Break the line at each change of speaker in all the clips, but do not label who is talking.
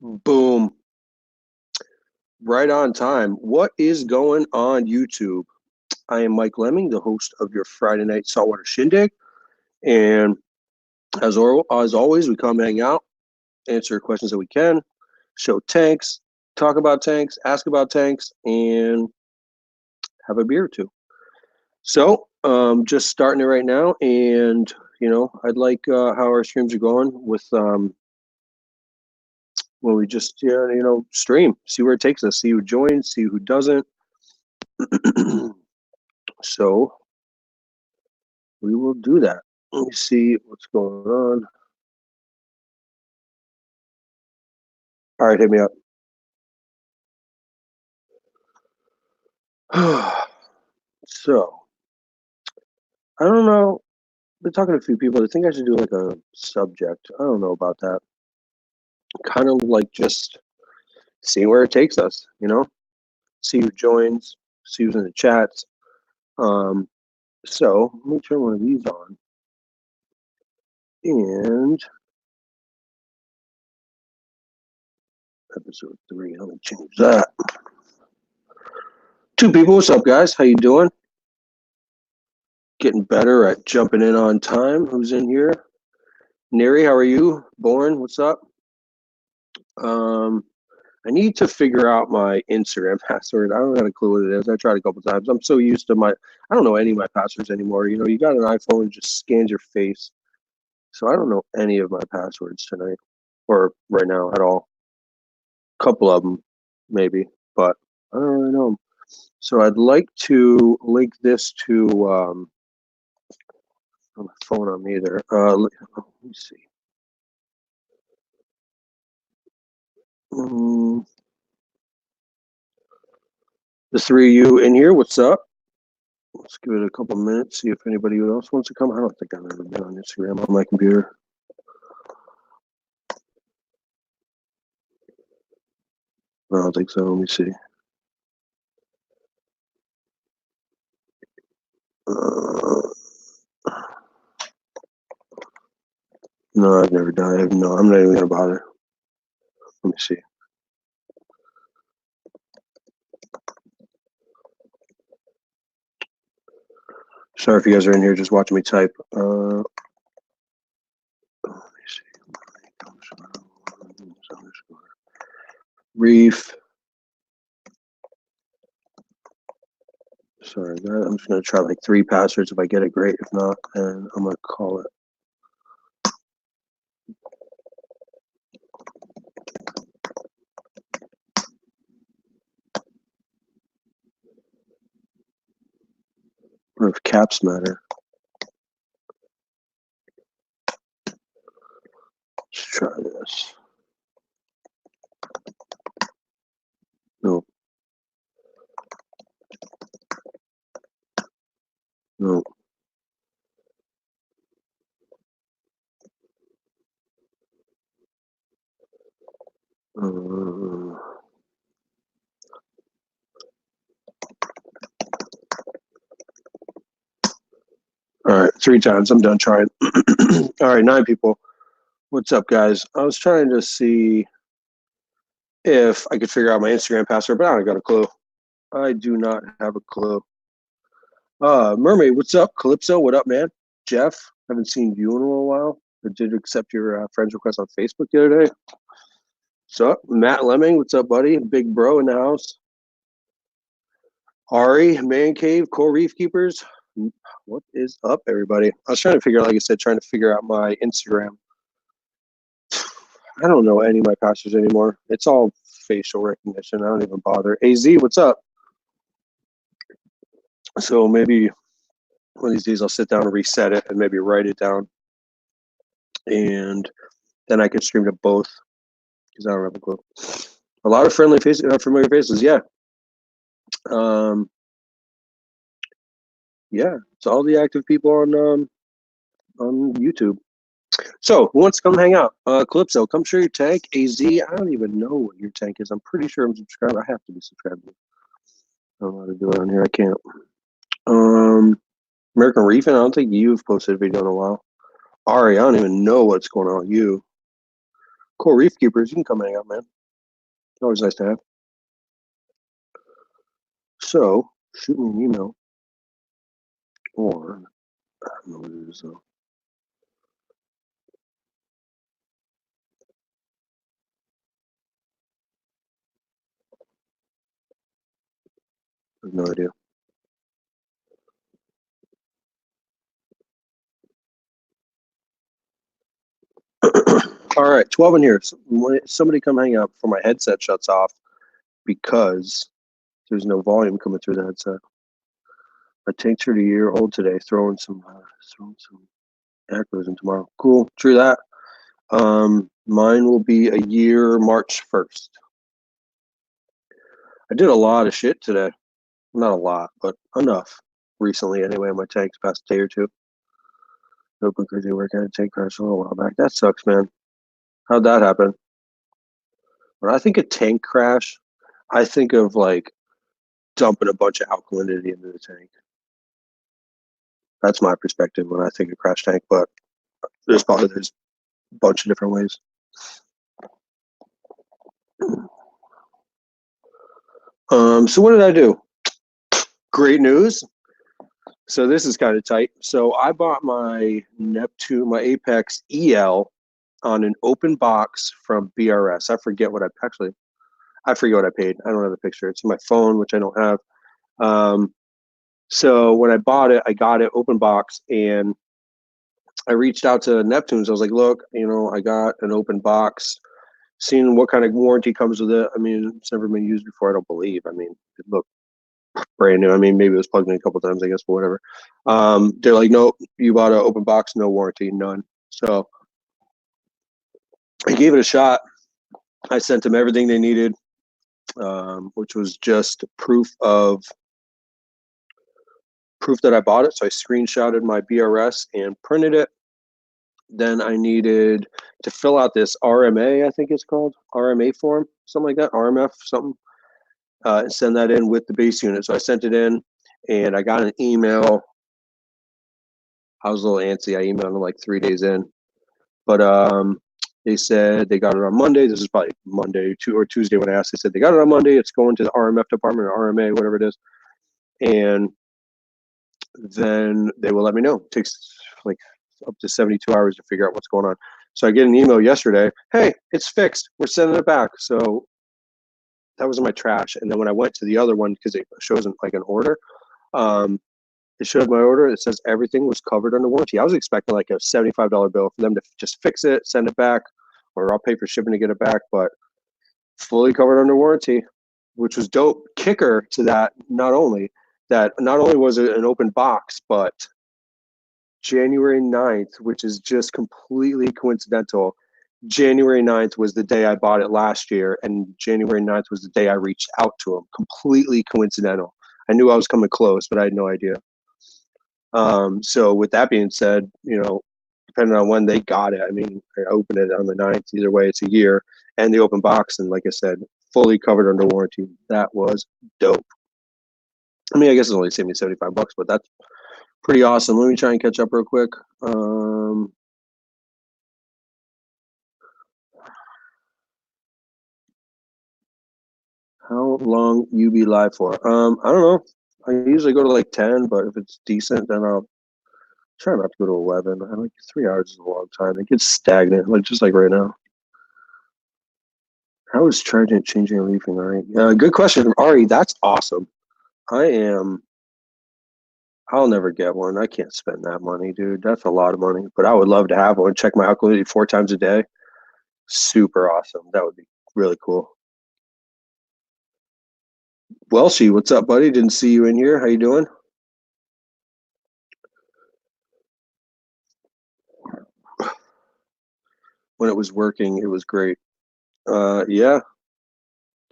Boom. Right on time. What is going on, YouTube? I am Mike Lemming, the host of your Friday night Saltwater Shindig. And as always, we come hang out, answer questions that we can, show tanks, talk about tanks, ask about tanks, and have a beer or two. So, just starting it right now. And, I'd like how our streams are going with when we just stream, see where it takes us, see who joins, see who doesn't. So we will do that. Let me see what's going on. All right, hit me up. So I don't know. I've been talking to a few people. I think I should do like a subject. I don't know about that. Kind of like just seeing where it takes us, see who joins, see who's in the chats. So let me turn one of these on. And episode 3, let me change that. 2 people, what's up, guys? How you doing? Getting better at jumping in on time. Who's in here? Neri, how are you? Born, what's up? I need to figure out my Instagram password. I don't got a clue what it is. I tried a couple times. I'm so used to I don't know any of my passwords anymore. You got an iPhone, it just scans your face. So I don't know any of my passwords tonight or right now at all. A couple of them, maybe, but I don't really know them. So I'd like to link this to, on my phone on me there. Let me see. The 3 of you in here, what's up? Let's give it a couple minutes, see if anybody else wants to come. I don't think I've ever been on Instagram on my computer. I don't think so. Let me see. No, I've never done it. No, I'm not even going to bother. Let me see. Sorry if you guys are in here just watching me type. Let me see. Reef. Sorry, I'm just going to try like 3 passwords. If I get it, great. If not, then I'm going to call it. Or if caps matter. Let's try this. No. No. All right, 3 times. I'm done trying. All right, 9 people. What's up, guys? I was trying to see if I could figure out my Instagram password, but I don't got a clue. I do not have a clue. Mermaid, what's up? Calypso, what up, man? Jeff, haven't seen you in a little while. I did accept your friend's request on Facebook the other day. What's up? Matt Lemming, what's up, buddy? Big bro in the house. Ari, Man Cave, Core Reef Keepers. What is up, everybody? I was trying to figure out, like I said, trying to figure out my Instagram. I don't know any of my passwords anymore. It's all facial recognition. I don't even bother. AZ, what's up? So maybe one of these days I'll sit down and reset it and maybe write it down. And then I can stream to both because I don't have a clue. A lot of friendly faces, familiar faces, yeah. Yeah, it's all the active people on YouTube. So who wants to come hang out? Calypso, come share your tank. AZ, I don't even know what your tank is. I'm pretty sure I'm subscribed. I have to be subscribed. I don't know how to do it on here. I can't. American Reefing, I don't think you've posted a video in a while. Ari, I don't even know what's going on with you. Cool reef keepers, you can come hang out, man. Always nice to have. So shoot me an email, or I don't know what it is though. I have no idea. All right, 12 in here. Somebody come hang out before my headset shuts off because there's no volume coming through the headset. My tank's 30 year old today, throwing some acros in tomorrow. Cool, true that. Mine will be a year March 1st. I did a lot of shit today. Not a lot, but enough recently anyway in my tanks past day or two. Open crazy work at a tank crash a little while back. That sucks, man. How'd that happen? When I think of tank crash, I think of like dumping a bunch of alkalinity into the tank. That's my perspective when I think of crash tank, but there's a bunch of different ways. So what did I do? Great news. So this is kind of tight. So I bought my Neptune, my Apex EL on an open box from BRS. I forget what I paid. I don't have the picture. It's in my phone, which I don't have. So when I bought it, I got it open box, and I reached out to Neptunes. I was like, look, I got an open box, seeing what kind of warranty comes with it. I mean, it's never been used before, I don't believe. I mean, it looked brand new. I mean, maybe it was plugged in a couple times, I guess, but whatever. They're like, no, you bought an open box, no warranty, none. So I gave it a shot. I sent them everything they needed, which was just proof that I bought it. So I screenshotted my BRS and printed it. Then I needed to fill out this RMA, I think it's called, RMA form, something like that, RMF, something, and send that in with the base unit. So I sent it in, and I got an email. I was a little antsy. I emailed them like 3 days in, but they said they got it on Monday. This is probably Monday or Tuesday when I asked. They said they got it on Monday. It's going to the RMF department or RMA, whatever it is, and then they will let me know. It takes like up to 72 hours to figure out what's going on. So I get an email yesterday. Hey, it's fixed. We're sending it back. So that was in my trash. And then when I went to the other one, because it shows like an order, it showed my order. It says everything was covered under warranty. I was expecting like a $75 bill for them to just fix it, send it back, or I'll pay for shipping to get it back. But fully covered under warranty, which was dope. Kicker to that, not only was it an open box, but January 9th, which is just completely coincidental. January 9th was the day I bought it last year, and January 9th was the day I reached out to them. Completely coincidental. I knew I was coming close, but I had no idea. So with that being said, depending on when they got it, I mean, I opened it on the 9th. Either way, it's a year, and the open box, and like I said, fully covered under warranty. That was dope. I mean, I guess it only saved me $75, but that's pretty awesome. Let me try and catch up real quick. How long you be live for? I don't know. I usually go to like 10, but if it's decent, then I'll try not to go to 11. I like 3 hours is a long time. It gets stagnant, just like right now. How is Trident changing and reefing, Ari? Good question from Ari. That's awesome. I'll never get one. I can't spend that money, dude. That's a lot of money. But I would love to have one. Check my alkalinity 4 times a day. Super awesome. That would be really cool. Welshie, what's up, buddy? Didn't see you in here. How you doing? When it was working, it was great. Yeah.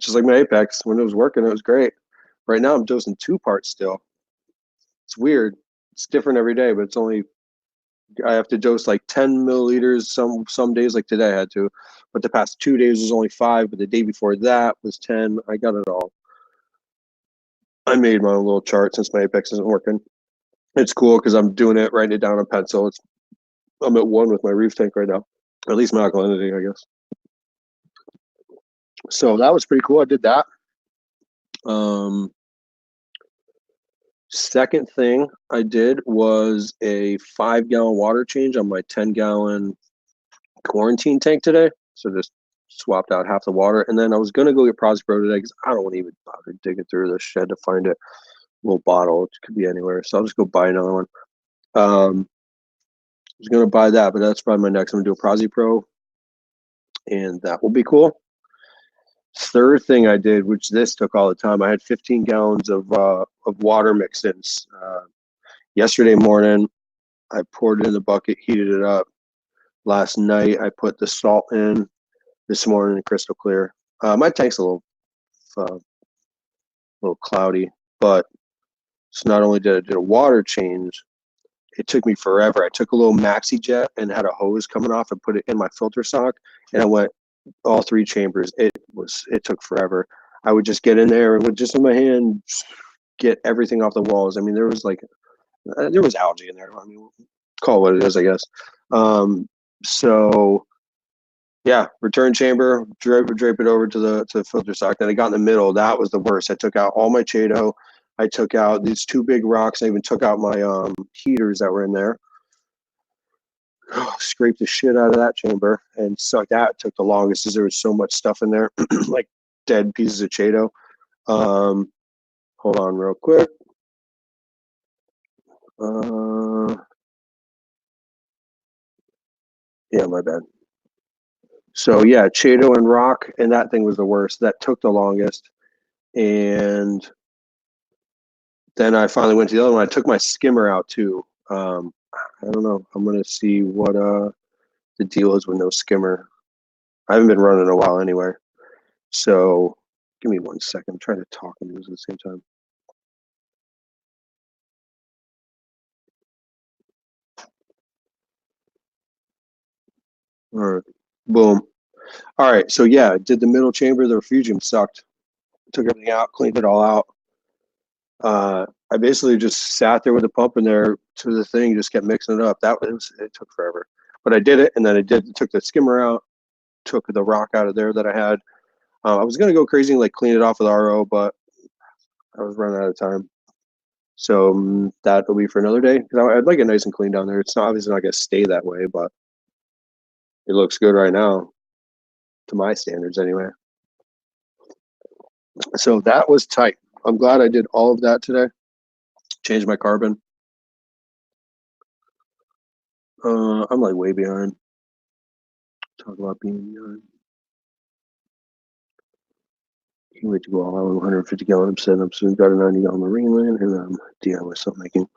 Just like my Apex. When it was working, it was great. Right now, I'm dosing 2 parts still. It's weird. It's different every day, but I have to dose like 10 milliliters some days, like today I had to. But the past 2 days was only 5, but the day before that was 10. I got it all. I made my own little chart since my Apex isn't working. It's cool because I'm doing it, writing it down on pencil. I'm at 1 with my reef tank right now. At least my alkalinity, I guess. So that was pretty cool. I did that. Second thing I did was a 5-gallon water change on my 10-gallon quarantine tank today. So just swapped out half the water. And then I was going to go get Pro today because I don't want to even bother digging through the shed to find a little bottle. It could be anywhere. So I'll just go buy another one. I was going to buy that, but that's probably my next. I'm going to do a Pro, and that will be cool. Third thing I did, which this took all the time, I had 15 gallons of water mix-ins. Yesterday morning, I poured it in the bucket, heated it up. Last night, I put the salt in. This morning, crystal clear. My tank's a little cloudy, but so not only did I do a water change, it took me forever. I took a little maxi jet and had a hose coming off and put it in my filter sock, and I went all 3 chambers. It took forever. I would just get in there and with just in my hand get everything off the walls. I mean, there was algae in there. I mean, call it what it is, I guess. So yeah, return chamber, drape it over to the filter sock. Then I got in the middle. That was the worst. I took out all my Chaeto. I took out these 2 big rocks. I even took out my heaters that were in there. Scraped the shit out of that chamber and sucked that. Took the longest because there was so much stuff in there, like dead pieces of Chaeto. Hold on real quick. Yeah, my bad. So yeah, Chaeto and rock, and that thing was the worst. That took the longest. And then I finally went to the other one. I took my skimmer out too. I don't know. I'm gonna see what the deal is with no skimmer. I haven't been running in a while anyway. So give me 1 second. I'm trying to talk and do this at the same time. All right. Boom. All right. So yeah, did the middle chamber. The refugium sucked. Took everything out, cleaned it all out. I basically just sat there with the pump in there to the thing, just kept mixing it up. It took forever, but I did it, and then took the skimmer out, took the rock out of there that I had. I was gonna go crazy and like clean it off with RO, but I was running out of time. So that'll be for another day. I'd like it nice and clean down there. It's obviously not gonna stay that way, but it looks good right now, to my standards anyway. So that was tight. I'm glad I did all of that today. Changed my carbon. I'm like way behind. Talk about being behind. Can't wait to go all out with 150 gallon setup. So we've got a 90 gallon marine land and DIY sump making.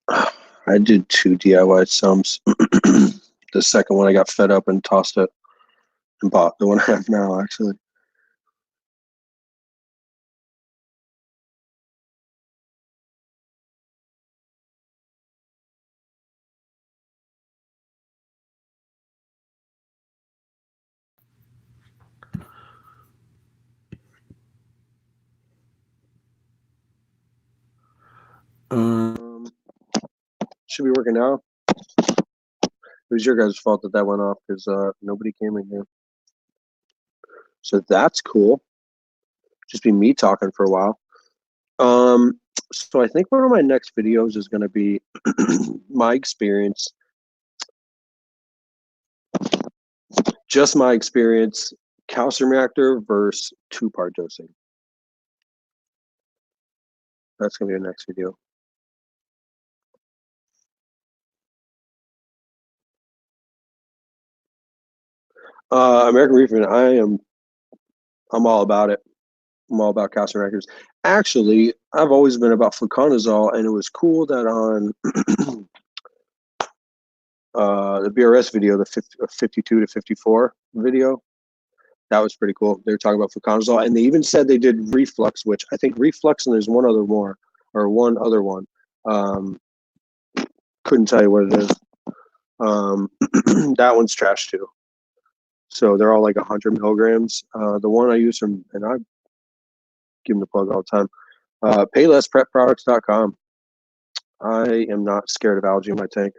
I did 2 DIY sumps. The second one I got fed up and tossed it and bought the one I have now actually. Should be working now. It was your guys' fault that went off because nobody came in here. So that's cool. Just be me talking for a while. So I think one of my next videos is going to be my experience, just my experience, calcium reactor versus 2-part dosing. That's going to be the next video. American Reefing, I'm all about it. I'm all about calcium reactors. Actually, I've always been about fluconazole, and it was cool that on the BRS video, the 52 to 54 video, that was pretty cool. They were talking about fluconazole, and they even said they did reflux, which I think reflux, and there's one other one. Couldn't tell you what it is. That one's trash too. So they're all like 100 milligrams. The one I use from, and I give them the plug all the time, paylessprepproducts.com. I am not scared of algae in my tank.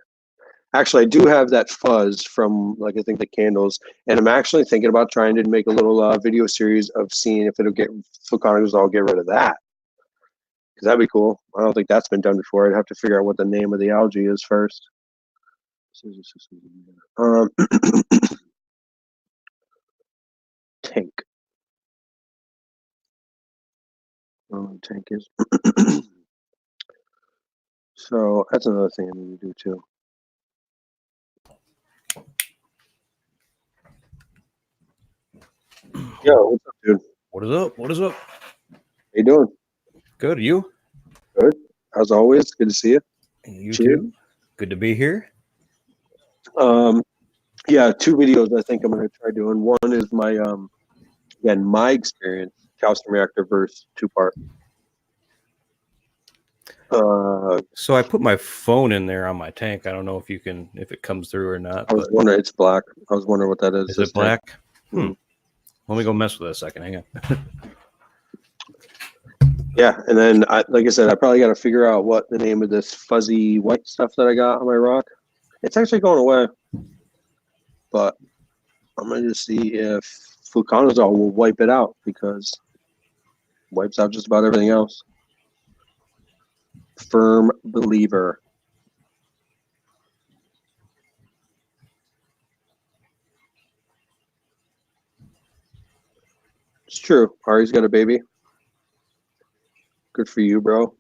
Actually, I do have that fuzz from, like, I think the candles, and I'm actually thinking about trying to make a little video series of seeing if it'll get fluconazole. I'll get rid of that, because that'd be cool. I don't think that's been done before. I'd have to figure out what the name of the algae is first. Tank. Tank is. So that's another thing I need to do too. Yo, what's up, dude?
What is up? What is up?
How you doing?
Good. You?
Good. As always, good to see you.
You
Cheers.
too. Good to be here.
Yeah, 2 videos I think I'm gonna try doing. One is my again, my experience, calcium reactor versus 2-part.
So I put my phone in there on my tank. I don't know if it comes through or not.
I was wondering, it's black. I was wondering what that is.
Is it black?
Tank.
Let me go mess with it a second. Hang on.
Yeah, and then like I said, I probably got to figure out what the name of this fuzzy white stuff that I got on my rock. It's actually going away, but I'm gonna just see if fluconazole will wipe it out, because it wipes out just about everything else. Firm believer. It's true. Ari's got a baby. Good for you, bro.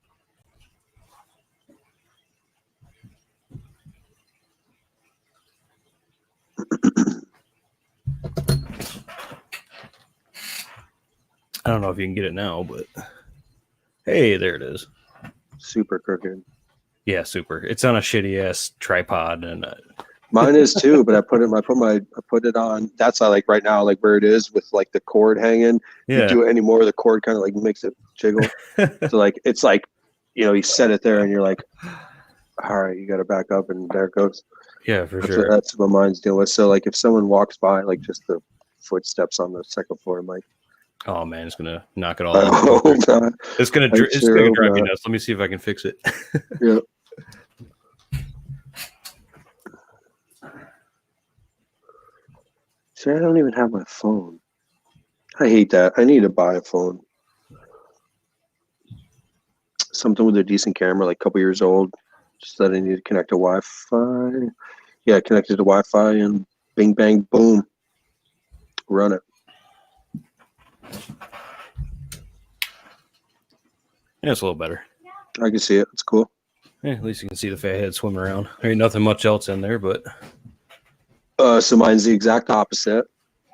I don't know if you can get it now, but hey, there it is.
Super crooked.
Yeah, super. It's on a shitty ass tripod, and
mine is too. But I put it on. That's like right now, like where it is with like the cord hanging.
yeah.
You do it anymore, the cord kind of like makes it jiggle. So like it's like, you set it there and you're like, all right, you got to back up, and there it goes.
Yeah, for sure.
That's what mine's dealing with. So like if someone walks by, like just the footsteps on the second floor, I'm like,
oh man, it's gonna knock it all out. It's gonna drive me nuts. Let me see if I can fix it.
Yeah. See, I don't even have my phone. I hate that. I need to buy a phone. Something with a decent camera, like a couple years old. Just that I need to connect to Wi-Fi. Yeah, connected to Wi-Fi, and bing, bang, boom. Run it.
Yeah, it's a little better.
I can see it. It's cool.
Yeah, at least you can see the fathead swim around. There ain't nothing much else in there, but
so mine's the exact opposite.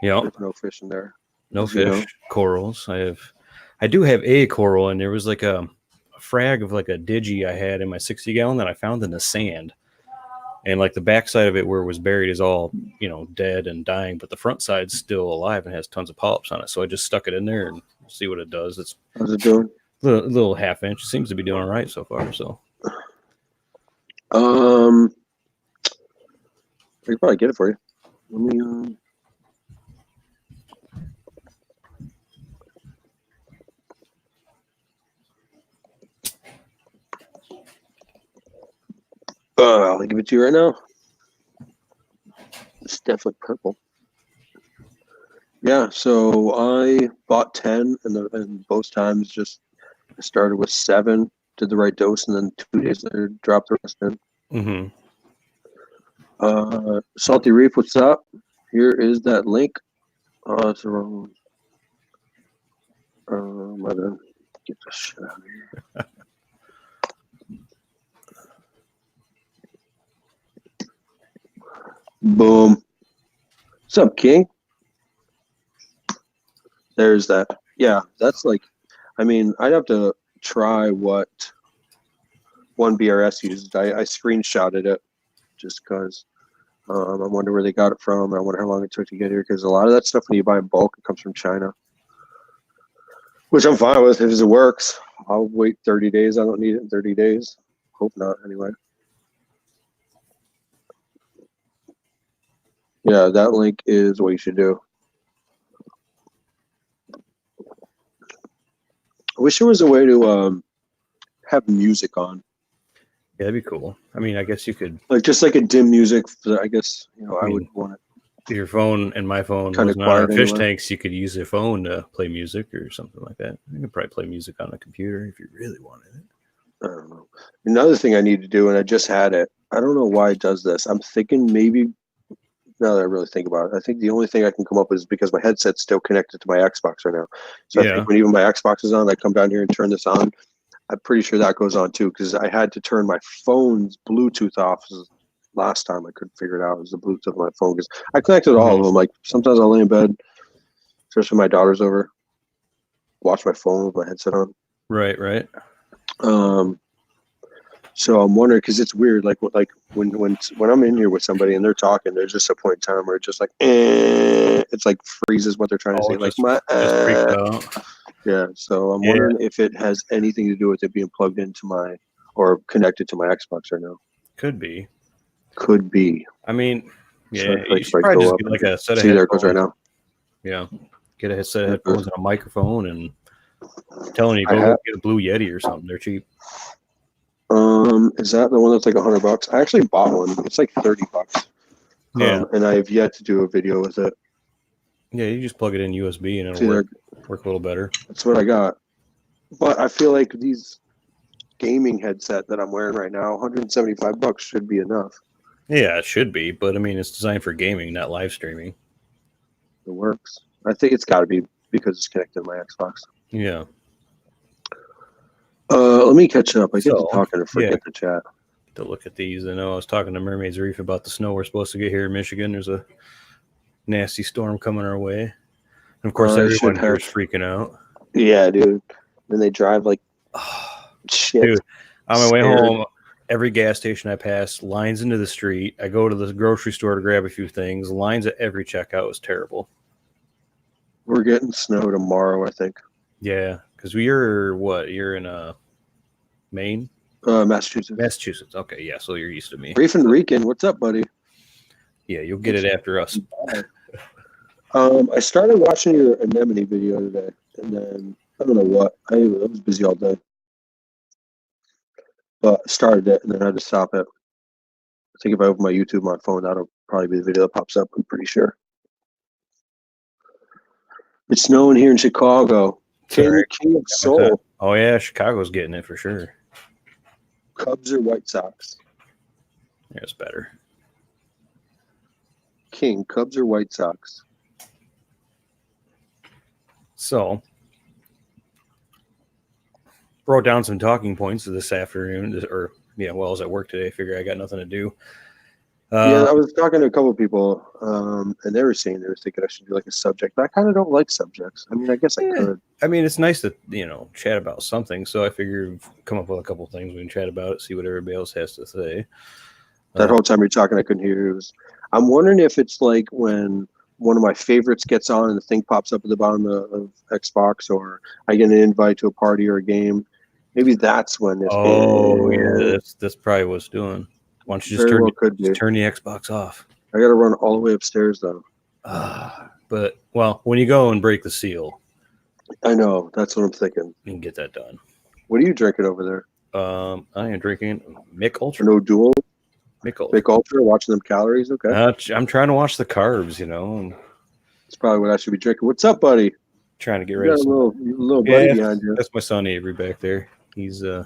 Yeah.
There's no fish in there.
No fish, corals. I do have a coral, and there was like a frag of like a digi I had in my 60-gallon that I found in the sand. And like the backside of it where it was buried is all, dead and dying, but the front side's still alive and has tons of polyps on it. So I just stuck it in there and see what it does.
How's it doing?
Little half-inch. It seems to be doing all right so far. So
I can probably get it for you. Let me I'll give it to you right now. It's definitely purple. Yeah, so I bought 10, and both times just I started with 7, did the right dose, and then 2 days later dropped the rest in. Salty Reef, what's up? Here is that link. Oh, it's the wrong one. My bad. Get this shit out of here. Boom. What's up, King? There's that. Yeah, that's like, I'd have to try what one BRS used. I screenshotted it just because I wonder where they got it from. I wonder how long it took to get here, because a lot of that stuff when you buy in bulk, it comes from China, which I'm fine with. If it works, I'll wait 30 days. I don't need it in 30 days. Hope not, anyway. Yeah, that link is what you should do. I wish there was a way to have music on.
Yeah, that'd be cool. I mean, I guess you could.
Like just like a dim music. I guess I
mean,
would want it
if your phone and my phone
kind of
wasn't on our
quiet
fish
anyway.
tanks, you could use your phone to play music or something like that. You could probably play music on a computer if you really wanted it.
I don't know. Another thing I need to do, and I just had it. I don't know why it does this. I'm thinking maybe now that I really think about it, I think the only thing I can come up with is because my headset's still connected to my Xbox right now. So I
Yeah.
think when even my Xbox is on, I come down here and turn this on. I'm pretty sure that goes on too because I had to turn my phone's Bluetooth off last time. I couldn't figure it out. It was the Bluetooth of my phone because I connected all of them. Like sometimes I'll lay in bed, especially when my daughter's over, watch my phone with my headset on.
Right.
So I'm wondering because it's weird. Like when I'm in here with somebody and they're talking, there's just a point in time where it's just like, it's like freezes what they're trying to say. Like
just freaks out.
yeah. So I'm wondering if it has anything to do with it being plugged into my or connected to my Xbox right now.
Could be. I mean, yeah,
so
you should probably just get like a set of headphones.
There it goes right now.
Yeah, get a set of headphones and a microphone, and I'm telling you, go get a Blue Yeti or something. They're cheap.
Is that the one that's like $100? I actually bought one. It's like $30.
Yeah,
and I have yet to do a video with it.
Yeah, you just plug it in USB and it'll work a little better.
That's what I got. But I feel like these gaming headset that I'm wearing right now, $175 should be enough.
Yeah, it should be, but I mean, it's designed for gaming, not live streaming.
It works. I think it's got to be because it's connected to my Xbox.
Yeah.
Let me catch up. I get to talking and forget the chat.
To look at these, I know I was talking to Mermaid's Reef about the snow we're supposed to get here in Michigan. There's a nasty storm coming our way, and of course, everyone here is freaking out.
Yeah, dude. Then they drive like shit.
Dude, on my way home, every gas station I pass, lines into the street. I go to the grocery store to grab a few things. Lines at every checkout was terrible.
We're getting snow tomorrow, I think.
Yeah, because you're in Maine?
Massachusetts.
Massachusetts. Okay, yeah, so you're east of me.
Reef and Rican, what's up, buddy?
Yeah, you'll get it after us.
I started watching your anemone video today, and then I don't know what. I was busy all day. But I started it, and then I had to stop it. I think if I open my YouTube on my phone, that'll probably be the video that pops up, I'm pretty sure. It's snowing here in Chicago. King of Soul.
Oh, yeah, Chicago's getting it for sure.
Cubs or White Sox?
Yeah, it's better.
King, Cubs or White Sox?
So, wrote down some talking points this afternoon, I was at work today. I figured I got nothing to do.
I was talking to a couple of people, and they were saying they were thinking I should do like a subject, but I kind of don't like subjects. I mean, I guess I could.
I mean, it's nice to, chat about something. So I figured come up with a couple of things we can chat about it, see what everybody else has to say.
That whole time you're talking, I couldn't hear you. I'm wondering if it's like when one of my favorites gets on and the thing pops up at the bottom of Xbox, or I get an invite to a party or a game. Maybe that's when this.
Oh, yeah, that's probably what it's doing. Why don't you just turn the Xbox off?
I got to run all the way upstairs, though.
But, when you go and break the seal.
I know. That's what I'm thinking.
You can get that done.
What are you drinking over there?
I am drinking Mick Ultra.
No Dual?
Mick Ultra.
Mick Ultra, watching them calories? Okay.
I'm trying to watch the carbs, And
that's probably what I should be drinking. What's up, buddy?
Trying to get ready.
You got a little buddy behind you.
That's my son Avery back there. He's, I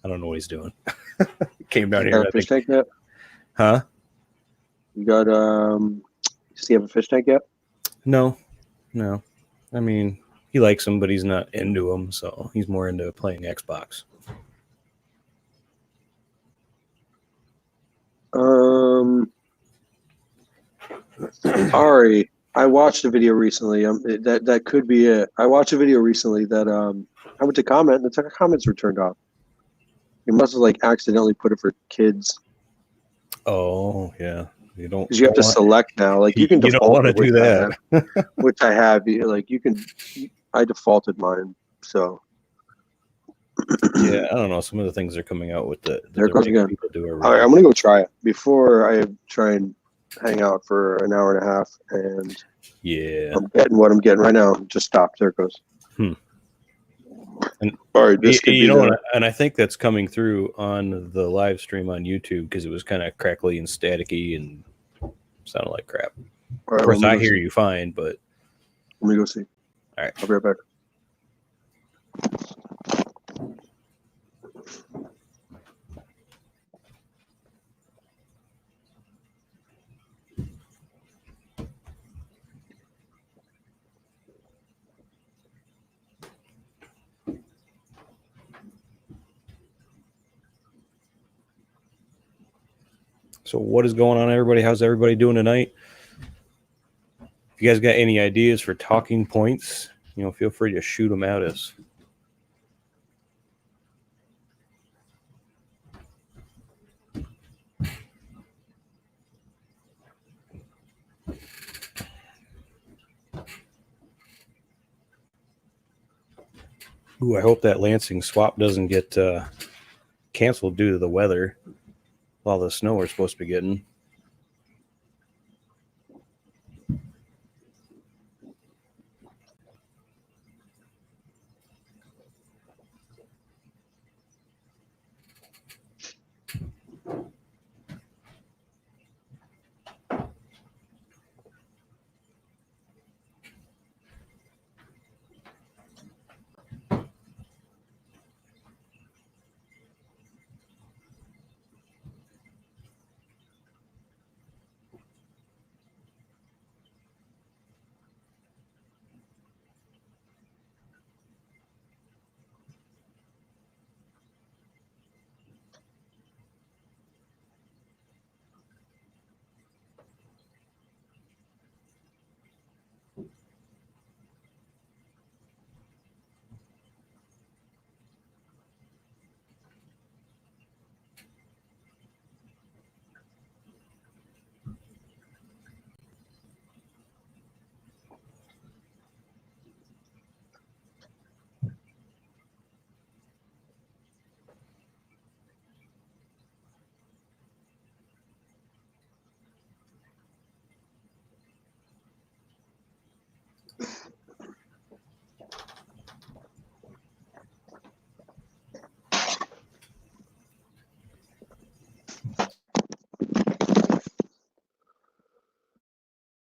don't know what he's doing. Came down here.
Got a fish tank yet?
Huh?
You got does he have a fish tank yet?
No. I mean, he likes them, but he's not into them, so he's more into playing Xbox.
Ari, I watched a video recently. That could be it. I watched a video recently that I went to comment and the comments were turned off. You must have like accidentally put it for kids.
Oh yeah, you don't.
Because you have to select now. Like you can.
You don't want to do that.
Which I have. Like you can. I defaulted mine. So.
Yeah, I don't know. Some of the things are coming out with the
there it goes again.
People do
all right, I'm gonna go try it before I try and hang out for an hour and a half. And
yeah,
I'm getting what I'm getting right now. Just stop. There it goes.
And
All right, this could be the.
and I think that's coming through on the live stream on YouTube because it was kind of crackly and staticky and sounded like crap.
All
Of
right,
course,
well,
I hear you fine, but
let me go see.
all right.
I'll be right back.
So what is going on, everybody? How's everybody doing tonight? If you guys got any ideas for talking points, feel free to shoot them at us. Ooh, I hope that Lansing swap doesn't get canceled due to the weather. All the snow we're supposed to be getting.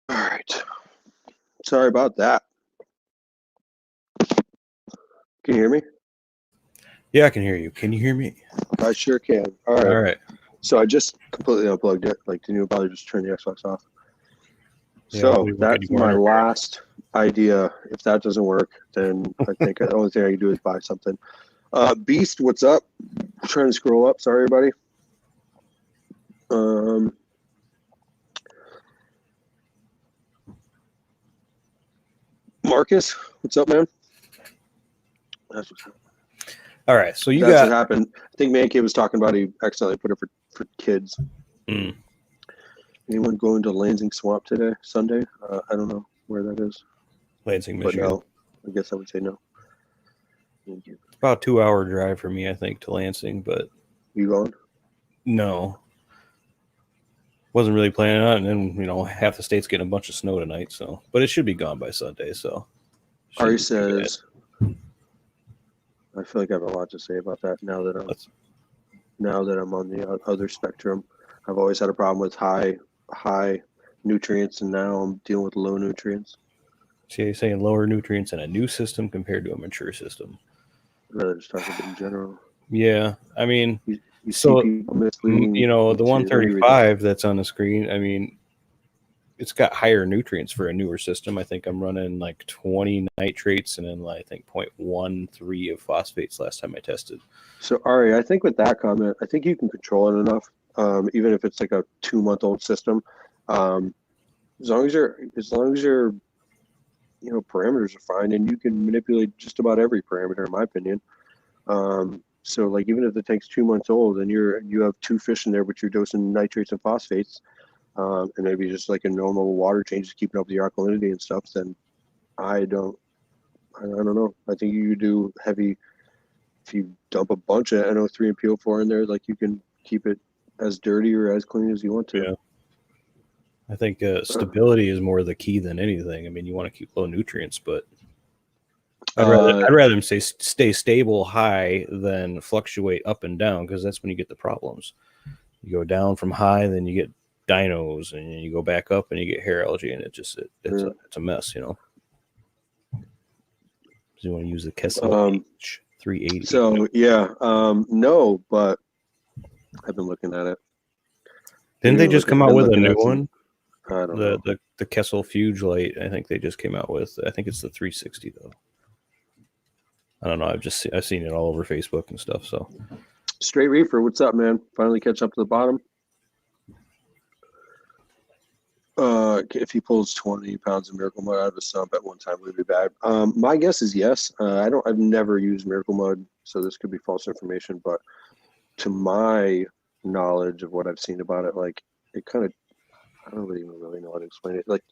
All right. Sorry about that. Can you hear me?
Yeah, I can hear you. Can you hear me?
I sure can. All right.
All right.
So I just completely unplugged it. Like, didn't even bother just turn the Xbox off.
Yeah,
So that's my last idea. If that doesn't work, then I think the only thing I can do is buy something. Beast, what's up? I'm trying to scroll up. Sorry, everybody. Marcus, what's up, man? That's what's happening.
All right, so
That's what happened. I think Mankey was talking about he accidentally put it for kids.
Mm.
Anyone going to Lansing Swamp today, Sunday? I don't know where that is.
Lansing, Michigan.
But no, I guess I would say no.
Thank you. It's about a 2-hour drive for me, I think, to Lansing, but...
You going?
No. Wasn't really planning on it, and then, half the state's getting a bunch of snow tonight, so... But it should be gone by Sunday, so...
Ari says... I feel like I have a lot to say about that now that I'm on the other spectrum. I've always had a problem with high nutrients, and now I'm dealing with low nutrients.
So you're saying lower nutrients in a new system compared to a mature system?
I'd rather just talk about it in general.
Yeah, I mean,
you see people misleading.
The 135 that's on the screen, I mean, it's got higher nutrients for a newer system. I think I'm running like 20 nitrates and then I think 0.13 of phosphates last time I tested.
So Ari, I think with that comment, I think you can control it enough, even if it's like a 2-month-old system. As long as your parameters are fine, and you can manipulate just about every parameter, in my opinion. So like even if the tank's 2 months old and you have 2 fish in there, but you're dosing nitrates and phosphates, and maybe just like a normal water change, just keeping up the alkalinity and stuff, then I don't know. I think you do heavy. If you dump a bunch of NO3 and PO4 in there, like you can keep it as dirty or as clean as you want to.
Yeah. I think stability is more the key than anything. I mean, you want to keep low nutrients, but I'd rather them stay stable high than fluctuate up and down, because that's when you get the problems. You go down from high, then you get dinos, and you go back up and you get hair algae, and it's a mess, you know. So you want to use the Kessel H380.
So yeah, no, but I've been looking at it.
Didn't they just come out with a new one?
I don't know.
The Kessel Fuge light, I think they just came out with. I think it's the 360 though. I don't know. I've seen it all over Facebook and stuff. So,
Straight Reefer, what's up, man? Finally catch up to the bottom. If he pulls 20 pounds of Miracle Mud out of a sump at one time, would it be bad? My guess is yes. I've never used Miracle Mud, so this could be false information. But to my knowledge of what I've seen about it, like it kind of, I don't even really know how to explain it. Like,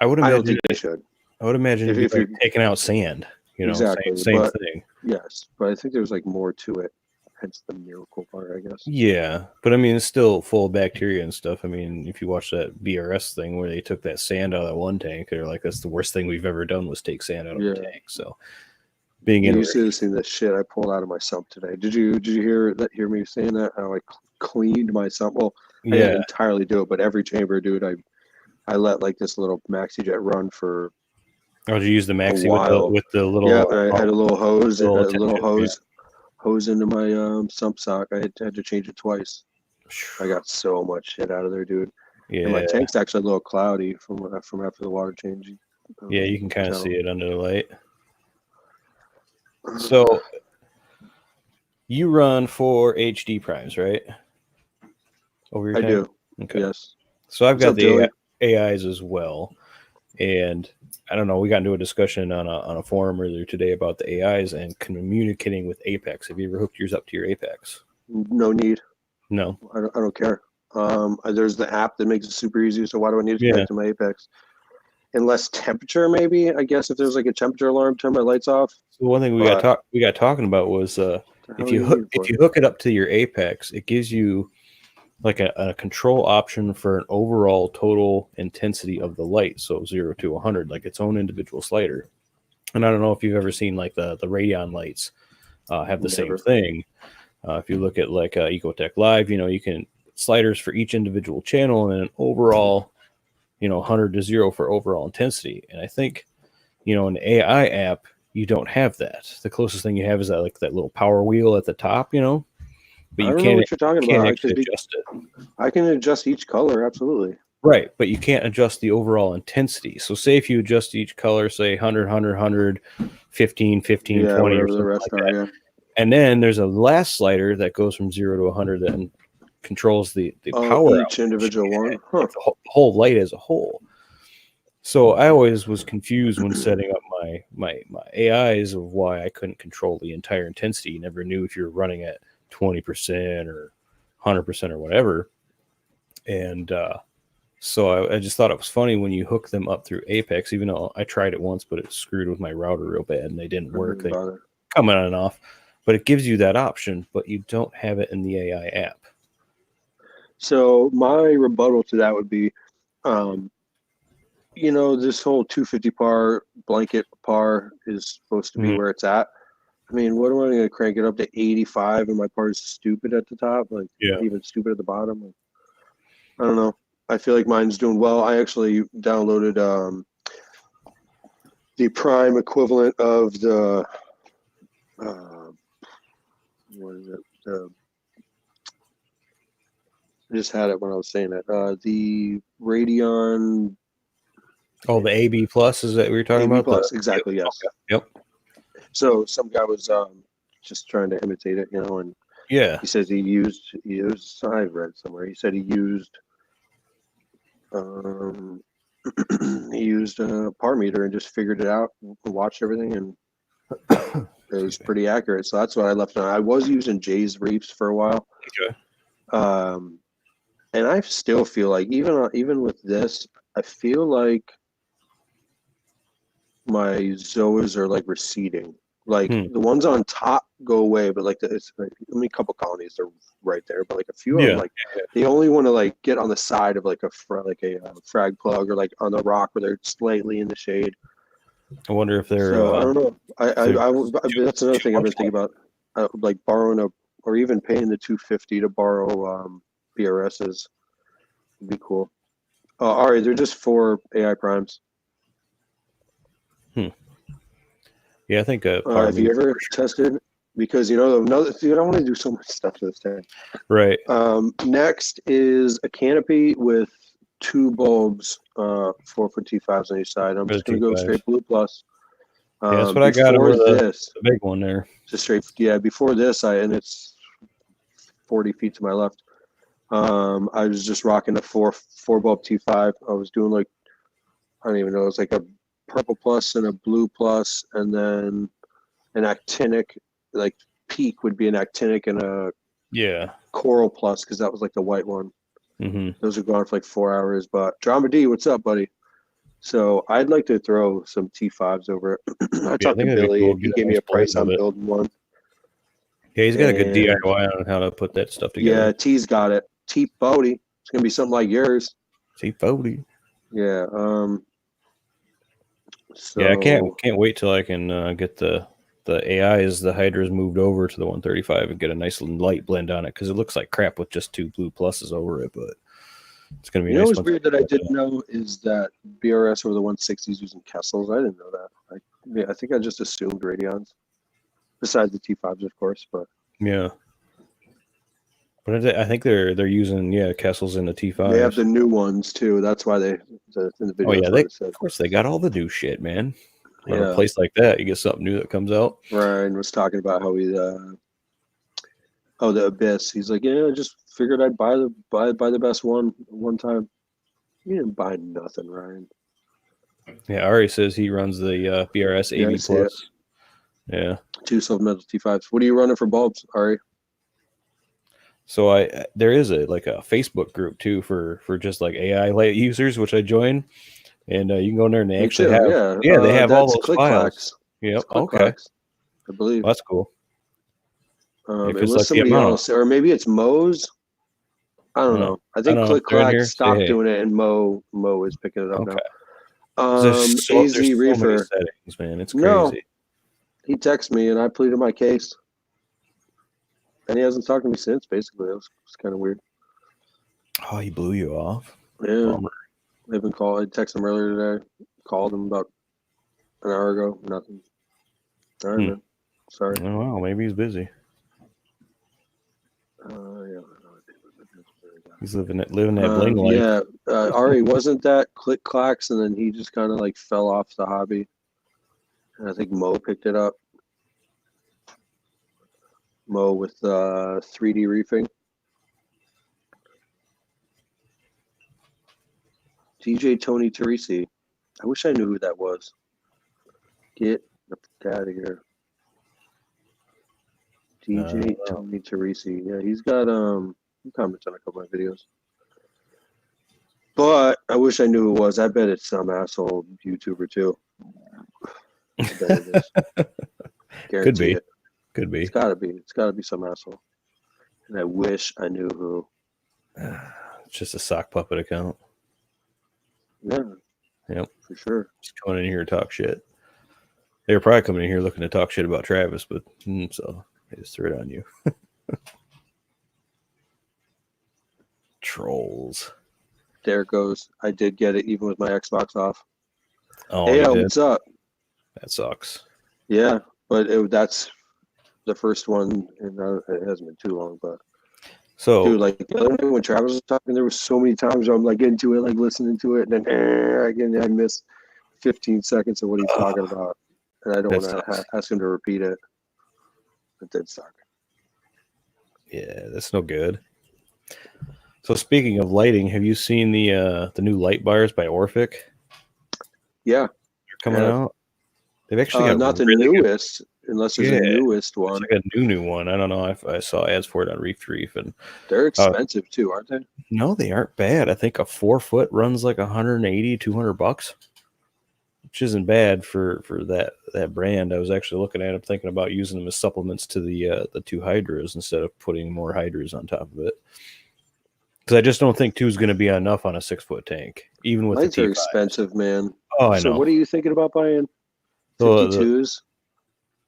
I would imagine
I don't think they should.
I would imagine if you're taking out sand, you know,
exactly,
same thing.
Yes, but I think there's like more to it. Hence the miracle part, I guess.
Yeah, but I mean, it's still full of bacteria and stuff. I mean, if you watch that BRS thing where they took that sand out of that one tank, they're like, "That's the worst thing we've ever done was take sand out of a tank." So,
you should have seen the shit I pulled out of my sump today. Did you hear me saying that? How I cleaned my sump? Well, I didn't entirely do it, but every chamber, dude, I let like this little maxi jet run for.
Oh, did you use the maxi with the little?
Yeah, I had a little hose, hose into my sump sock. I had to change it twice. I got so much shit out of there, dude. Yeah, and my tank's actually a little cloudy from after the water change.
Yeah, you can kind of see it under the light. So you run 4 HD primes, right? Over your tank?
I do.
Okay.
Yes.
So I've got the AIs as well, and I don't know. We got into a discussion on a forum earlier today about the AIs and communicating with Apex. Have you ever hooked yours up to your Apex?
No need.
No.
I don't care. There's the app that makes it super easy. So why do I need to connect to my Apex? Unless temperature, maybe. I guess if there's like a temperature alarm, turn my lights off.
So one thing we got talking about was if you hook it up to your Apex, it gives you like a control option for an overall total intensity of the light, so 0 to 100, like its own individual slider. And I don't know if you've ever seen like the Radeon lights have the same thing. If you look at like Ecotech Live, you know, you can sliders for each individual channel and an overall, you know, 100 to 0 for overall intensity. And I think, you know, an AI app, you don't have that. The closest thing you have is that like that little power wheel at the top, you know. But you can't. What you're talking about. Actually adjust it.
I can adjust each color, absolutely.
Right, but you can't adjust the overall intensity. So, say if you adjust each color, say 100, 100, 100, 15, 15, 20, or something like that. Yeah. And then there's a last slider that goes from 0 to 100 that controls the power.
Each individual one. Huh.
The whole light as a whole. So I always was confused when setting up my AIs of why I couldn't control the entire intensity. You never knew if you were running at 20% or 100% or whatever. And so I just thought it was funny when you hook them up through Apex, even though I tried it once, but it screwed with my router real bad and they didn't work. They come on and off, but it gives you that option, but you don't have it in the AI app.
So my rebuttal to that would be, you know, this whole 250 par blanket par is supposed to be where it's at. I mean, what am I going to crank it up to 85 and my part is stupid at the top? Like, even stupid at the bottom? Like, I don't know. I feel like mine's doing well. I actually downloaded the Prime equivalent of the, what is it? I just had it when I was saying it. The Radeon.
Oh, the AB Plus, is that what you're talking about?
Plus, exactly, yes.
Okay. Yep.
So some guy was just trying to imitate it, you know, and he says he used. I read somewhere. He said he used a par meter and just figured it out, watched everything, and it was pretty accurate. So that's what I left on. I was using Jay's Reefs for a while. Okay. And I still feel like even with this, I feel like my Zoas are like receding. Like the ones on top go away, but like it's like, I mean, a couple colonies are right there, but like a few of them, like they only want to like get on the side of like a frag plug or like on the rock where they're slightly in the shade.
I wonder if they're.
So I don't know. That's another
too
thing I've been
much
thinking about, like borrowing or even paying the $250 to borrow BRSs would be cool. Ari, they're just 4 AI primes.
Yeah, I think
Have you ever tested? Because another, dude, I want to do so much stuff to this thing.
right.
Next is a canopy with 2 bulbs, 4-foot T5s on each side. I'm
For the
just going to go
T5s.
straight blue plus.
Yeah, that's what I got
Before
over the
this,
big one there.
just straight, yeah. Before this, and it's 40 feet to my left. I was just rocking a four bulb T5. I was doing like, I don't even know, it was like a purple plus and a blue plus, and then an actinic, like peak would be an actinic and a
Yeah.
coral plus, because that was like the white one.
Mm-hmm.
Those are gone for like 4 hours. But Drama D, what's up, buddy? So I'd like to throw some T5s over it. I
Yeah, I
talked to
think that'd be
Billy,
cool.
and he
Get a
gave me
nice
a price
blend of
on
it.
building one.
Yeah, he's got a good
And
DIY on how to put that stuff
yeah,
together.
T's got it. T40. It's gonna be something like yours.
T40.
Yeah. So
Yeah, I can't wait till I can get the AIs, the hydras moved over to the 135 and get a nice light blend on it, because it looks like crap with just 2 blue pluses over it, but it's gonna be nice.
what's weird that I didn't know is that BRS over the 160s using Kessels. I didn't know that. I think I just assumed Radions, besides the T5s, of course. But
Yeah, but I think they're using Kessels in the T5s.
they have the new ones too. That's why in the video.
Oh yeah,
What it said.
of course they got all the new shit, man. On
Yeah.
a place like that, you get something new that comes out.
Ryan was talking about how the Abyss. He's like, yeah, I just figured I'd buy the best one time. You didn't buy nothing, Ryan.
Yeah, Ari says he runs the BRS 80 plus. Yeah.
2 silver metal T5s. What are you running for bulbs, Ari?
So there is a Facebook group too for just like AI light users, which I join, and you can go in there and they actually have they have all those files. Yep. Okay.
I believe.
Well, that's cool.
It was somebody else, or maybe it's Moe's. I don't know. I think Click Clack stopped doing it, and Mo is picking it up now.
There's so
AZ Reefer.
many settings, man. It's crazy.
No, he texted me, and I pleaded my case, and he hasn't talked to me since. Basically, it was kind of weird.
Oh, he blew you off.
Yeah, Bummer. I haven't called. I texted him earlier today. Called him about an hour ago. Nothing. All right, man. Sorry.
Oh wow, maybe he's busy.
Yeah.
He's living that bling life.
Yeah, Ari, wasn't that Click Clacks, and then he just kind of like fell off the hobby, and I think Mo picked it up. Mo with 3D reefing. DJ Tony Teresi. I wish I knew who that was. Get out of here. DJ Tony Teresi. Yeah, he's got he comments on a couple of my videos. But I wish I knew who it was. I bet it's some asshole YouTuber too. I bet it is.
Could be.
It.
Could be.
It's gotta be. It's gotta be some asshole. And I wish I knew who.
It's just a sock puppet account.
Yeah.
Yep.
For sure.
Just coming in here to talk shit. They were probably coming in here looking to talk shit about Travis, but so I just threw it on you. Trolls.
There it goes. I did get it even with my Xbox off.
Oh,
hey, what's up?
That sucks.
Yeah, but that's the first one, and it hasn't been too long. But
so,
dude, like when Travis was talking, there was so many times where I'm like into it, like listening to it, and then again I missed 15 seconds of what he's talking about, and I don't want to ask him to repeat it. It did suck.
Yeah, that's no good. So speaking of lighting, have you seen the new light bars by Orphic?
Yeah,
they're coming out. They've actually got
not the newest, unless there's a newest one.
It's like a new one. I don't know if I saw ads for it on Reef to Reef, and
they're expensive too, aren't they?
No, they aren't bad. I think a 4-foot runs like $180-$200, which isn't bad for that brand. I was actually looking at them, thinking about using them as supplements to the 2 hydras instead of putting more hydras on top of it. Because I just don't think 2 is going to be enough on a 6-foot tank, even with
lights
the T5s.
Are expensive, man.
Oh, I know.
So what are you thinking about buying?
So
52s.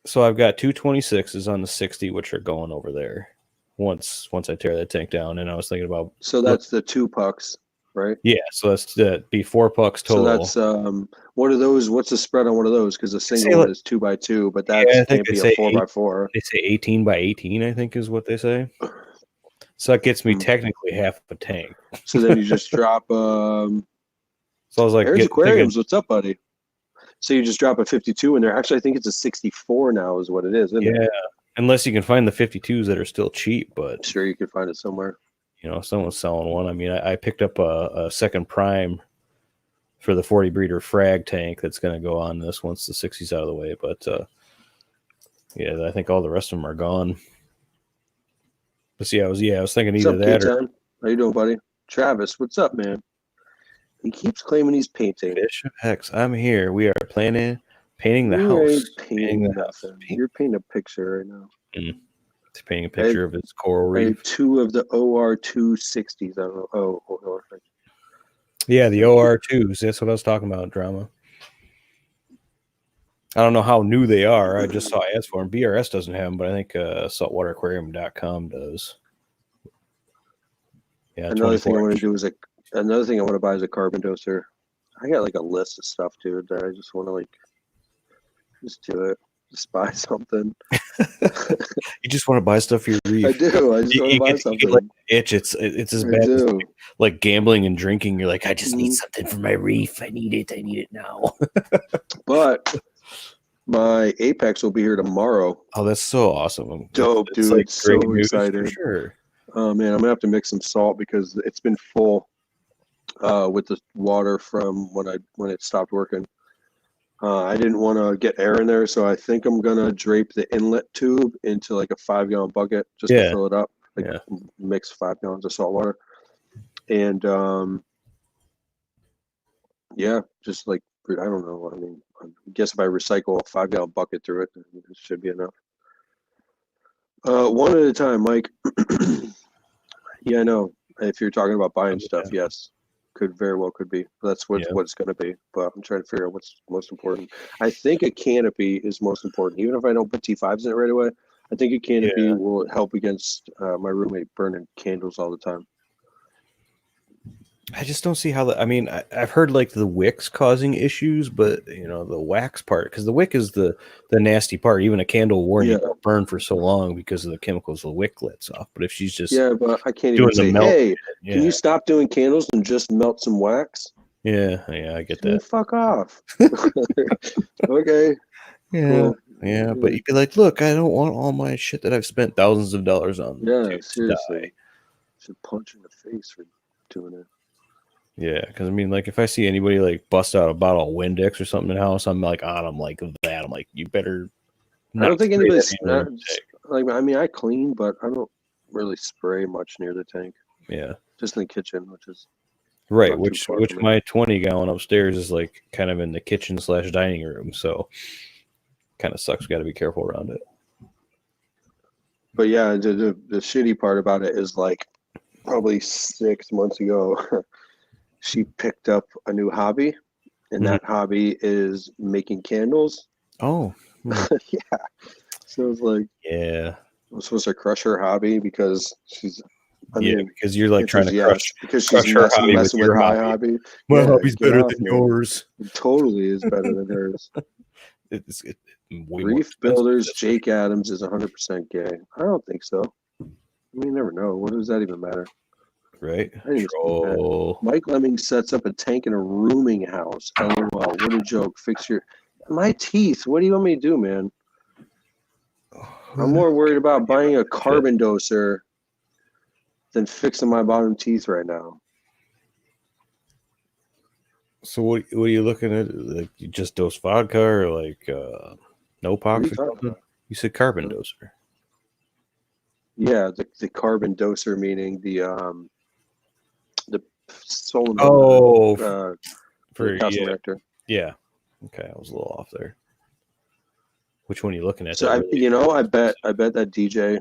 So I've got 226s on the 60, which are going over there once I tear that tank down. And I was thinking about
So that's the 2 pucks, right?
so that's be 4 pucks
So
total.
that's what are those? What's the spread on one of those? Because the single one is 2x2, but that
I think
can't
they
be a
say
4x4.
They say 18 by 18, I think is what they say. So that gets me technically half a tank.
So then you just drop.
So I was like,
There's
thinking,
aquariums. What's up, buddy? So you just drop a 52 in there. Actually, I think it's a 64 now, is what it is, isn't it?
unless you can find the 52s that are still cheap, but
I'm sure you could find it somewhere.
you know, if someone's selling one. I mean, I picked up a second prime for the 40 breeder frag tank that's going to go on this once the 60's out of the way. But I think all the rest of them are gone. But see, I was thinking
What's
either
up,
that or
K-Time? How you doing, buddy? Travis, what's up, man? He keeps claiming he's painting.
Bishop Hex. I'm here. We are painting the
You
house.
ain't painting nothing. You're painting a picture right now.
He's painting a picture of his coral
I
reef.
had 2 of the OR260s. I don't know. Oh,
Yeah, the OR2s. That's what I was talking about, drama. I don't know how new they are. I just saw ads for them. BRS doesn't have them, but I think saltwateraquarium.com does. Yeah,
another thing I want to do is another thing I want to buy is a carbon doser. I got like a list of stuff, dude, that I just want to like just do it. Just buy something.
You just want to buy stuff for your reef.
I do. I just want to buy something.
You get like itch. It's as bad as like gambling and drinking. You're like, I just need something for my reef. I need it now.
But my Apex will be here tomorrow.
Oh, that's so awesome.
Dope,
it's
dude.
Like
so excited.
For sure.
Oh man, I'm gonna have to mix some salt because it's been full with the water from when it stopped working. I didn't want to get air in there, so I think I'm gonna drape the inlet tube into like a 5-gallon bucket just to fill it up. Like mix 5 gallons of salt water, and just like I don't know. I mean, I guess if I recycle a 5-gallon bucket through it, it should be enough. One at a time, Mike. Yeah, I know. If you're talking about buying stuff, yes, could be. That's what it's going to be. But I'm trying to figure out what's most important. I think a canopy is most important. Even if I don't put T5s in it right away, I think a canopy will help against my roommate burning candles all the time.
I just don't see how that. I mean, I've heard like the wicks causing issues, but you know the wax part, because the wick is the nasty part. Even a candle warning don't burn for so long because of the chemicals the wick lets off. But if she's just
but I can't even say, hey, can you stop doing candles and just melt some wax?
Yeah, I get that.
Fuck off. Okay.
Cool. Yeah, but you'd be like, look, I don't want all my shit that I've spent thousands of dollars on.
Yeah, seriously. Should punch in the face for doing it.
Yeah, because I mean, like, if I see anybody like bust out a bottle of Windex or something in the house, I'm like on them like that. I'm like, you better.
I don't think anybody's like. I mean, I clean, but I don't really spray much near the tank.
Yeah,
just in the kitchen, which is
right. Which my 20-gallon upstairs is like kind of in the kitchen / dining room, so kind of sucks. Got to be careful around it.
But yeah, the shitty part about it is like probably 6 months ago. She picked up a new hobby, and that hobby is making candles.
Oh,
yeah. So it's like, I'm supposed to crush her hobby because she's. I mean,
because you're like trying to crush
because she's messing with my hobby.
My hobby's better than yours.
It totally is better than hers. Reef Builders, Jake Adams is 100% gay. I don't think so. I mean, you never know. What does that even matter?
Right.
Mike Lemming sets up a tank in a rooming house. LOL. What a joke. Fix your my teeth. What do you want me to do, man? I'm more worried about buying a carbon doser than fixing my bottom teeth right now.
So what are you looking at? Like you just dose vodka or like no pox or something? You said carbon doser.
Yeah, the carbon doser meaning the solar for calcium reactor.
Yeah. Okay, I was a little off there. Which one are you looking at?
So I bet that DJ,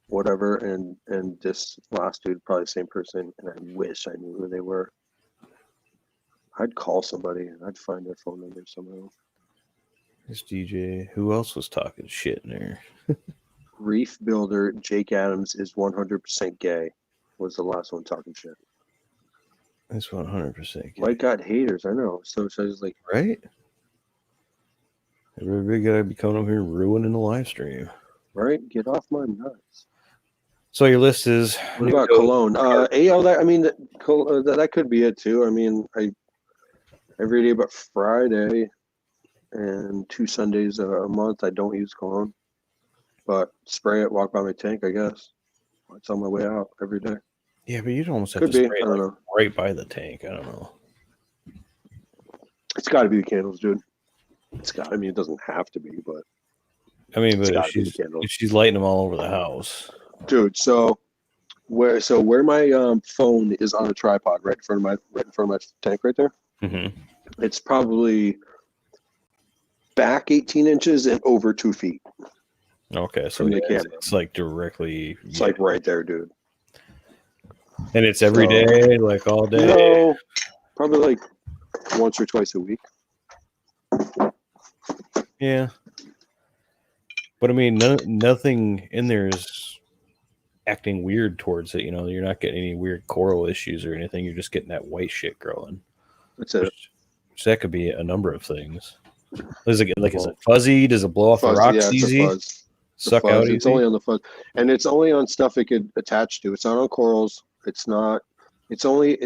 whatever, and this last dude, probably the same person, and I wish I knew who they were. I'd call somebody and I'd find their phone number somehow.
This DJ. Who else was talking shit in there?
Reef builder Jake Adams is 100% gay. Was the last one talking shit.
That's 100%.
Mike got haters. I know. So it's like,
right? Everybody gotta be coming over here ruining the live stream.
Right? Get off my nuts.
So your list is.
What about Cologne? That could be it too. I mean, every day but Friday and 2 Sundays a month I don't use cologne, but spray it, walk by my tank. I guess it's on my way out every day.
Yeah, but you'd almost have
Could
to
be.
spray
I don't
it
know.
right by the tank. I don't know.
It's got to be the candles, dude. It's got. I mean, it doesn't have to be, but
I mean, but
gotta be
if
the candles.
she's lighting them all over the house,
dude. So where my phone is on a tripod, right in front of my tank, right there.
mm-hmm.
It's probably back 18 inches and over 2 feet.
Okay, so
from the camera.
it's like directly.
It's like right there, dude.
And it's every day, like all day.
No, probably like once or twice a week.
Yeah, but I mean, nothing in there is acting weird towards it. You know, you're not getting any weird coral issues or anything. You're just getting that white shit growing.
That's it.
Which that could be a number of things. Is it like, is it fuzzy? Does it blow off the rocks
yeah,
easy?
It's a fuzz.
Suck out easy?
It's only on the fuzz, and it's only on stuff it could attach to. It's not on corals. It's not. It's the only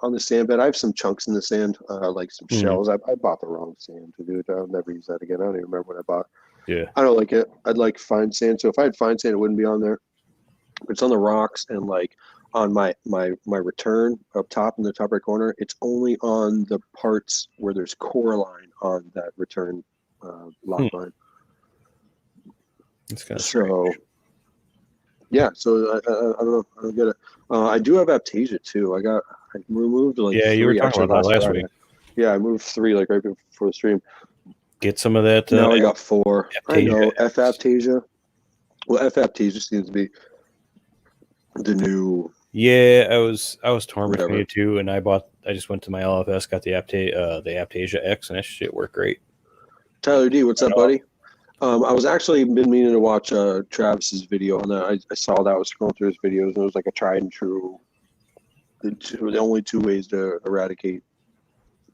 on the sand bed. I have some chunks in the sand, like some shells. I bought the wrong sand to do it. I'll never use that again. I don't even remember what I bought.
Yeah.
I don't like it. I'd like fine sand. So if I had fine sand, it wouldn't be on there. It's on the rocks and like on my return up top in the top right corner. It's only on the parts where there's coralline on that return lock line.
It's kind of
so
strange.
Yeah. So I don't know. I don't get it. I do have Aptasia too. I removed like
you were talking about that last week.
Yeah, I moved 3 like right before the stream.
Get some of that.
Now I got 4.
Aptasia.
I know F Aptasia. Well, F Aptasia seems to be the new.
Yeah, I was torn between it too, and I just went to my LFS, got the Aptasia X, and that shit worked great.
Tyler D, what's up, buddy? I was actually been meaning to watch Travis's video on that. I saw that. I was scrolling through his videos, and it was like a tried and true. The only 2 ways to eradicate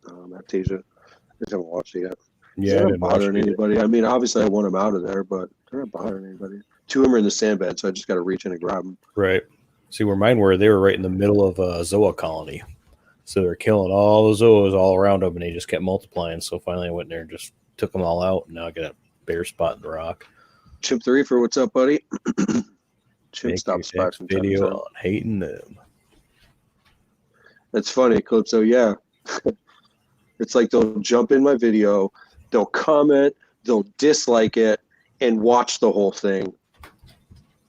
Aptasia. I just haven't watched it yet.
Yeah,
they're not bothering anybody. I mean, obviously, I want them out of there, but they're not bothering anybody. 2 of them are in the sand bed, so I just got to reach in and grab them.
Right. See, where mine were, they were right in the middle of a zoa colony. So they're killing all the zoas all around them, and they just kept multiplying. So finally I went in there and just took them all out, and now I got a bare spot in the rock.
Chimp the Reefer, what's up, buddy? Chimp
stops by from video on hating them.
That's funny, Calypso. Yeah. It's like they'll jump in my video, they'll comment, they'll dislike it, and watch the whole thing.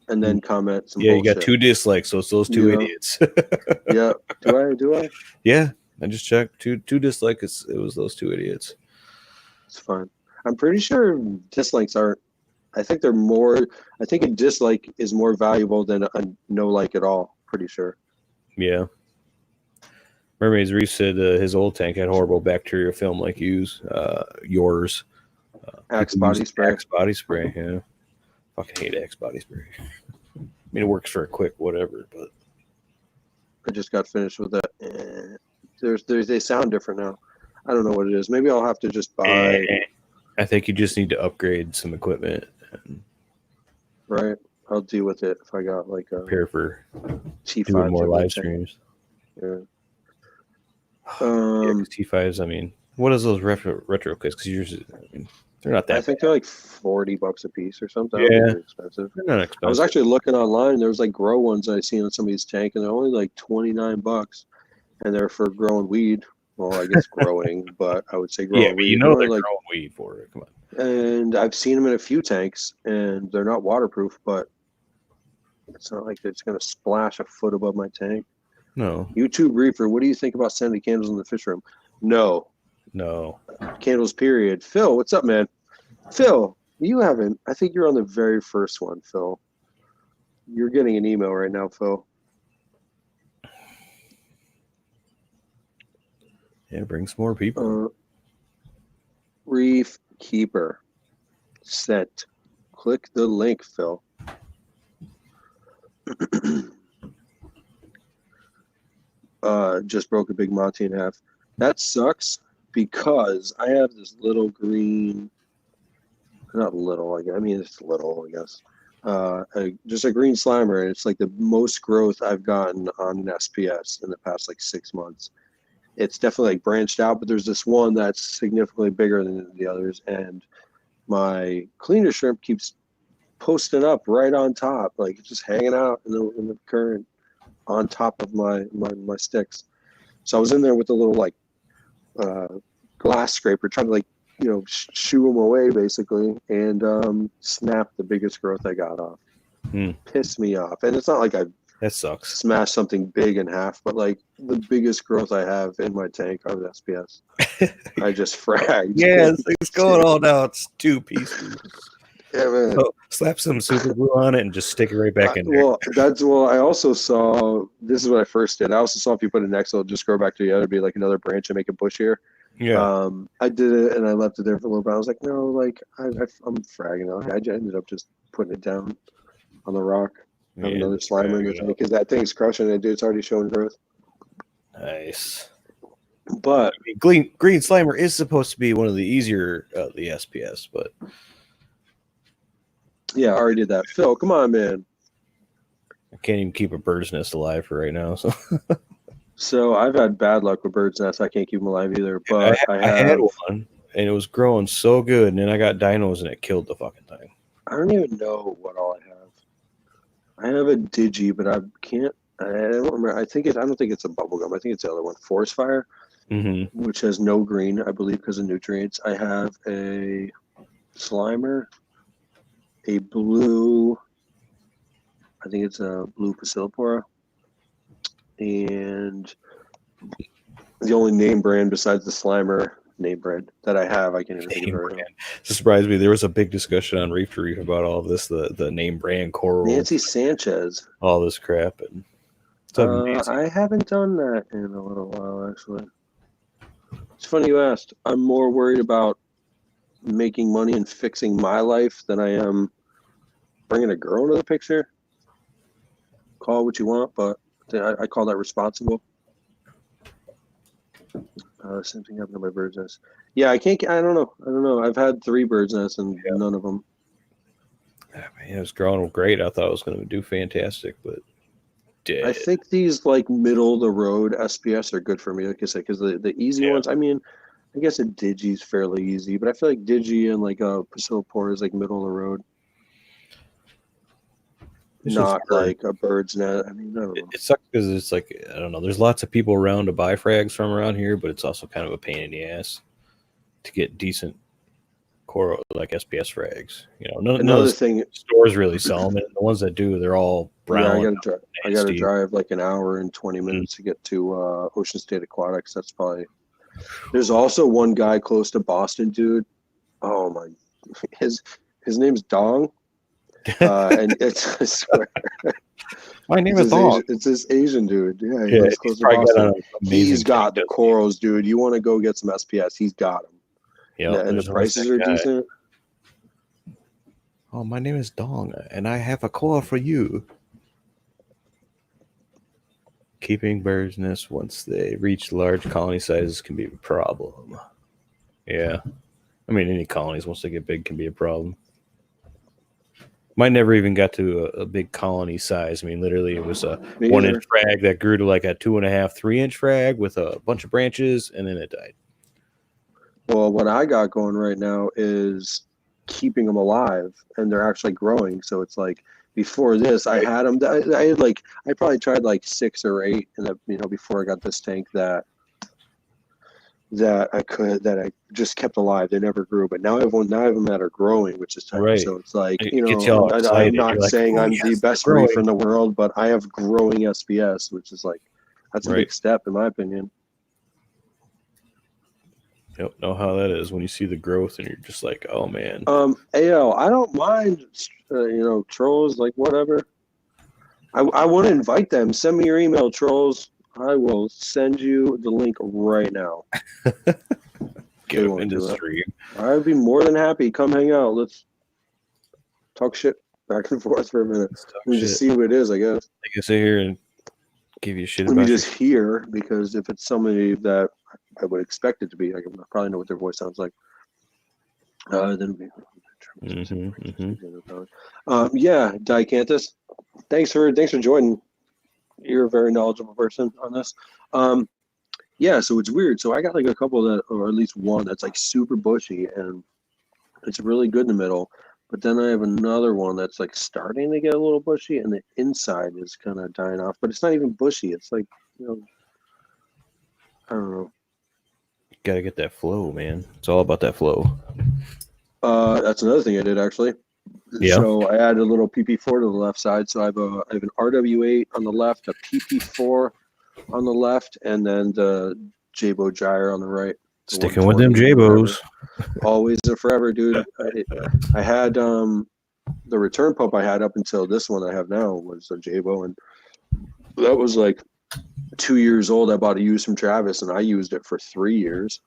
And then comment some bullshit.
You got 2 dislikes, so it's those 2 idiots.
Yeah. Do I?
Yeah. I just checked. 2 dislikes. It was those 2 idiots.
It's fine. I'm pretty sure dislikes aren't. I think they're more. I think a dislike is more valuable than a no like at all. Pretty sure.
Yeah. Mermaid's Reef said his old tank had horrible bacteria film like yours.
Axe body spray.
Axe body spray. Yeah. Fucking hate Axe body spray. I mean, it works for a quick whatever, but
I just got finished with that. They sound different now. I don't know what it is. Maybe I'll have to just buy.
I think you just need to upgrade some equipment.
Right. I'll deal with it if I got like a
prepare for
T5
doing more live streams.
Yeah.
T5s. I mean, what is those retro kits? Because yours, they're not that.
I think they're like $40 a piece or something.
Yeah,
they're expensive.
They're not expensive.
I was actually looking online. There was like grow ones I seen on somebody's tank, and they're only like $29, and they're for growing weed. Well, I guess growing, but I would say growing weed.
You know they're like growing weed for it. Come on.
And I've seen them in a few tanks, and they're not waterproof, but it's not like it's going to splash a foot above my tank.
No.
YouTube Reefer, what do you think about sending candles in the fish room? No. Candles, period. Phil, what's up, man? Phil, you haven't. I think you're on the very first one, Phil. You're getting an email right now, Phil.
Yeah, bring some more people.
Reef, keeper. Sent. Click the link, Phil. Just broke a big Monty in half. That sucks because I have this little green, not little, I mean, it's little, I guess. Just a green slimer, and it's like the most growth I've gotten on an SPS in the past like 6 months. It's definitely like branched out, but there's this one that's significantly bigger than the others, and my cleaner shrimp keeps posting up right on top, like just hanging out in the current on top of my sticks. So I was in there with a little like glass scraper trying to like shoo them away basically, and snap the biggest growth I got off. Pissed me off, and it's not like I
That sucks.
smashed something big in half, but like the biggest growth I have in my tank are the SPS. I just fragged.
Yeah, it's going all now. It's 2 pieces.
Yeah, man.
So, slap some super glue on it and just stick it right back in there.
Well, I also saw, this is what I first did. I also saw if you put it next, it'll just grow back to the other, be like another branch and make a bush here.
Yeah.
I did it and I left it there for a little bit. I was like, no, like I'm fragging it. I ended up just putting it down on the rock. Have another slimer in the tank because that thing's crushing it, dude. It's already showing growth.
Nice.
But
I mean, green slimer is supposed to be one of the easier the SPS, but
yeah, I already did that. Phil, come on, man.
I can't even keep a bird's nest alive for right now.
So I've had bad luck with bird's nests. I can't keep them alive either. But I
had one, and it was growing so good, and then I got dinos, and it killed the fucking thing.
I don't even know what all I have. I have a Digi, but I can't. I don't remember. I don't think it's a bubblegum. I think it's the other one, Forest Fire, which has no green, I believe, because of nutrients. I have a Slimer, a blue. I think it's a blue Facilipora, and the only name brand besides the Slimer name brand that I have, I can't even think of it.
It surprised me. There was a big discussion on Reef to Reef about all of this, the name brand coral,
Nancy Sanchez,
all this crap. And
I haven't done that in a little while, actually. It's funny you asked. I'm more worried about making money and fixing my life than I am bringing a girl into the picture. Call it what you want, but I call that responsible. Same thing happened to my bird's nest. Yeah, I don't know. I've had 3 bird's nests and none of them.
It was growing great. I thought it was going to do fantastic, but dead.
I think these like middle of the road SPS are good for me, like I said, because the easy ones. I mean, I guess a Digi's fairly easy, but I feel like Digi and like a Facilipora is like middle of the road. Not like a bird's nest. I mean, I don't know.
It sucks because it's like, I don't know. There's lots of people around to buy frags from around here, but it's also kind of a pain in the ass to get decent coral like SPS frags. None of the stores really sell them, and the ones that do, they're all brown.
Yeah, I gotta drive like an hour and 20 minutes to get to Ocean State Aquatics. That's probably. There's also one guy close to Boston, dude. Oh my, his name's Dong. And it's, I swear.
My name is Dong.
It's this Asian dude. Yeah, he's close to Boston. He's got the corals, dude. You want to go get some SPS? He's got them. Yeah, and the prices are decent.
Oh, my name is Dong, and I have a coral for you. Keeping birds' nests once they reach large colony sizes can be a problem. Yeah. I mean, any colonies, once they get big, can be a problem. Mine never even got to a big colony size. I mean, literally, it was a 1-inch frag that grew to like a 2.5, 3-inch frag with a bunch of branches, and then it died.
Well, what I got going right now is keeping them alive, and they're actually growing. So it's like before this, I had them. I probably tried like 6 or 8, and before I got this tank that I just kept alive. They never grew, but now I have them that are growing, which is tight. Right. So it's like, I'm not saying I'm the best reef in the world, but I have growing SPS, which is like, that's a big step in my opinion.
You don't know how that is when you see the growth and you're just like, oh man.
AL, I don't mind, trolls, like whatever. I want to invite them. Send me your email, trolls. I will send you the link right now.
Get them in the stream.
I'd be more than happy. Come hang out. Let's talk shit back and forth for a minute. Let me just see who it is, I guess.
I can sit here and give you shit.
Let me just hear, because if it's somebody that I would expect it to be, I probably know what their voice sounds like. Then yeah, Dicanthus. Thanks for joining. You're a very knowledgeable person on this. Yeah, so it's weird. So I got like a couple that, or at least one that's like super bushy and it's really good in the middle. But then I have another one that's like starting to get a little bushy and the inside is kind of dying off. But it's not even bushy. It's like, you know, I don't know.
Gotta get that flow, man. It's all about that flow.
That's another thing I did actually. Yeah. So I added a little PP4 to the left side. So I have an RW8 on the left, a PP4 on the left, and then the Jabo gyre on the right.
Sticking with them Jabos.
Always and forever, dude. I had the return pump I had up until this one I have now was a Jabo, and that was like 2 years old. I bought a used from Travis, and I used it for 3 years.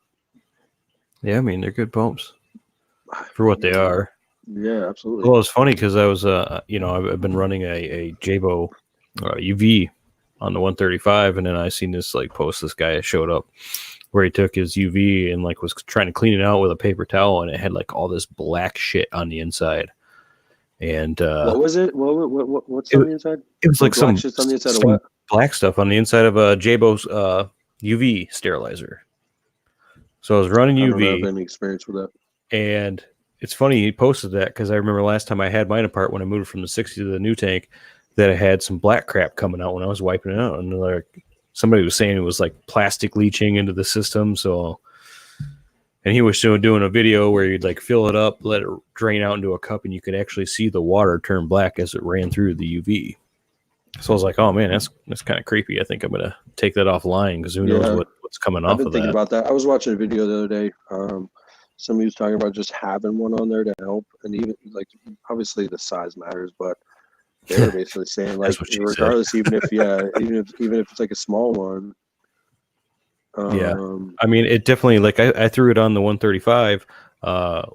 Yeah, I mean, they're good pumps for what they are.
Yeah, absolutely.
Well, it's funny because I was, I've been running a Jabo UV on the 135, and then I seen this like post. This guy showed up where he took his UV and like was trying to clean it out with a paper towel, and it had like all this black shit on the inside. And
what was it? What's on the inside?
It was like some
on the inside of what?
Black stuff on the inside of a Jabo's UV sterilizer. So I was running UV.
I don't have any experience with that.
And it's funny he posted that because I remember last time I had mine apart when I moved from the 60 to the new tank that I had some black crap coming out when I was wiping it out. And like somebody was saying it was like plastic leaching into the system. So, and he was doing a video where you'd like fill it up, let it drain out into a cup, and you could actually see the water turn black as it ran through the UV. So I was like, oh man, that's kind of creepy. I think I'm gonna take that offline because who knows what's coming off of that.
I've been thinking about that. I was watching a video the other day. Somebody was talking about just having one on there to help, and even like obviously the size matters, but they were basically saying like regardless, even if it's like a small one.
I mean, it definitely like I threw it on the 135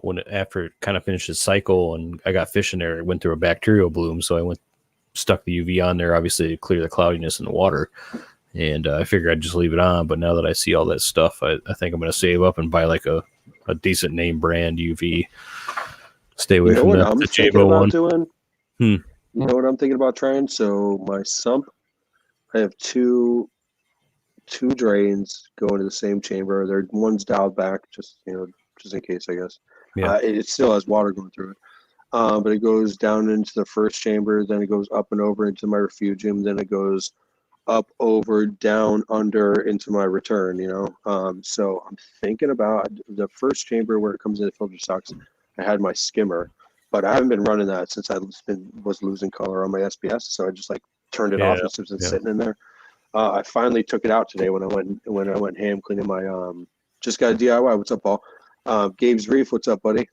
when after it kind of finished its cycle, and I got fish in there. It went through a bacterial bloom, so I stuck the UV on there, obviously to clear the cloudiness in the water. And I figured I'd just leave it on. But now that I see all that stuff, I think I'm going to save up and buy like a decent name brand UV. Stay away from the Jabo one.
You know what I'm thinking about trying? So my sump, I have two drains going to the same chamber. One's dialed back, just in case, I guess. Yeah. It still has water going through it. But it goes down into the first chamber, then it goes up and over into my refugium, then it goes up, over, down, under into my return, So I'm thinking about the first chamber where it comes in the filter socks. I had my skimmer, but I haven't been running that since I was losing color on my SPS, so I just like turned it off and it's been sitting in there. I finally took it out today when I went ham cleaning my just got a DIY. What's up, Paul? Gabe's Reef. What's up, buddy?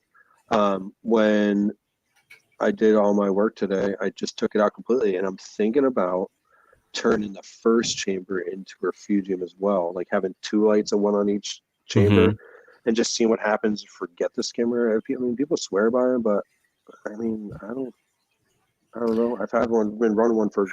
When I did all my work today, I just took it out completely, and I'm thinking about turning the first chamber into a refugium as well, like having 2 lights and one on each chamber, and just seeing what happens. Forget the skimmer. I mean, people swear by it, but I mean, I don't know. I've been running one for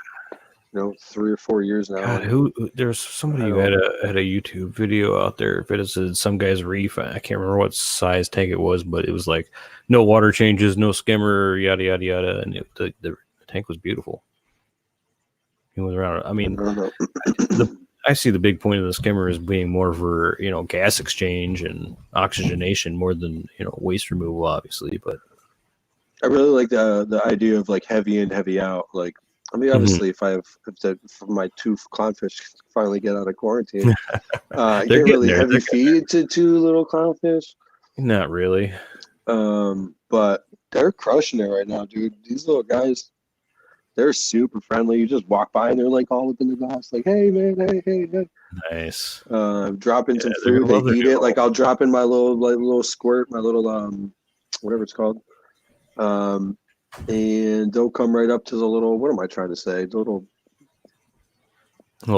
3 or 4 years now.
God, there's somebody who had a YouTube video out there visited some guy's reef. I can't remember what size tank it was, but it was like no water changes, no skimmer, yada yada yada, and the tank was beautiful. It was around. I mean, I see the big point of the skimmer as being more for gas exchange and oxygenation more than waste removal, obviously. But
I really like the idea of like heavy in, heavy out. Like, I mean, obviously, if my 2 clownfish finally get out of quarantine, get really heavy feed to 2 little clownfish.
Not really.
But they're crushing it right now, dude. These little guys, they're super friendly. You just walk by and they're like all up in the glass, like, hey man, hey. Nice. Drop in some food, they eat it. Like I'll drop in my little squirt, my little whatever it's called. And they'll come right up to the little, what am I trying to say? The little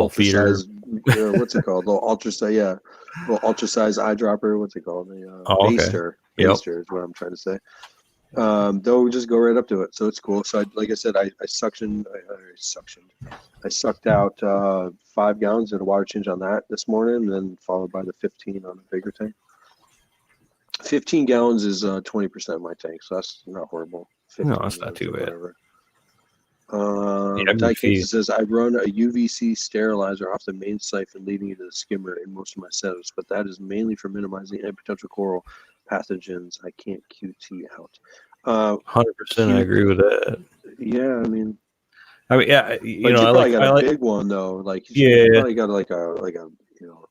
feeder.
what's it called? Little ultra size, yeah, little ultra size eyedropper. What's it called? The
Oh, okay.
baster.
Yep.
Baster is what I'm trying to say. They'll just go right up to it, so it's cool. So like I said, I suctioned. I sucked out 5 gallons, did a water change on that this morning, and then followed by the 15 on the bigger tank. 15 gallons is 20% of my tank, so that's not horrible. 15
No, that's not too bad.
whatever.
Yeah,
Daikin says I run a UVC sterilizer off the main siphon leading into the skimmer in most of my setups, but that is mainly for minimizing any potential coral pathogens I can't QT out.
100%, I agree with that.
Yeah, I mean,
yeah,
but you probably got a big one though. Like, you probably got like a you know.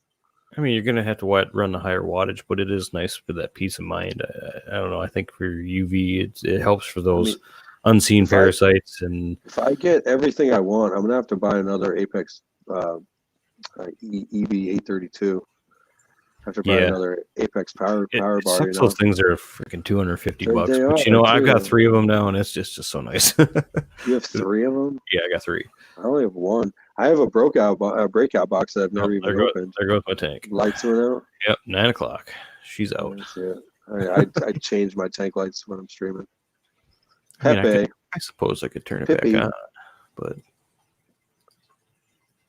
I mean, you're gonna have to run the higher wattage, but it is nice for that peace of mind. I don't know. I think for UV, it helps for those unseen parasites. And
if I get everything I want, I'm gonna have to buy another Apex EV832. I have to buy another Apex power bar.
Sucks those things are freaking $250. But I've got 3 of them now, and it's just so nice.
You have 3 of them?
Yeah, I got 3.
I only have 1. I have a breakout box that I've never even opened.
There goes my tank.
Lights went out.
Yep, 9 o'clock. She's out.
I change my tank lights when I'm streaming.
Pepe. I suppose I could turn it back on,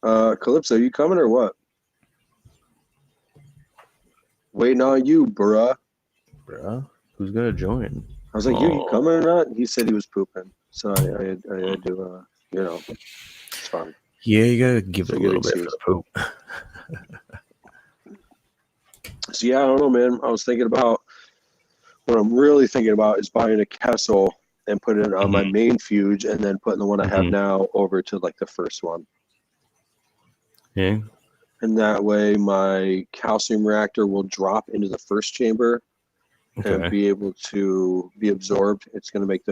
but
Calypso, you coming or what? Waiting on you, bruh.
Bruh, who's gonna join?
I was like, you coming or not? He said he was pooping, so I had to, it's fine.
Yeah, you gotta give it a little bit for the poop.
So yeah, I don't know, man. I was thinking about what I'm really thinking about is buying a Kessel and putting it on my main fuge, and then putting the one I have now over to like the first one.
Yeah.
And that way my calcium reactor will drop into the first chamber and be able to be absorbed. It's going to make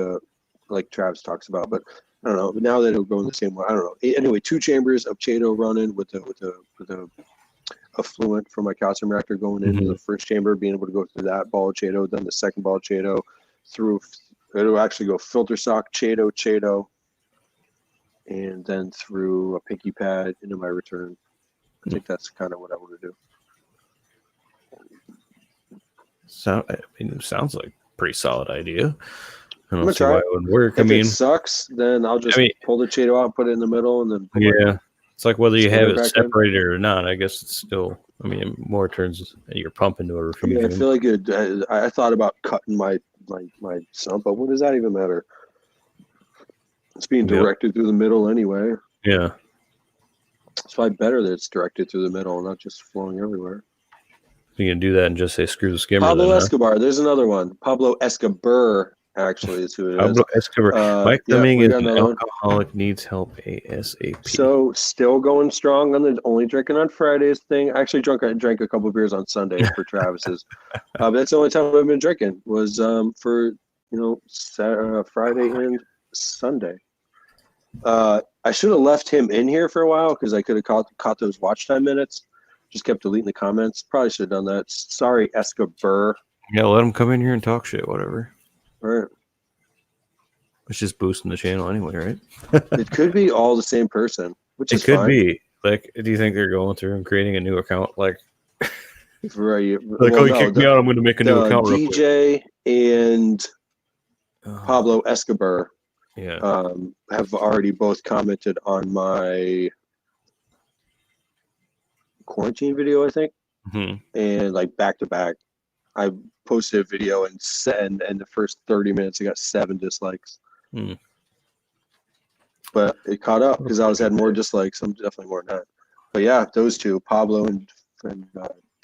like Travis talks about, but I don't know. But now that it'll go in the same way, I don't know. Anyway, 2 chambers of Chaeto running with the effluent from my calcium reactor going into the first chamber, being able to go through that ball of Chaeto, then the second ball of Chaeto through. It'll actually go filter sock, Chaeto, and then through a pinky pad into my return. I think that's kind of what I want to do.
It sounds like a pretty solid idea. I don't
I'm
see why it would work.
If it sucks, then I'll just pull the Chaeto out, put it in the middle, and then
it's like whether you have it separated or not. I guess it's still. I mean, more turns you're pumping to a refuge.
Yeah, I feel like I thought about cutting my sump, but what does that even matter? It's being directed through the middle anyway.
Yeah.
It's probably better that it's directed through the middle and not just flowing everywhere.
You can do that and just say screw the skimmer.
Pablo Escobar. There's another one. Pablo Escobar, actually, is who it is.
Pablo Escobar. Mike Fleming is an alcoholic, needs help ASAP.
So still going strong on the only drinking on Fridays thing. I actually drank a couple of beers on Sunday for Travis's. But that's the only time I've been drinking was for Friday and Sunday. I should have left him in here for a while because I could have caught those watch time minutes. Just kept deleting the comments. Probably should have done that. Sorry, Escobar.
Yeah, let him come in here and talk shit, whatever.
All right.
It's just boosting the channel anyway, right?
It could be all the same person, which is fine. It could
be. Like, do you think they're going through and creating a new account? Like,
right.
You kicked me out, I'm going to make a new account.
DJ and Pablo Escobar have already both commented on my quarantine video, I think, and like back to back. I posted a video and the first 30 minutes I got 7 dislikes. But it caught up because I had more dislikes. I'm definitely more than that. But yeah, those two, Pablo and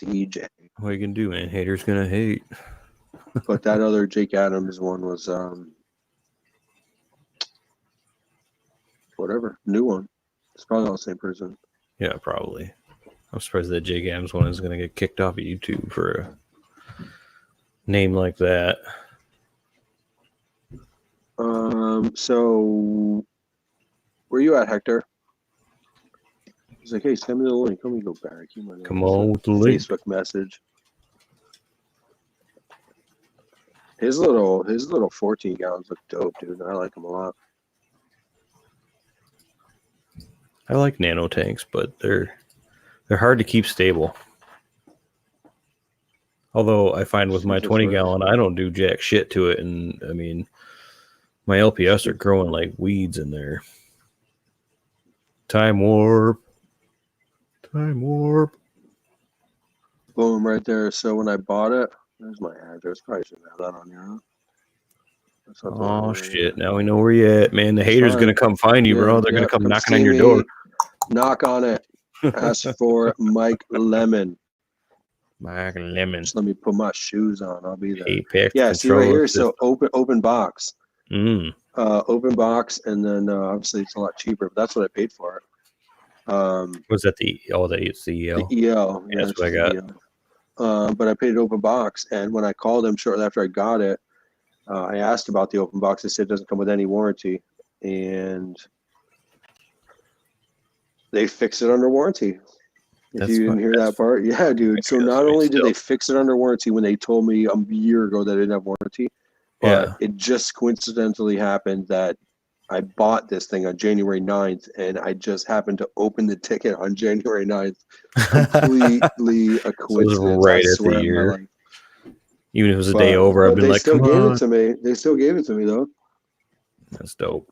DJ.
What you can do, man? Haters gonna hate.
But that other Jake Adams one was whatever, new one. It's probably all the same person.
Yeah, probably. I'm surprised that Jake Adams one is gonna get kicked off of YouTube for a name like that.
So where you at, Hector? He's like, hey, send me the link. Let me go back.
Come on with the link.
Facebook message. His little 14 gallons look dope, dude. I like them a lot.
I like nano tanks, but they're They're hard to keep stable. Although I find with my 20 gallon, I don't do jack shit to it. And I mean, my LPS are growing like weeds in there. Time warp. Time warp.
Boom, right there. So when I bought it, there's my address. Probably shouldn't have that on here. Huh?
Oh, shit. Now we know where you at, man. The haters going to come find you, bro. They're going to come knocking on your door.
Knock on it. Ask for Mike Lemon.
Mike Lemon.
Just let me put my shoes on. I'll be there.
Apex
yeah, see right here.
System.
So open box.
Open
box, and then obviously it's a lot cheaper, but that's what I paid for it.
Was that it's the EL?
The EL.
Yeah, that's what I got.
But I paid open box, and when I called them shortly after I got it, I asked about the open box. They said it doesn't come with any warranty, and they fix it under warranty. If you didn't hear that part, yeah, dude. So not only did they fix it under warranty when they told me a year ago that it didn't have warranty, but it just coincidentally happened that I bought this thing on January 9th, and I just happened to open the ticket on January 9th. Completely a coincidence.
So right at the year. Even if it was a day over, I've been like,
come on. They still gave it to me. They still gave it to me, though.
That's dope.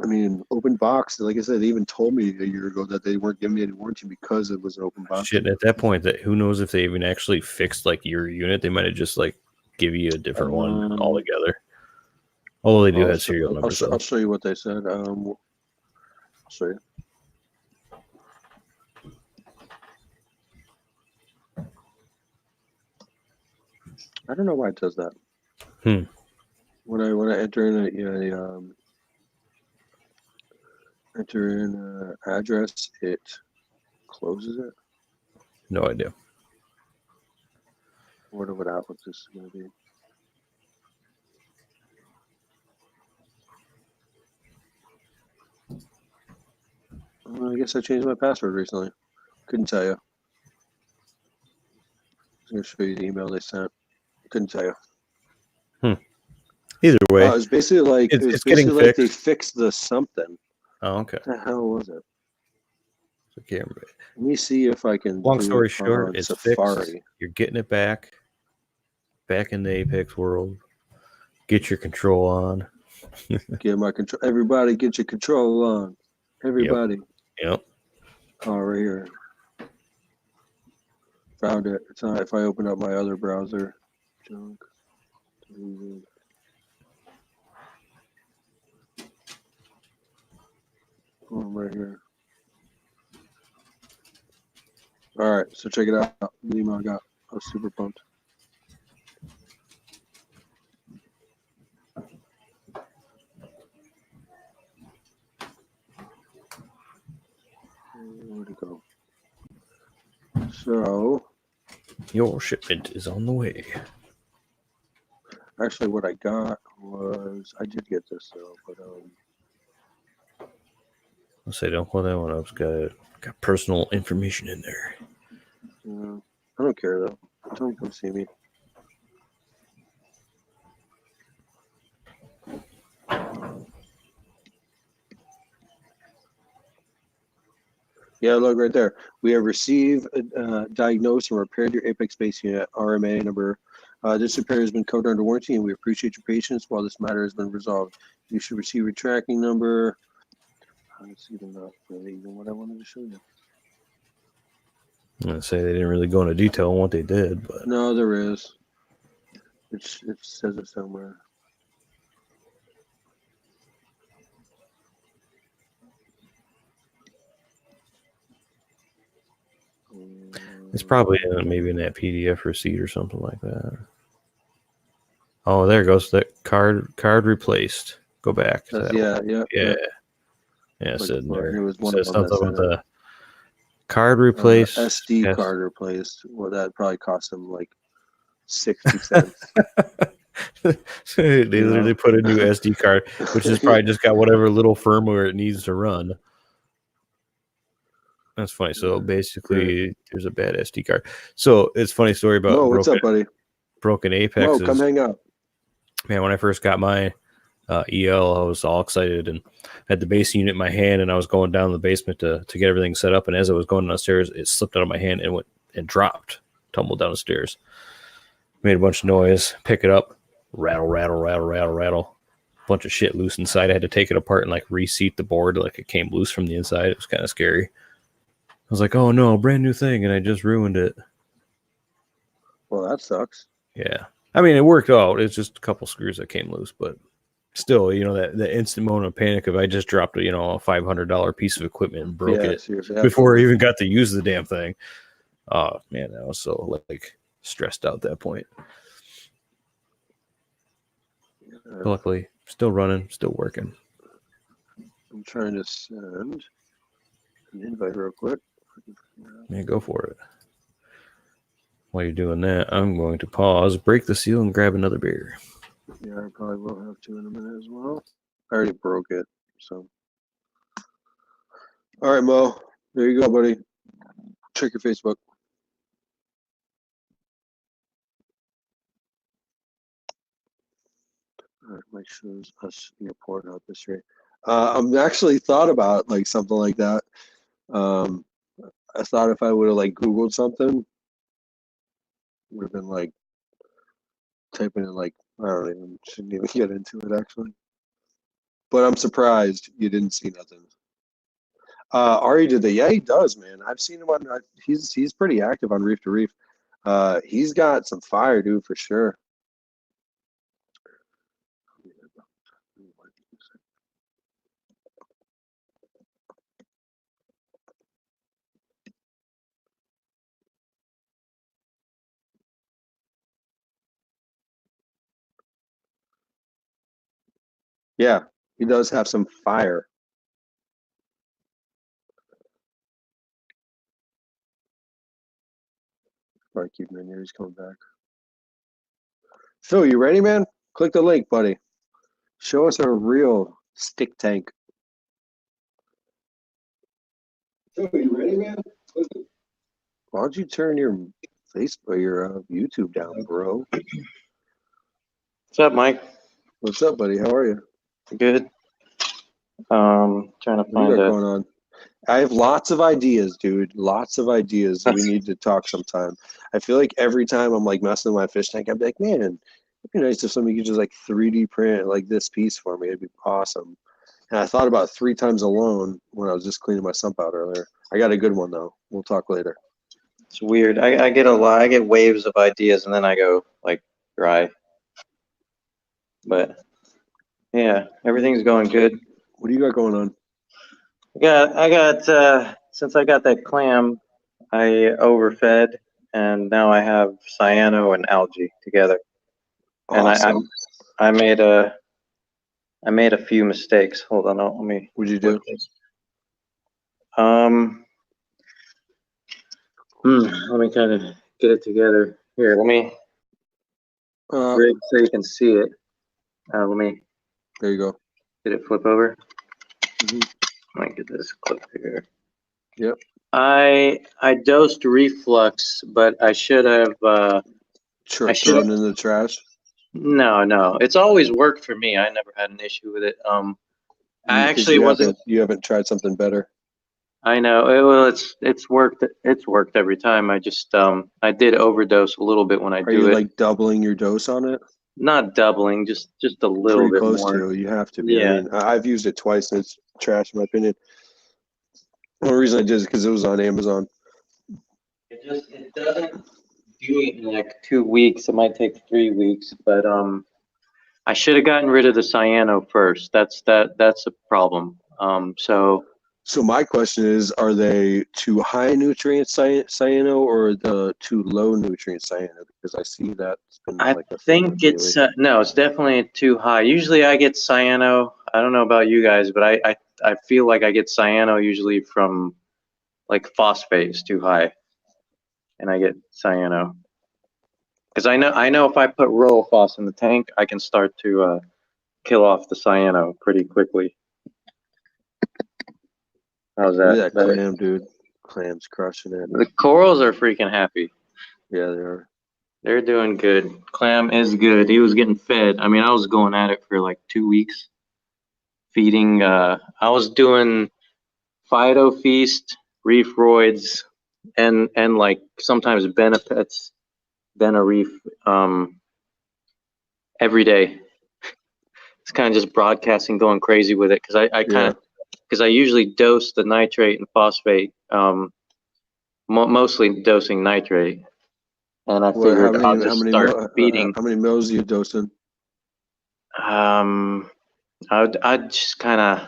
I mean, open box. Like I said, they even told me a year ago that they weren't giving me any warranty because it was an open box.
Shit, at that point, who knows if they even actually fixed like your unit? They might have just like give you a different one altogether. Although they do have serial numbers.
I'll show you what they said. I'll show you. I don't know why it does that. When I enter in enter in address, it closes it.
No idea.
I wonder what outlet this is going to be. I guess I changed my password recently. Couldn't tell you. I was going to show you the email they sent. Couldn't tell you.
Either way,
it was basically like
it's getting
fixed. They fixed the something.
Oh, okay.
What the hell was it?
I can't remember.
Let me see if I can.
Long story short, it's fixed. You're getting it back in the Apex world. Get your control on.
Get my control. Everybody, get your control on. Everybody.
Yep.
Oh, right here. Found it. It's not if I open up my other browser. Junk. Right here. All right, so check it out. The email I got. I was super pumped. Where'd it go? So,
your shipment is on the way.
Actually, what I got was I did get this though, but
I'll say don't pull that one up. It's got personal information in there.
Yeah, I don't care though. Don't come see me. Yeah, look right there. We have received, diagnosed, and repaired your Apex base unit, RMA number. This repair has been covered under warranty, and we appreciate your patience while this matter has been resolved. You should receive a tracking number. It's even not really even what I wanted to show you.
I'm gonna say they didn't really go into detail on what they did, but
no, there is. It says it somewhere.
It's probably maybe in that PDF receipt or something like that. Oh, there goes that card replaced. Go back.
Yeah.
It said there.
It was
one of something about the card replaced.
SD card replaced. Well, that probably cost them like 60 cents.
They literally put a new SD card, which has probably just got whatever little firmware it needs to run. That's funny. So basically, there's a bad SD card. So it's a funny story about
what's up, buddy?
Broken Apex.
Come hang out.
Man, when I first got mine, EL. I was all excited and had the base unit in my hand, and I was going down the basement to get everything set up. And as I was going downstairs, it slipped out of my hand and went and dropped, tumbled down the stairs. Made a bunch of noise, pick it up, rattle, rattle, rattle, rattle, rattle. Bunch of shit loose inside. I had to take it apart and like reseat the board, like it came loose from the inside. It was kind of scary. I was like, oh no, brand new thing, and I just ruined it.
Well, that sucks.
Yeah. I mean, it worked out. It's just a couple screws that came loose, but still, you know, that instant moment of panic if I just dropped a $500 piece of equipment and broke it
seriously,
before I even got to use the damn thing. Oh man, I was so like stressed out at that point. But luckily, still running, still working.
I'm trying to send an invite real quick.
Man, go for it. While you're doing that, I'm going to pause, break the seal, and grab another beer.
Yeah, I probably will have to in a minute as well. I already broke it, so. All right, Mo. There you go, buddy. Check your Facebook. All right, make sure it's us your Pornhub history. I'm actually thought about like something like that. I thought if I would have like Googled something, would have been like typing in like I don't even shouldn't even get into it actually. But I'm surprised you didn't see nothing. Ari did that. Yeah, he does, man. I've seen him on. He's pretty active on Reef to Reef. He's got some fire, dude, for sure. Yeah, he does have some fire. Probably keep him in here. He's coming back. Phil, you ready, man? Click the link, buddy. Show us a real stick tank. Phil, you ready, man? Why don't you turn your Facebook or your YouTube down, bro?
What's up, Mike?
What's up, buddy? How are you?
Good. Trying to
What do
find
you got
a.
going on? I have lots of ideas, dude. Lots of ideas. We need to talk sometime. I feel like every time I'm like messing with my fish tank, I'm like, man, it'd be nice if somebody could just like 3D print like this piece for me. It'd be awesome. And I thought about 3 times alone when I was just cleaning my sump out earlier. I got a good one though. We'll talk later.
It's weird. I get a lot. I get waves of ideas, and then I go like dry. But yeah, everything's going good.
What do you got going on?
I got. Since I got that clam, I overfed, and now I have cyano and algae together. And
Awesome.
I made a few mistakes. Hold on, let me.
What'd you do?
Let me kind of get it together here. Let me rig so you can see it. Let me.
There you go.
Did it flip over?
Mm-hmm.
Let me get this clip here.
Yep.
I dosed reflux, but I should have.
Sure. Throw it in the trash.
No. It's always worked for me. I never had an issue with it. I actually wasn't.
You haven't tried something better.
I know. Well, it's worked. It's worked every time. I just I did overdose a little bit when I do it.
Are you like doubling your dose on it?
Not doubling, just a little
Pretty
bit
close
more.
to. You have to be.
Yeah.
I mean, I've used it twice and it's trash in my opinion. The only reason I did is because it was on Amazon.
It doesn't do it in like 2 weeks. It might take 3 weeks, but I should have gotten rid of the cyano first. That's a problem.
So my question is, are they too high nutrient cyano or the too low nutrient cyano? Because I see that's been like a thing
think it's no, it's definitely too high. Usually I get cyano. I don't know about you guys, but I feel like I get cyano usually from like phosphates too high, and I get cyano. Because I know if I put Rowaphos in the tank, I can start to kill off the cyano pretty quickly. How's that?
Look at that clam, dude. Clam's crushing it.
The corals are freaking happy.
Yeah, they are.
They're doing good. Clam is good. He was getting fed. I mean, I was going at it for like 2 weeks, feeding. I was doing Fido Feast, Reef Roids, and like sometimes Benefits, Reef, every day. It's kind of just broadcasting, going crazy with it because I kind of because I usually dose the nitrate and phosphate, mostly dosing nitrate, and I
Well,
figured I'll just start feeding.
how many mils are you dosing?
I'd just kind of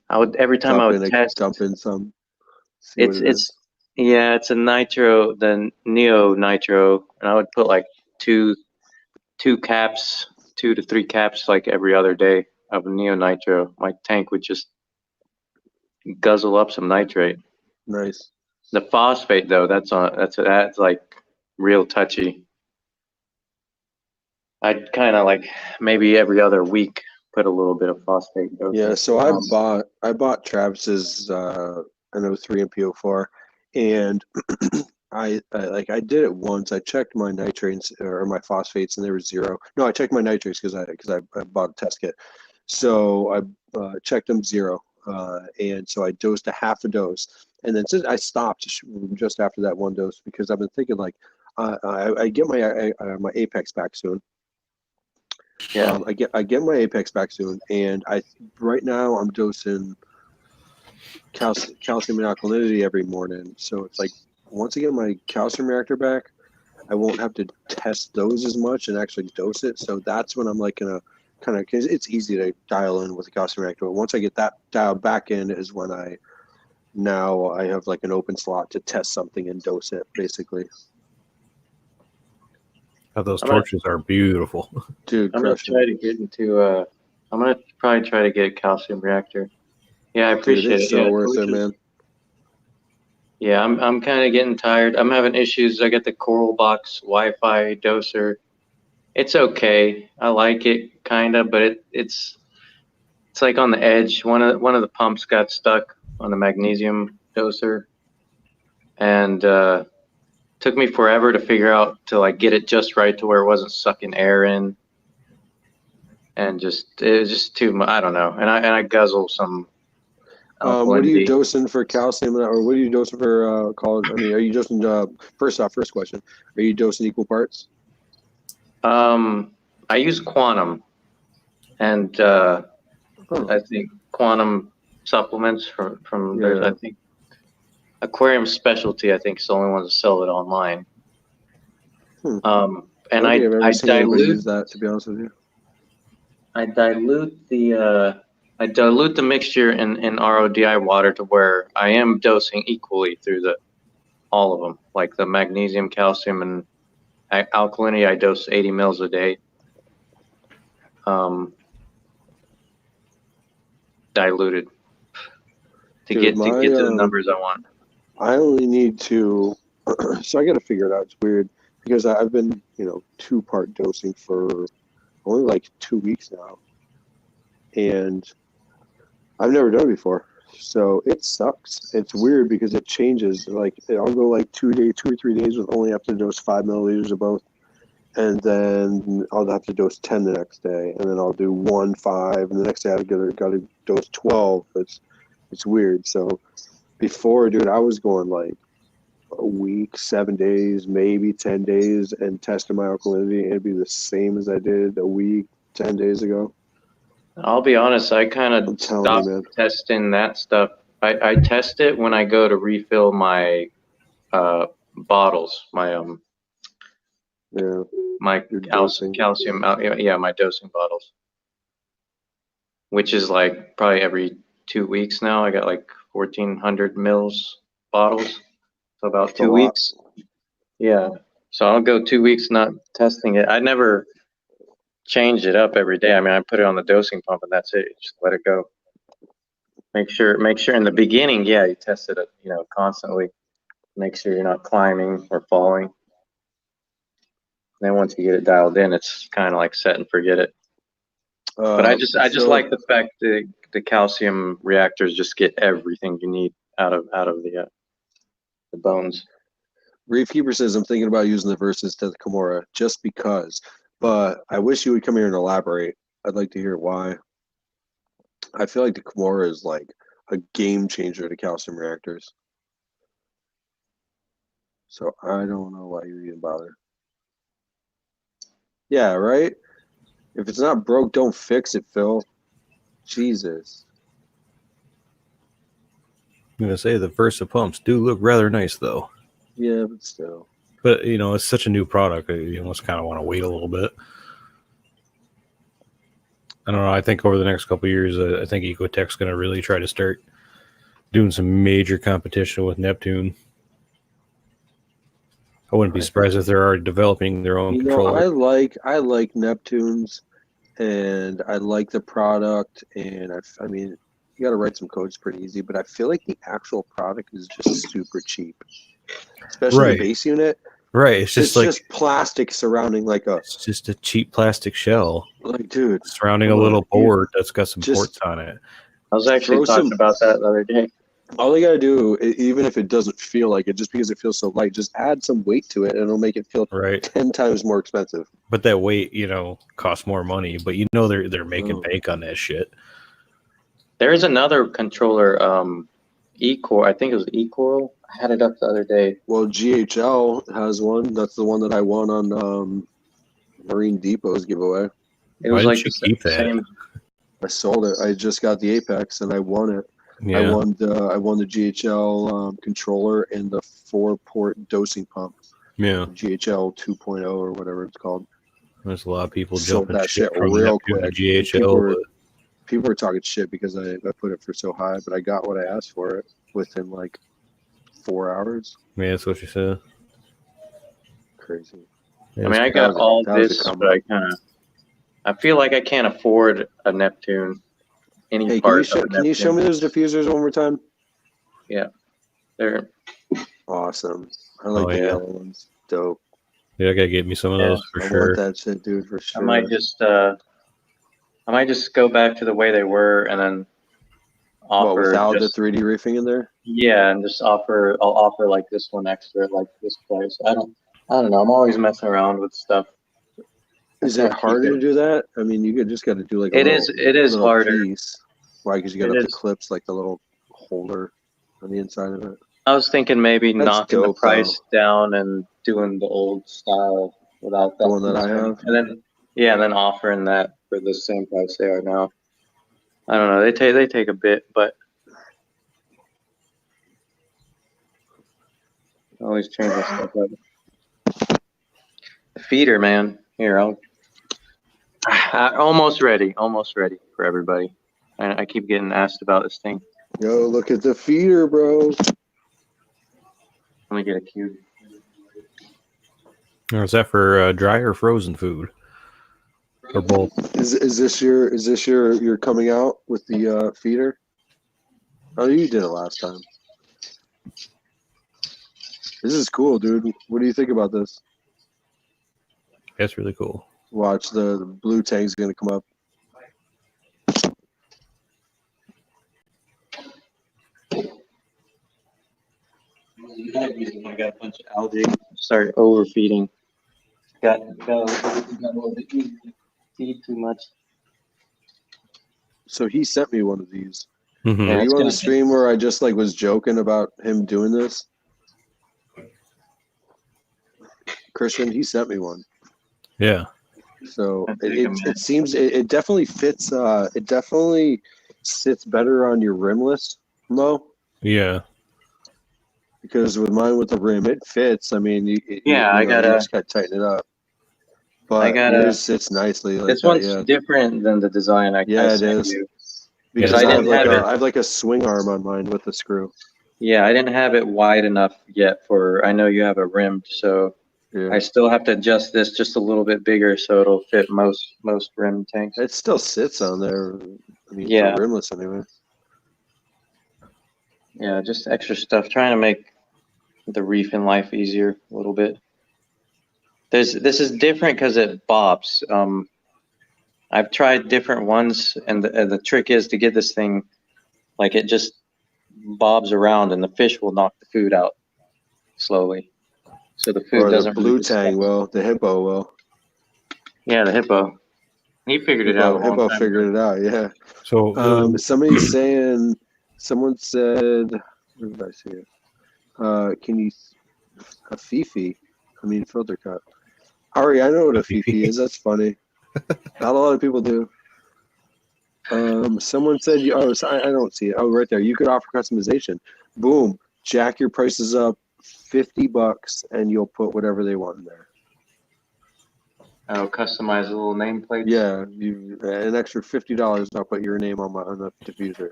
I would every time I would test.
Dump in some. See what it is.
Yeah, it's a nitro, the neo nitro, and I would put like two caps, 2 to 3 caps like every other day of neo nitro. My tank would just guzzle up some nitrate.
Nice.
The phosphate though, that's like real touchy. I'd kind of like maybe every other week put a little bit of phosphate dosing.
Yeah, so I bought Travis's NO3 and PO4, and I did it once. I checked my nitrates or my phosphates, and they were 0. No, I checked my nitrates because I bought a test kit. So I checked them 0, and so I dosed a half a dose, and then since I stopped just after that one dose because I've been thinking like I get my Apex back soon.
Yeah.
I get my Apex back soon, and right now I'm dosing calcium and alkalinity every morning. So it's like once I get my calcium reactor back, I won't have to test those as much and actually dose it. So that's when I'm like gonna kind of, because it's easy to dial in with the calcium reactor. But once I get that dialed back in is when I have like an open slot to test something and dose it basically.
Oh, those torches are beautiful.
Dude,
I'm gonna try to get into I'm gonna probably try to get a calcium reactor. Yeah, I appreciate
Dude, it's
it.
so
Yeah,
worth
torches.
it, man.
Yeah, I'm kind of getting tired. I'm having issues. I got the Coral Box Wi-Fi doser. It's okay. I like it kind of, but it's like on the edge. One of the pumps got stuck on the magnesium doser, and took me forever to figure out to like get it just right to where it wasn't sucking air in, and it was just too much. I don't know. And I guzzle some alkalinity.
What are you dosing for calcium, or what are you dosing for college? I mean, are you dosing? First question: are you dosing equal parts?
I use Quantum, and I think Quantum supplements from there's, I think Aquarium Specialty, I think, is the only one to sell it online. And I dilute
that, to be honest with you.
I dilute the mixture in RODI water to where I am dosing equally through all of them, like the magnesium, calcium, and alkalinity. I dose 80 mils a day. Diluted to get to the numbers I want.
I only need to, so I got to figure it out. It's weird because I've been, 2-part dosing for only like 2 weeks now, and I've never done it before. So it sucks. It's weird because it changes. Like I'll go like 2 or 3 days with only have to dose 5 milliliters of both, and then I'll have to dose 10 the next day, and then I'll do 1, 5, and the next day I got to dose 12. It's weird. So before, dude, I was going like a week, 7 days, maybe 10 days, and testing my alkalinity, and it'd be the same as I did a week, 10 days ago.
I'll be honest, I kind of stopped testing that stuff. I test it when I go to refill my bottles, my calcium, my dosing bottles, which is like probably every 2 weeks now. I got like 1,400 mils bottles, so about 2 weeks. Yeah, so I'll go 2 weeks not testing it. I never change it up every day. I mean, I put it on the dosing pump and that's it. Just let it go. Make sure in the beginning, you test it, constantly. Make sure you're not climbing or falling. Then once you get it dialed in, it's kind of like set and forget it. But I just like the fact that the calcium reactors just get everything you need out of the bones.
Reef Keeper says, I'm thinking about using the verses to the Kimura just because, but I wish you would come here and elaborate. I'd like to hear why. I feel like the Kimura is like a game changer to calcium reactors. So I don't know why you even bother. Yeah, right? If it's not broke, don't fix it, Phil. Jesus.
I'm gonna say the Versa pumps do look rather nice though.
Yeah, but still.
But you know, it's such a new product. You almost kind of want to wait a little bit. I don't know. I think over the next couple of years, I think Ecotech's going to really try to start doing some major competition with Neptune. I wouldn't be surprised if they're already developing their own controller.
I like Neptunes, and I like the product, and I mean, you got to write some code. It's pretty easy, but I feel like the actual product is just super cheap, especially the base unit.
Right, it's just
plastic surrounding
it's just a cheap plastic shell.
Like, dude,
surrounding a little board that's got some ports on it.
I was actually talking about that the other day.
All you gotta do, even if it doesn't feel like it, just because it feels so light, just add some weight to it, and it'll make it feel 10 times more expensive.
But that weight, costs more money. But they're making bank on that shit.
There's another controller, E-Core. I think it was E-Coral. I had it up the other day.
Well, GHL has one. That's the one that I won on Marine Depot's giveaway.
It was like the same.
I sold it. I just got the Apex and I won it. Yeah. I won the GHL controller and the 4-port dosing pump.
Yeah.
GHL 2.0 or whatever it's called.
There's a lot of people
sold
jumping
that shit real quick. People were talking shit because I put it for so high, but I got what I asked for it within like 4 hours.
Yeah, that's what you said.
Crazy.
I mean, I got all this, but I feel like I can't afford a Neptune.
Can you show me those diffusers one more time?
Yeah, they're
awesome. I like the yellow ones. Dope.
Yeah, I gotta get me some of those for sure.
I want that shit, dude, for sure.
I might just go back to the way they were and then offer
without the 3D reefing in there.
Yeah, and just I'll offer like this one extra, like this price. I don't know. I'm always messing around with stuff.
Is it harder to do that? I mean, you just got to do like
it is harder.
Piece. Why? Because you got the clips, like the little holder on the inside of it.
I was thinking maybe knocking the price down and doing the old style without that.
The one that I have.
And then offering that for the same price they are now. I don't know. They take a bit, but always change my stuff up. The feeder, man. Here, I'm almost ready for everybody. I keep getting asked about this thing.
Yo, look at the feeder, bro.
Let me get a cube.
Or is that for dry or frozen food? Or both?
Is this your coming out with the feeder? Oh, you did it last time. This is cool, dude. What do you think about this?
That's really cool.
Watch, the blue tank's gonna come up.
I got a bunch of algae. Started overfeeding. Got feed too much.
So he sent me one of these.
Mm-hmm.
Are you on the stream where I just like was joking about him doing this? Christian, he sent me one.
Yeah.
So it seems it definitely fits. It definitely sits better on your rimless, Mo.
Yeah.
Because with mine with the rim, it fits. I mean, you just gotta tighten it up. But yours sits nicely. Like
this one's different than the design.
It is. Because I have like a swing arm on mine with the screw.
Yeah, I didn't have it wide enough yet I know you have a rimmed, so I still have to adjust this just a little bit bigger so it'll fit most rim tanks.
It still sits on there. I mean, for rimless anyway.
Yeah, just extra stuff. Trying to make the reef in life easier a little bit. This is different because it bobs. I've tried different ones, and the trick is to get this thing like it just bobs around, and the fish will knock the food out slowly. so the food
Or the
doesn't really
blue tang
disgust.
will. The hippo will.
Yeah, the hippo. He figured it out a long
Hippo
time
figured
ago.
it out. Yeah.
So
Somebody's saying. Someone said. Where did I see it? Can you a fifi? I mean filter cut. Ari, I know what a fifi is. That's funny. Not a lot of people do. Someone said, "Oh, I don't see it. Oh, right there. You could offer customization. Boom, jack your prices up $50, and you'll put whatever they want in there.
Oh, customize a little nameplate.
Yeah, you an extra $50. I'll put your name on the diffuser.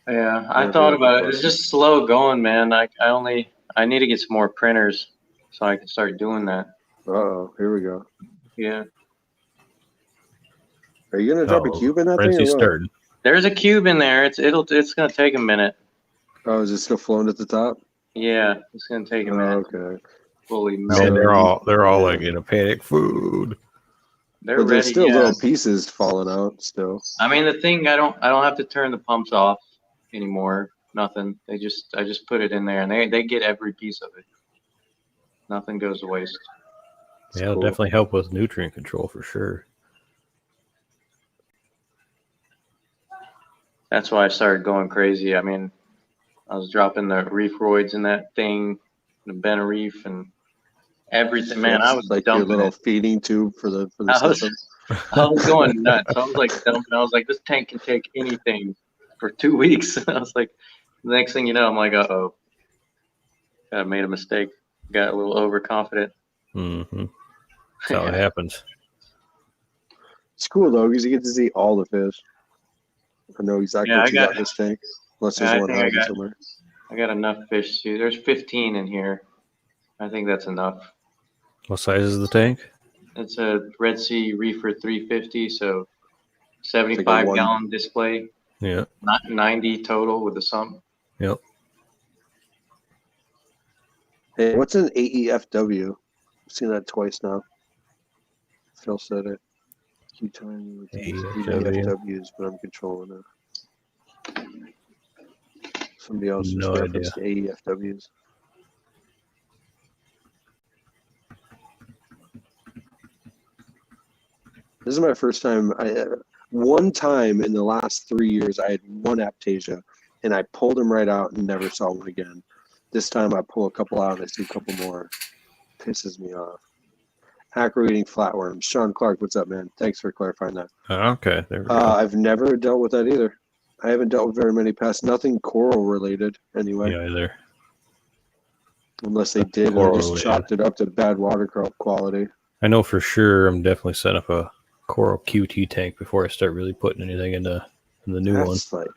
Yeah, I
Whatever
thought
you're
about
looking
it.
for.
It's just slow going, man. I need to get some more printers so I can start doing that.
Oh, here we go.
Yeah.
Are you gonna drop a cube in that thing or
Frenzy's
what?
starting.
There's a cube in there. It's gonna take a minute.
Oh, is it still floating at the top?
Yeah, it's gonna take a
Oh,
minute.
okay.
Fully melt.
Man,
So,
they're all
yeah.
like in a panic food.
They're
But there's
ready.
still
Yeah.
little pieces falling out still.
I mean, the thing I don't have to turn the pumps off anymore. Nothing. I just put it in there, and they get every piece of it. Nothing goes to waste.
Yeah, it'll definitely help with nutrient control for sure.
That's why I started going crazy. I mean, I was dropping the reef roids in that thing, the Bena reef, and everything. Man, I was
like
dumping
your little
it.
feeding tube for the
I was,
system.
I was going nuts. I was like dumping. I was like, this tank can take anything for 2 weeks. I was like, the next thing you know, I'm like, uh-oh, I made a mistake. Got a little overconfident.
Mm-hmm. That's how it happens.
It's cool though because you get to see all the fish. I know exactly
Yeah,
what
I
you got in this tank. Unless there's one hiding somewhere.
I got enough fish too. There's 15 in here. I think that's enough.
What size is the tank?
It's a Red Sea Reefer 350, so 75-gallon display.
Yeah.
Not 90 total with the sump.
Yep.
Hey, what's an AEFW? I've seen that twice now. Phil said it. Keep telling me with these AEFWs, but I'm controlling it. Somebody else just referenced AEFWs. This is my first time. One time in the last 3 years, I had one Aptasia, and I pulled him right out and never saw one again. This time, I pull a couple out, and I see a couple more. Pisses me off. Hacker eating flatworms. Sean Clark, what's up, man? Thanks for clarifying that.
Okay, there we go.
I've never dealt with that either. I haven't dealt with very many pests. Nothing coral related, anyway.
Yeah, either.
Unless they did, and just chopped it up to bad water quality.
I know for sure. I'm definitely setting up a coral QT tank before I start really putting anything in the new one.
Like,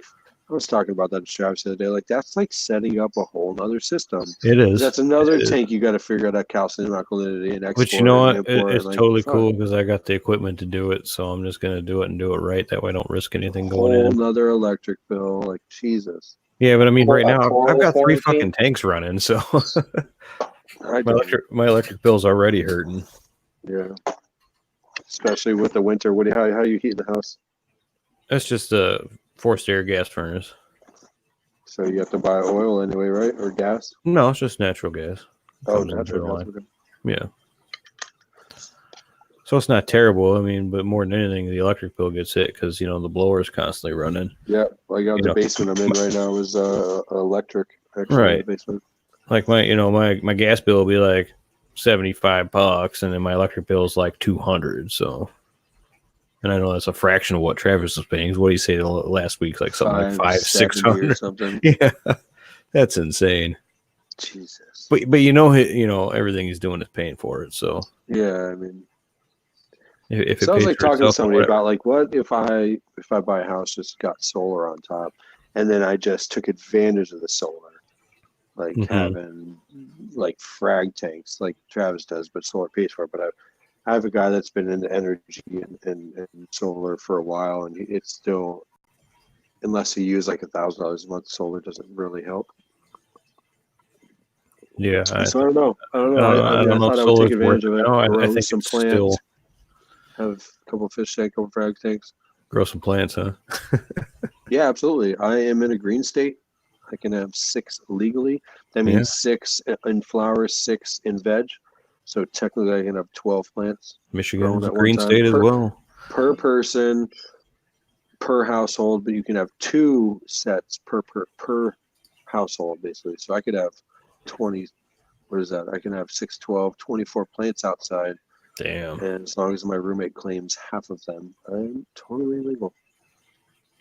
I was talking about that to Travis the other day. Like, that's like setting up a whole other system.
It is.
That's another tank you got to figure out calcium alkalinity and export.
Which, you know what? It's
like,
totally cool because I got the equipment to do it. So I'm just going to do it and do it right. That way I don't risk anything going in.
Whole other electric bill. Like, Jesus.
Yeah, but I mean, right now I've got 3 fucking tanks running. So my electric bill's already hurting.
Yeah. Especially with the winter. How are you heating the house?
That's just a forced air gas furnace.
So you have to buy oil anyway, right? Or gas?
No, it's just natural gas.
Oh, natural gas. Okay.
Yeah. So it's not terrible. I mean, but more than anything, the electric bill gets hit because, the blower is constantly running.
Yeah. Like the basement I'm in right now is electric. Actually,
right.
In the basement.
Like my gas bill will be like $75, and then my electric bill is like $200. So, and I know that's a fraction of what Travis was paying. What do you say last week? Like something like $600
or something.
Yeah, that's insane.
Jesus.
But everything he's doing is paying for it. So
yeah, I mean,
if it
sounds
pays
like
for
talking to
itself,
somebody about like, what if I buy a house just got solar on top, and then I just took advantage of the solar, like having like frag tanks like Travis does, but solar pays for it. But I have a guy that's been into energy and solar for a while, and it's still, unless he uses like $1,000 a month, solar doesn't really help.
Yeah.
So I don't know. I thought I would take advantage of it.
I think
some
it's
plants.
still
Have a couple of fish tank, couple of frag tanks.
Grow some plants, huh?
Yeah, absolutely. I am in a green state. I can have 6 legally. That means 6 in flower, 6 in veg. So technically, I can have 12 plants
Michigan
growing
is a
at one
green
time
state as well.
per person, per household, but you can have 2 sets per household, basically. So I could have 20. What is that? I can have 6, 12, 24 plants outside.
Damn.
And as long as my roommate claims half of them, I'm totally legal.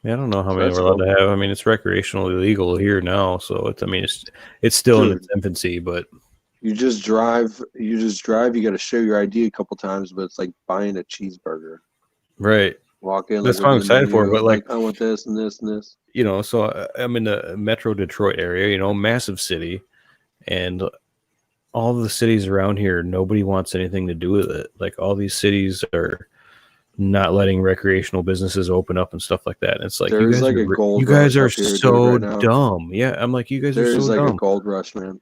Yeah, I don't know how
So
many
that's
we're allowed
cool.
to have. I mean, it's recreationally legal here now, so it's. I mean, it's still in
Dude,
its infancy, but
you just drive. You got to show your ID a couple times, but it's like buying a cheeseburger.
right.
Walk in, like,
That's
look
what
at
I'm
the
excited for.
menu,
But like,
I want this and this and this.
you know, so I'm in the Metro Detroit area. You know, massive city, and all the cities around here, nobody wants anything to do with it. Like all these cities are not letting recreational businesses open up and stuff like that. And it's like
There's like a gold
you guys
rush
are
up here, dude,
so
right now.
dumb. Yeah, I'm like, you guys are
There's
so
like a
dumb.
gold rush, man.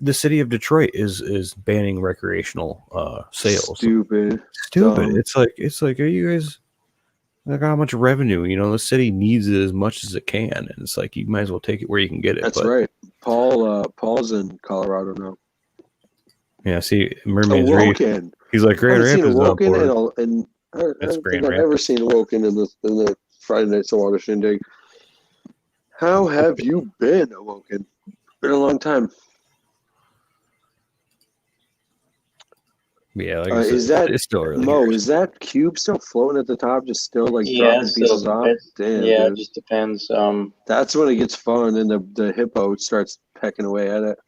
The city of Detroit is banning recreational sales.
Stupid.
Stupid. It's like, are you guys like how much revenue? You know, the city needs it as much as it can, and it's like you might as well take it where you can get it.
That's
but,
right. Paul's in Colorado now.
Yeah, see, Mermaid's Reef.
Awoken.
He's like,
I
Grand
haven't seen
Rapids is on
Awoken
board.
and I
That's
don't
Grand
think I've ever
Rapids.
seen Awoken in the Friday Night Saltwater Shindig. How have you been, Awoken? Been a long time.
Yeah, like I said,
Is that
it's still early
Mo?
here.
Is that cube still floating at the top, just still like
Yeah,
dropping pieces
so
off? Damn,
yeah, it
dude.
just depends.
That's when it gets fun, and the hippo starts pecking away at it.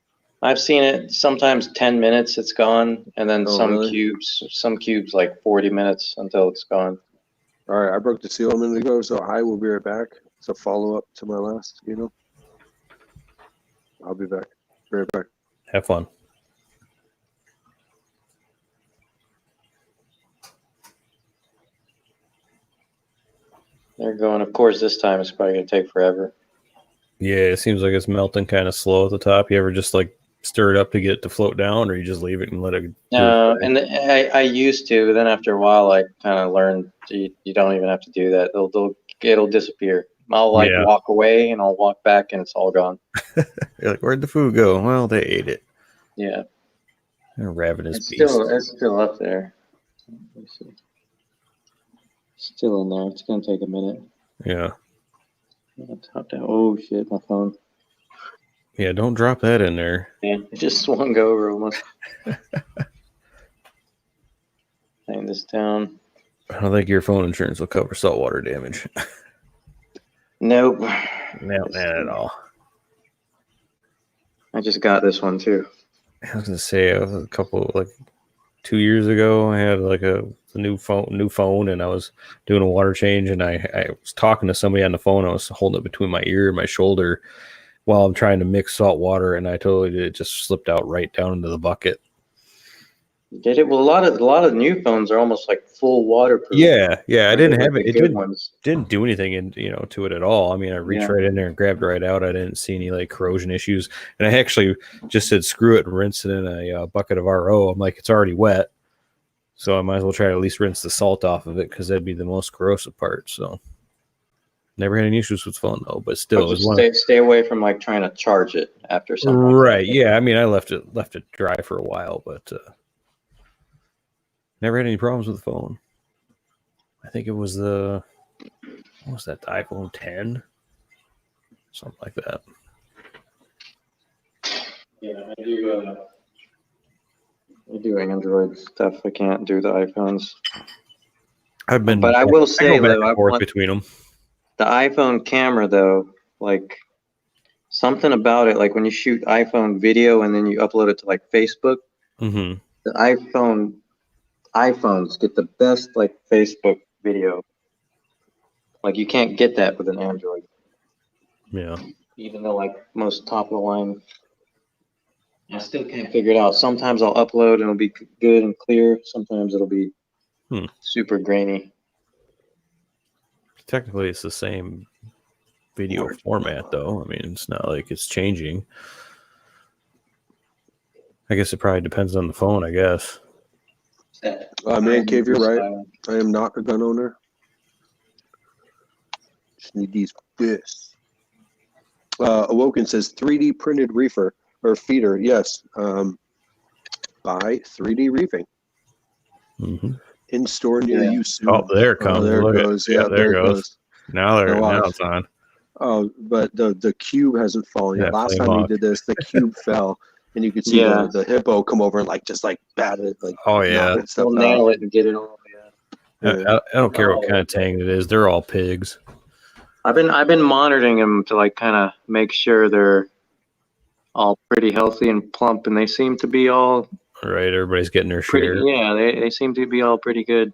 I've seen it sometimes 10 minutes it's gone, and then
Oh,
some
really?
cubes like 40 minutes until it's gone.
All right, I broke the seal a minute ago, so I will be right back. It's a follow up to my last, I'll be back. Be right back.
Have fun.
They're going, of course, this time it's probably going to take forever.
Yeah, it seems like it's melting kind of slow at the top. You ever just like stir it up to get it to float down, or you just leave it and let it?
And I used to, but then after a while, I kind of learned you don't even have to do that. It'll disappear. I'll walk away and I'll walk back and it's all gone.
You're like, where'd the food go? Well, they ate it.
Yeah.
They're ravenous
It's
beasts.
still up there. Let me see. Still in there. It's gonna take a minute.
Yeah.
Top down. Oh shit, my phone.
Yeah, don't drop that in there.
Yeah, it just swung over almost. Laying this down.
I don't think your phone insurance will cover saltwater damage.
Nope.
No, not at all.
I just got this one too.
I was gonna say a couple 2 years ago, I had like a new phone, and I was doing a water change, and I was talking to somebody on the phone. I was holding it between my ear and my shoulder while I'm trying to mix salt water, and it just slipped out right down into the bucket.
Did it? Well, a lot of new phones are almost like full waterproof.
Yeah, I didn't have it. It
ones.
didn't do anything to it at all. I mean, I reached right in there and grabbed it right out. I didn't see any corrosion issues, and I actually just said screw it and rinsed it in a bucket of RO. I'm like, it's already wet, so I might as well try to at least rinse the salt off of it because that'd be the most corrosive part. So never had any issues with the phone though, but still,
stay away from trying to charge it after something.
Right? Yeah, I mean, I left it dry for a while, but. Never had any problems with the phone. I think it was what was that, the iPhone 10? Something like that.
Yeah, I do Android stuff. I can't do the iPhones. But I will say,
though, I forth between them.
The iPhone camera, though, something about it, when you shoot iPhone video and then you upload it to Facebook,
mm-hmm.
The iPhones get the best Facebook video. You can't get that with an Android.
Yeah.
Even though most top of the line, I still can't figure it out. Sometimes I'll upload and it'll be good and clear. Sometimes it'll be super grainy.
Technically, it's the same video format, though. I mean, it's not like it's changing. I guess it probably depends on the phone, I guess.
Man cave, you're right. I am not a gun owner. Just need these fists. Awoken says 3D printed reefer or feeder. Yes. by 3D Reefing.
Mm-hmm.
In store near
Yeah.
you soon.
Oh, there it comes.
There
Look
it
at-
goes.
yeah,
Yeah,
there
there
it
it
goes.
goes.
Now
Now watch.
it's on.
Oh, but the cube hasn't fallen yet.
Yeah,
Last
flame
time we
hawk.
did this, the cube fell, and you could see
Yeah.
the hippo come over and like just like bat it, like
Oh yeah.
knock stuff
We'll
out.
nail it and get it all. Yeah.
Yeah.
I don't care what kind of tank it is. They're all pigs.
I've been monitoring them to like kind of make sure they're all pretty healthy and plump, and they seem to be all
Right, everybody's getting their
pretty.
share.
Yeah, they seem to be all pretty good.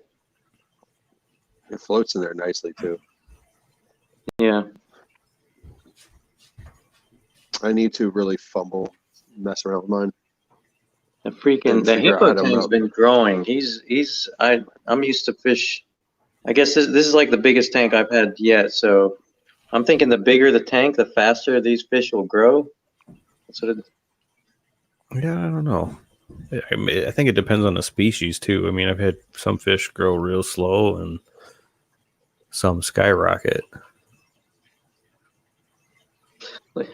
It floats in there nicely too.
Yeah.
I need to really mess around with mine.
The freaking
And
the
figure out
hippo
how to
tank's
mount.
been growing. I'm used to fish. I guess this is like the biggest tank I've had yet. So I'm thinking the bigger the tank, the faster these fish will grow. That's what it,
Yeah, I don't know. I mean, I think it depends on the species too. I mean, I've had some fish grow real slow and some skyrocket. I'm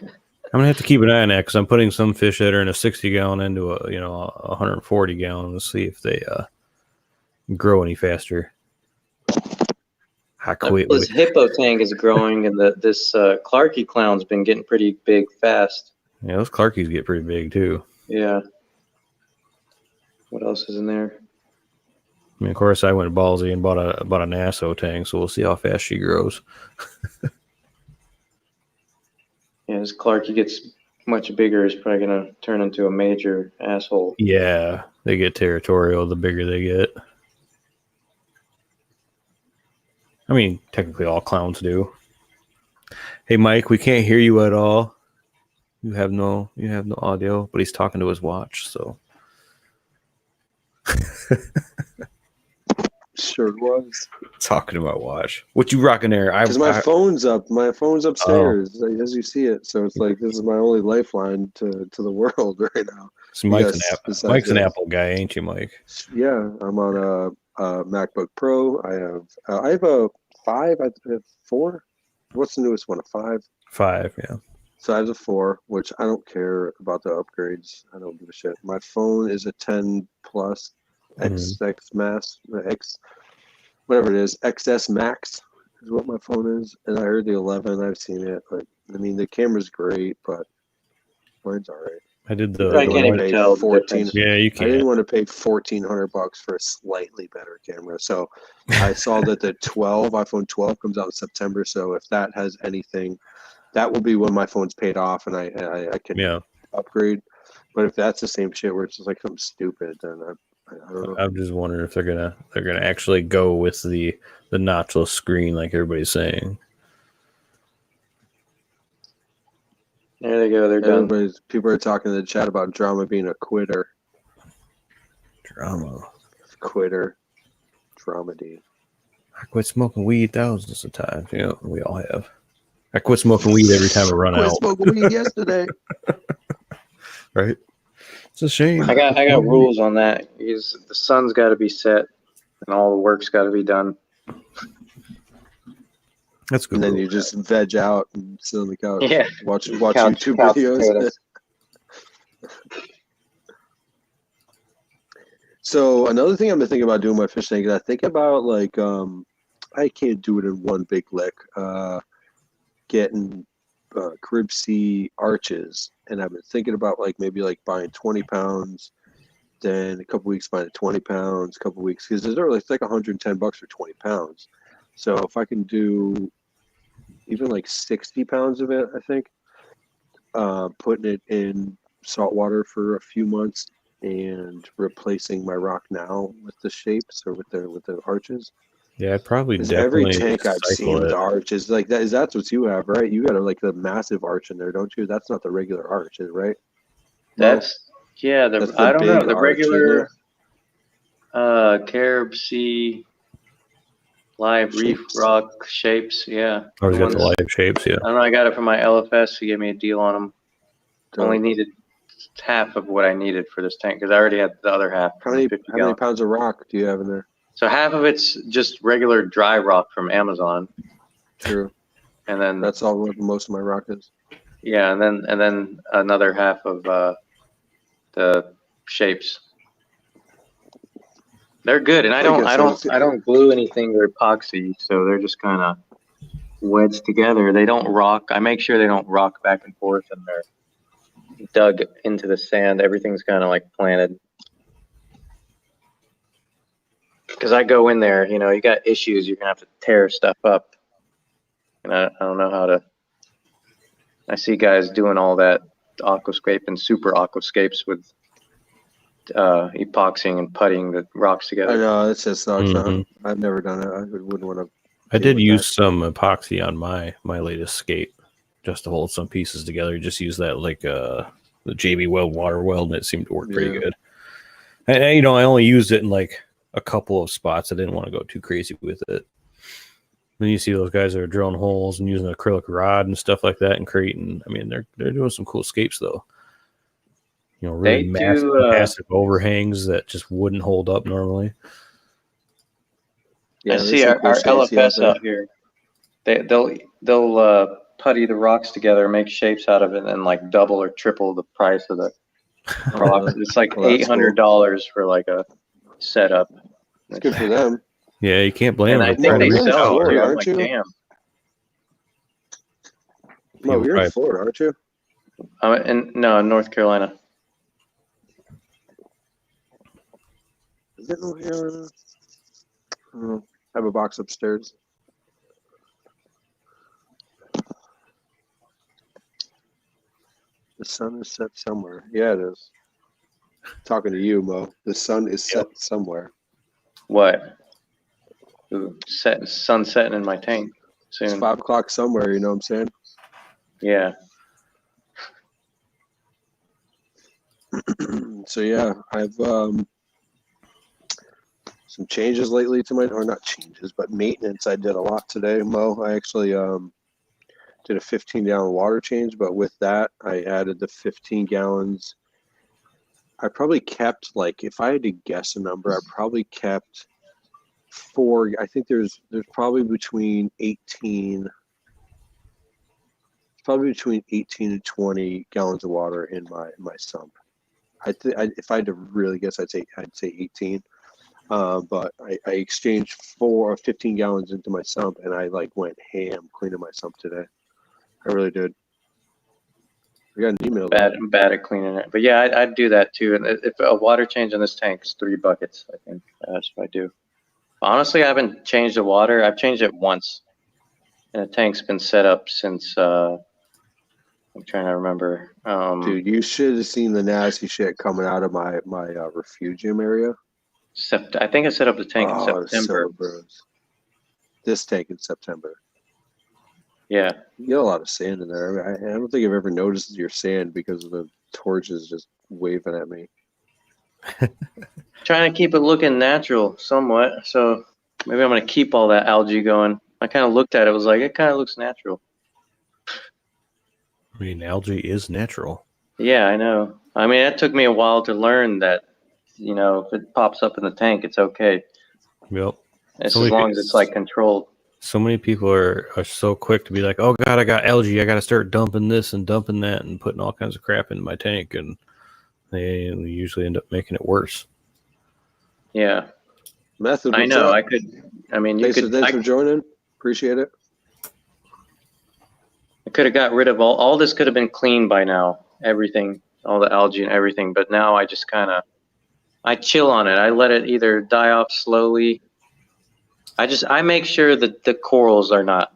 gonna have to keep an eye on that because I'm putting some fish that are in a 60 gallon into a 140 gallon to see if they grow any faster. I quit.
this hippo tank is growing, and this Clarky clown's been getting pretty big fast.
Yeah, those Clarkies get pretty big too.
Yeah. What else is in there?
I mean, of course, I went ballsy and bought a Nassau tank, so we'll see how fast she grows.
Yeah, as Clarky gets much bigger, he's probably gonna turn into a major asshole.
Yeah, they get territorial the bigger they get. I mean, technically all clowns do. Hey, Mike, we can't hear you at all. You have no audio, but he's talking to his watch, so.
Sure was.
Talking about watch. What you rocking there?
Because my phone's up. My phone's upstairs, as you see it. So it's like this is my only lifeline to the world right now.
So Mike's,
Yes,
Mike's an
this.
Apple guy, ain't you, Mike?
Yeah, I'm on a MacBook Pro. I have a 5. I have 4. What's the newest one? A 5.
5, yeah.
So I have a 4, which I don't care about the upgrades. I don't give a shit. My phone is a 10 plus XX Max X, whatever it is, XS Max is what my phone is. And I heard the 11. I've seen it, but I mean the camera's great, but mine's all right.
I did
I can't even tell.
14.
Yeah, you
I
can't.
didn't want to pay $1,400 for a slightly better camera. So I saw that the iPhone 12 comes out in September. So if that has anything, that will be when my phone's paid off and I can upgrade. But if that's the same shit where it's just like something stupid, then I don't know.
I'm just wondering if they're gonna actually go with the notchless screen like everybody's saying.
There they go. They're done.
People are talking in the chat about drama being a quitter.
Drama.
Quitter. Dramedy.
I quit smoking weed thousands of times. You know, we all have. I quit smoking weed every time I run out.
Quit smoking weed yesterday.
Right? It's a shame.
I got rules on that. Because the sun's got to be set, and all the work's got to be done.
That's good.
And then you just veg out and sit on the couch.
Yeah.
Watch
Couch
YouTube videos.
potatoes.
So another thing I've been thinking about doing my fish tank is I think about like I can't do it in one big lick. Getting Carib Sea arches, and I've been thinking about like maybe like buying 20 pounds, then a couple weeks buying 20 pounds, a couple weeks because it's like $110 for 20 pounds. So if I can do even like 60 pounds of it, I think putting it in saltwater for a few months and replacing my rock now with the shapes or with the arches.
Yeah, I'd probably
Every
definitely
tank I've seen with
it.
the arches like that that's what you have, right? You got like the massive arch in there, don't you? That's not the regular arch, right?
That's yeah.
That's the
I don't know
big
the
arch,
regular Carib Sea live reef rock shapes. Yeah.
Oh, he's got the
ones-
live shapes. Yeah.
I don't know. I got it from my LFS. He gave me a deal on them. Only needed half of what I needed for this tank because I already had the other half.
How many
50 gallon.
pounds of rock do you have in there?
So half of it's just regular dry rock from Amazon,
True.
and then
That's all what most of my rock is.
yeah, and then another half of the shapes. They're good, and I don't glue anything or epoxy, so they're just kind of wedged together. They don't rock. I make sure they don't rock back and forth, and they're dug into the sand. Everything's kind of like planted. Because I go in there, you know, you got issues, you're gonna have to tear stuff up, and I don't know how to. I see guys doing all that aquascape and super aquascapes with epoxying and puttying the rocks
I
together.
know it's just sucks.
Mhm.
I've never done it. I wouldn't want to.
I did
with
use some epoxy on my latest skate just to hold some pieces together. Just use that like the JB Weld water weld, and it seemed to work pretty
Yeah.
good. And you know, I only used it in like a couple of spots. I didn't want to go too crazy with it. Then you see those guys that are drilling holes and using acrylic rod and stuff like that and creating. I mean, they're doing some cool scapes though. You know, really
They do.
massive overhangs that just wouldn't hold up normally.
Yeah,
I
there's
see
some
our,
cool
our
shapes
LFS
there.
out here. They'll putty the rocks together, make shapes out of it, and like double or triple the price of the rocks. It's like
Well, that's
$800 for like a setup.
It's good for them.
Yeah, you can't blame
And
them.
I
for
think
trying to
they
reach
sell
out.
it too. I'm
aren't
like,
you?
damn.
Mo, you're in
Right.
Florida, aren't you?
No, North Carolina.
Is it North Carolina? I have a box upstairs. The sun is set somewhere. Yeah, it is. Talking to you, Mo. The sun is set somewhere.
What? Ooh, sun setting in my tank
It's
soon.
5 o'clock somewhere. You know what I'm saying?
Yeah.
So yeah, I've some changes lately to or not changes, but maintenance. I did a lot today, Mo. I actually did a 15-gallon water change, but with that, I added the 15 gallons. I probably kept, like, if I had to guess a number, I probably kept 4. I think there's probably between 18 and 20 gallons of water in my sump. If I had to really guess, I'd say 18. But I exchanged 15 gallons into my sump, and I like went ham cleaning my sump today. I really did. I got an email.
I'm bad at cleaning it. But yeah, I'd do that too. And if a water change in this tank is 3 buckets, I think that's what I do. Honestly, I haven't changed the water. I've changed it once. And the tank's been set up since, I'm trying to remember.
Dude, you should have seen the nasty shit coming out of my refugium area.
I think I set up the tank in
Oh, it's
September.
so gross. This tank in September.
Yeah.
You get a lot of sand in there. I don't think I've ever noticed your sand because of the torches just waving at me.
Trying to keep it looking natural somewhat. So maybe I'm going to keep all that algae going. I kind of looked at it, was like, it kind of looks natural.
I mean, algae is natural.
Yeah, I know. I mean, it took me a while to learn that, you know, if it pops up in the tank, it's okay.
Yep.
It's
So
as
many
long as it's like controlled.
So many people are so quick to be like, oh God, I got algae. I got to start dumping this and dumping that and putting all kinds of crap into my tank. And they usually end up making it worse.
Yeah.
Method,
I
what's
know.
up?
I mean, you could.
Thanks for joining. Appreciate it.
I could have got rid of all this could have been clean by now. Everything, all the algae and everything. But now I just I chill on it. I let it either die off slowly. I make sure that the corals are not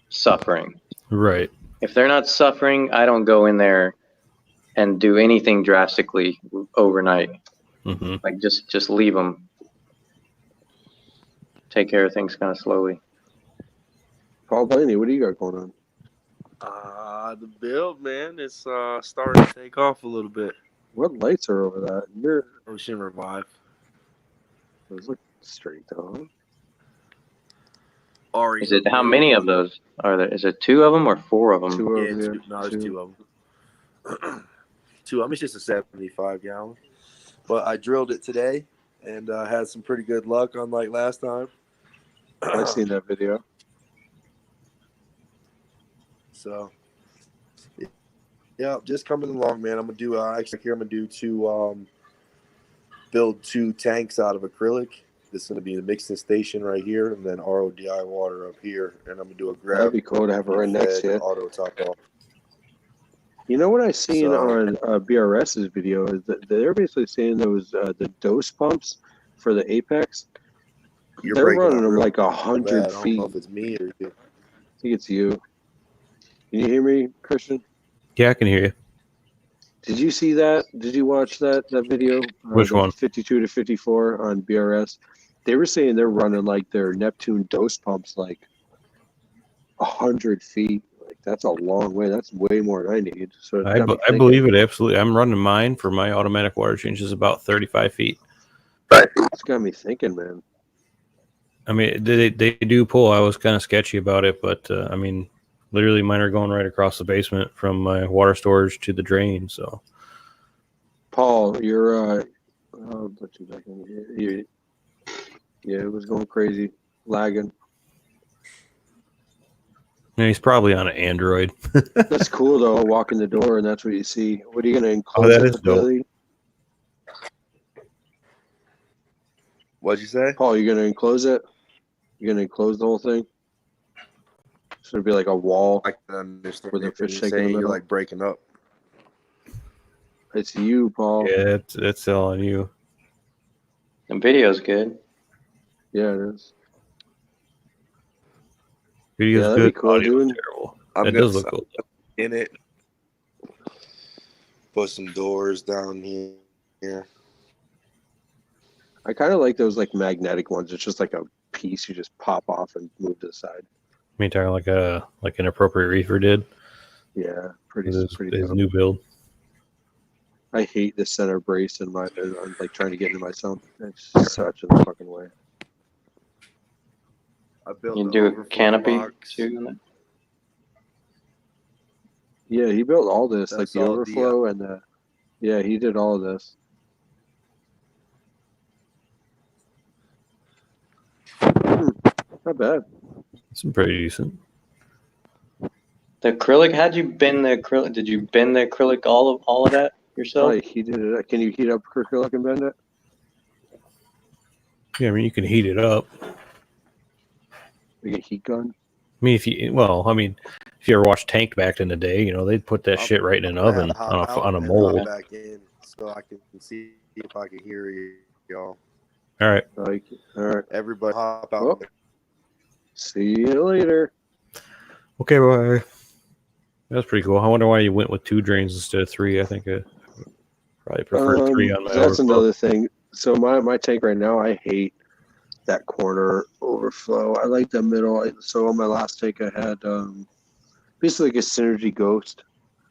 suffering.
Right.
If they're not suffering, I don't go in there and do anything drastically overnight.
Mm-hmm.
Like just leave them. Take care of things kind of slowly.
Paul Blaney, what do you got going on?
The build, man, it's starting to take off a little bit.
What lights are over that? Your
Ocean Revive.
those look straight though.
Is it how many of those are there? Is it 2 of them or 4 of them?
Two
Yeah,
of them.
there's 2 of them. 2 of them. It's just a 75 gallon. But I drilled it today and had some pretty good luck, unlike last time.
I've seen that video.
So, yeah, just coming along, man. I'm gonna do. Actually, here I'm gonna do 2 build 2 tanks out of acrylic. This is going to be the mixing station right here, and then RODI water up here. And I'm going to do a grab.
That'd be cool to have it right next to
and
it.
auto top off.
You know what I seen
So-
on BRS's video is that they're basically saying those the dose pumps for the Apex.
You're
They're
breaking
running
up
them
real
like
bad.
100
I don't
feet.
know if it's me or you.
I think it's you. Can you hear me, Christian?
Yeah, I can hear you.
Did you see that? Did you watch that video?
Which
The
one?
52 to 54 on BRS. They were saying they're running like their Neptune dose pumps like 100 feet. Like that's a long way. That's way more than I need. So it's
I
got me thinking.
believe it absolutely. I'm running mine for my automatic water changes about 35 feet.
It's got me thinking, man.
I mean, they do pull. I was kind of sketchy about it, but I mean, literally mine are going right across the basement from my water storage to the drain. So,
Paul, you're yeah, it was going crazy, lagging.
and he's probably on an Android.
That's cool though. Walk in the door and that's what you see. What are you gonna enclose
that
it
is dope.
completely?
What'd you say?
Paul, you gonna enclose it? You gonna enclose the whole thing? It's gonna be like a wall.
I can understand
With a
what
fish
you're
tank in the
saying. You're
middle.
like breaking up.
It's you, Paul.
Yeah, it's all on you.
The video's good.
Yeah, it is.
Video's
Yeah, that'd
good.
be cool,
Audio's
dude.
terrible.
I'm
That
gonna
does look cool.
in it. Put some doors down here.
I kind of like those like magnetic ones. It's just like a piece you just pop off and move to the side.
I mean, talking like an appropriate reefer did.
Yeah, pretty
His
dope.
new build.
I hate the center brace in my. I'm like trying to get into my sump. It's such a fucking way.
I built
You
an
do a
overflow
canopy
box.
too. on it?
Yeah, he built all this, like
That's
the
all
overflow and the. Yeah, he did all of this. Not bad.
It's pretty decent.
The acrylic. How'd you bend the acrylic? Did you bend the acrylic all of that yourself?
Oh, he did it. Can you heat up acrylic and bend it?
Yeah, I mean, you can heat it up.
Like a heat gun?
I mean, if you ever watched Tank back in the day, you know, they'd put that shit right in an oven on a mold.
Back in so I can see if I can hear y'all.
All right.
Like, all right.
Everybody hop out.
Well, see you later.
Okay, bye. That's pretty cool. I wonder why you went with 2 drains instead of 3. I think I probably prefer 3 on my
That's
overflow.
another thing. So my tank right now, I hate that corner overflow. I like the middle. So on my last tank, I had basically like a Synergy Ghost.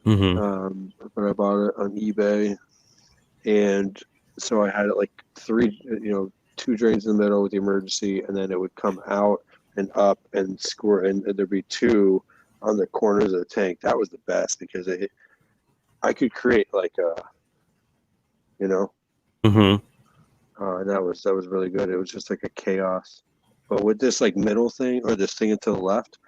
Mm-hmm.
But I bought it on eBay, and so I had it like 3, 2 drains in the middle with the emergency, and then it would come out and up and squirt, and there'd be 2 on the corners of the tank. That was the best because I could create like a,
Mm-hmm.
and that was really good. It was just like a chaos. But with this like middle thing or this thing to the left,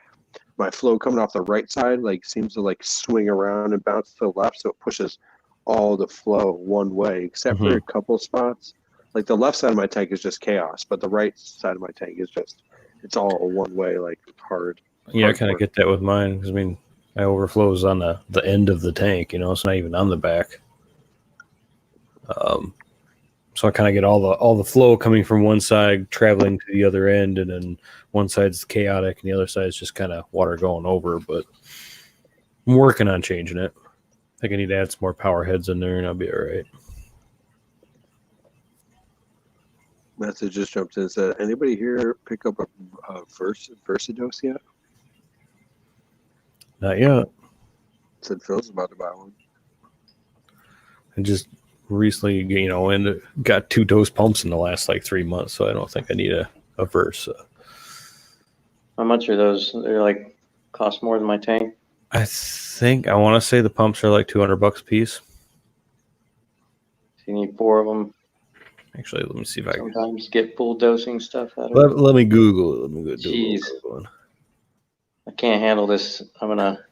my flow coming off the right side like seems to like swing around and bounce to the left, so it pushes all the flow one way, except for a couple spots. Like the left side of my tank is just chaos, but the right side of my tank is just it's all a one way, like hard.
Yeah, I kind of get that with mine because I mean, my overflow is on the end of the tank. You know, it's not even on the back. So I kind of get all the flow coming from one side, traveling to the other end, and then one side's chaotic, and the other side's just kind of water going over. But I'm working on changing it. I think I need to add some more power heads in there, and I'll be all right.
Message just jumped in and said, anybody here pick up a Versadose yet?
Not yet.
Said Phil's about to buy one.
I just recently, and got 2 dose pumps in the last like 3 months, so I don't think I need a Versa.
How much are those? They're like cost more than my tank.
I want to say the pumps are like $200 a piece.
You need 4 of them.
Actually, let me see if I can.
Sometimes get full dosing stuff out of it.
Let me Google it. Let me go do
Jeez.
a little Googling.
I can't handle this. I'm gonna.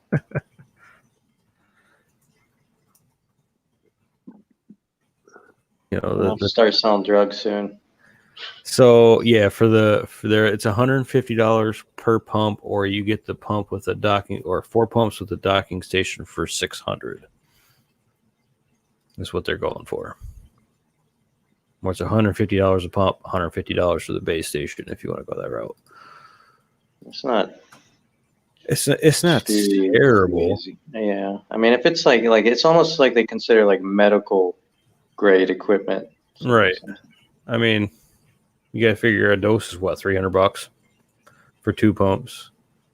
You know,
I'll start selling drugs soon.
So yeah, for there it's $150 per pump, or you get the pump with a docking, or 4 pumps with a docking station for $600. That's what they're going for. Or it's $150 a pump, $150 for the base station if you want to go that route.
It's not.
It's not
too
terrible.
crazy. Yeah, I mean, if it's like it's almost like they consider like medical grade equipment.
Right. I mean, you got to figure a dose is what, $300 for 2 pumps.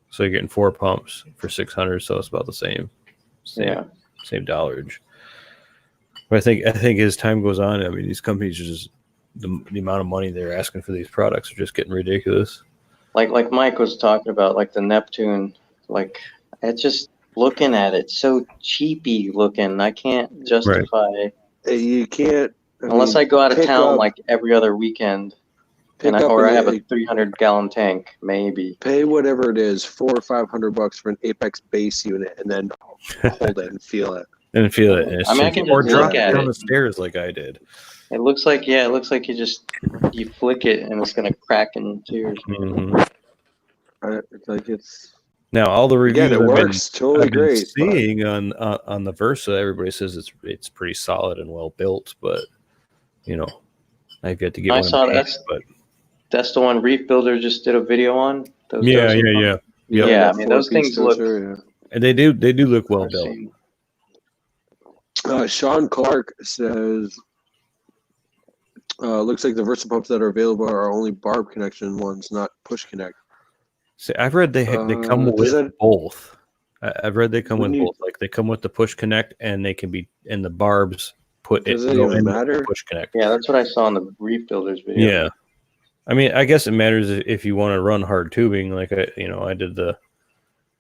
So you're getting 4 pumps for $600. So it's about the same dollarage. But I think as time goes on, I mean, these companies are just the amount of money they're asking for these products are just getting ridiculous.
Like Mike was talking about, like the Neptune, like it's just looking at it so cheapy looking. I can't justify.
You can't
Unless I go out of town
up,
like every other weekend, and I have a 300-gallon tank, maybe.
Pay whatever it is, $400 or $500 for an Apex base unit, and then hold it and feel it.
And feel it.
I mean, I can just look at
down
it.
the stairs like I did.
It looks like you flick it and it's gonna crack into yours.
Mm-hmm.
It's like it's.
Now all the reviews
Again, it works totally great.
Seeing on the Versa, everybody says it's pretty solid and well built, but you know, I've yet to get one. I saw
that's the one Reef Builder just did a video on.
Yeah.
I mean, those things look.
And they do look well built.
Sean Clark says, looks like the Versa pumps that are available are only barb connection ones, not push connect.
See, I've read they come with both. I've read they come with both. Like they come with the push connect, and they can be in the barbs.
Does it even matter?
Push connect.
Yeah, that's what I saw in the Reef Builders video.
Yeah, I mean, I guess it matters if you want to run hard tubing. Like I did the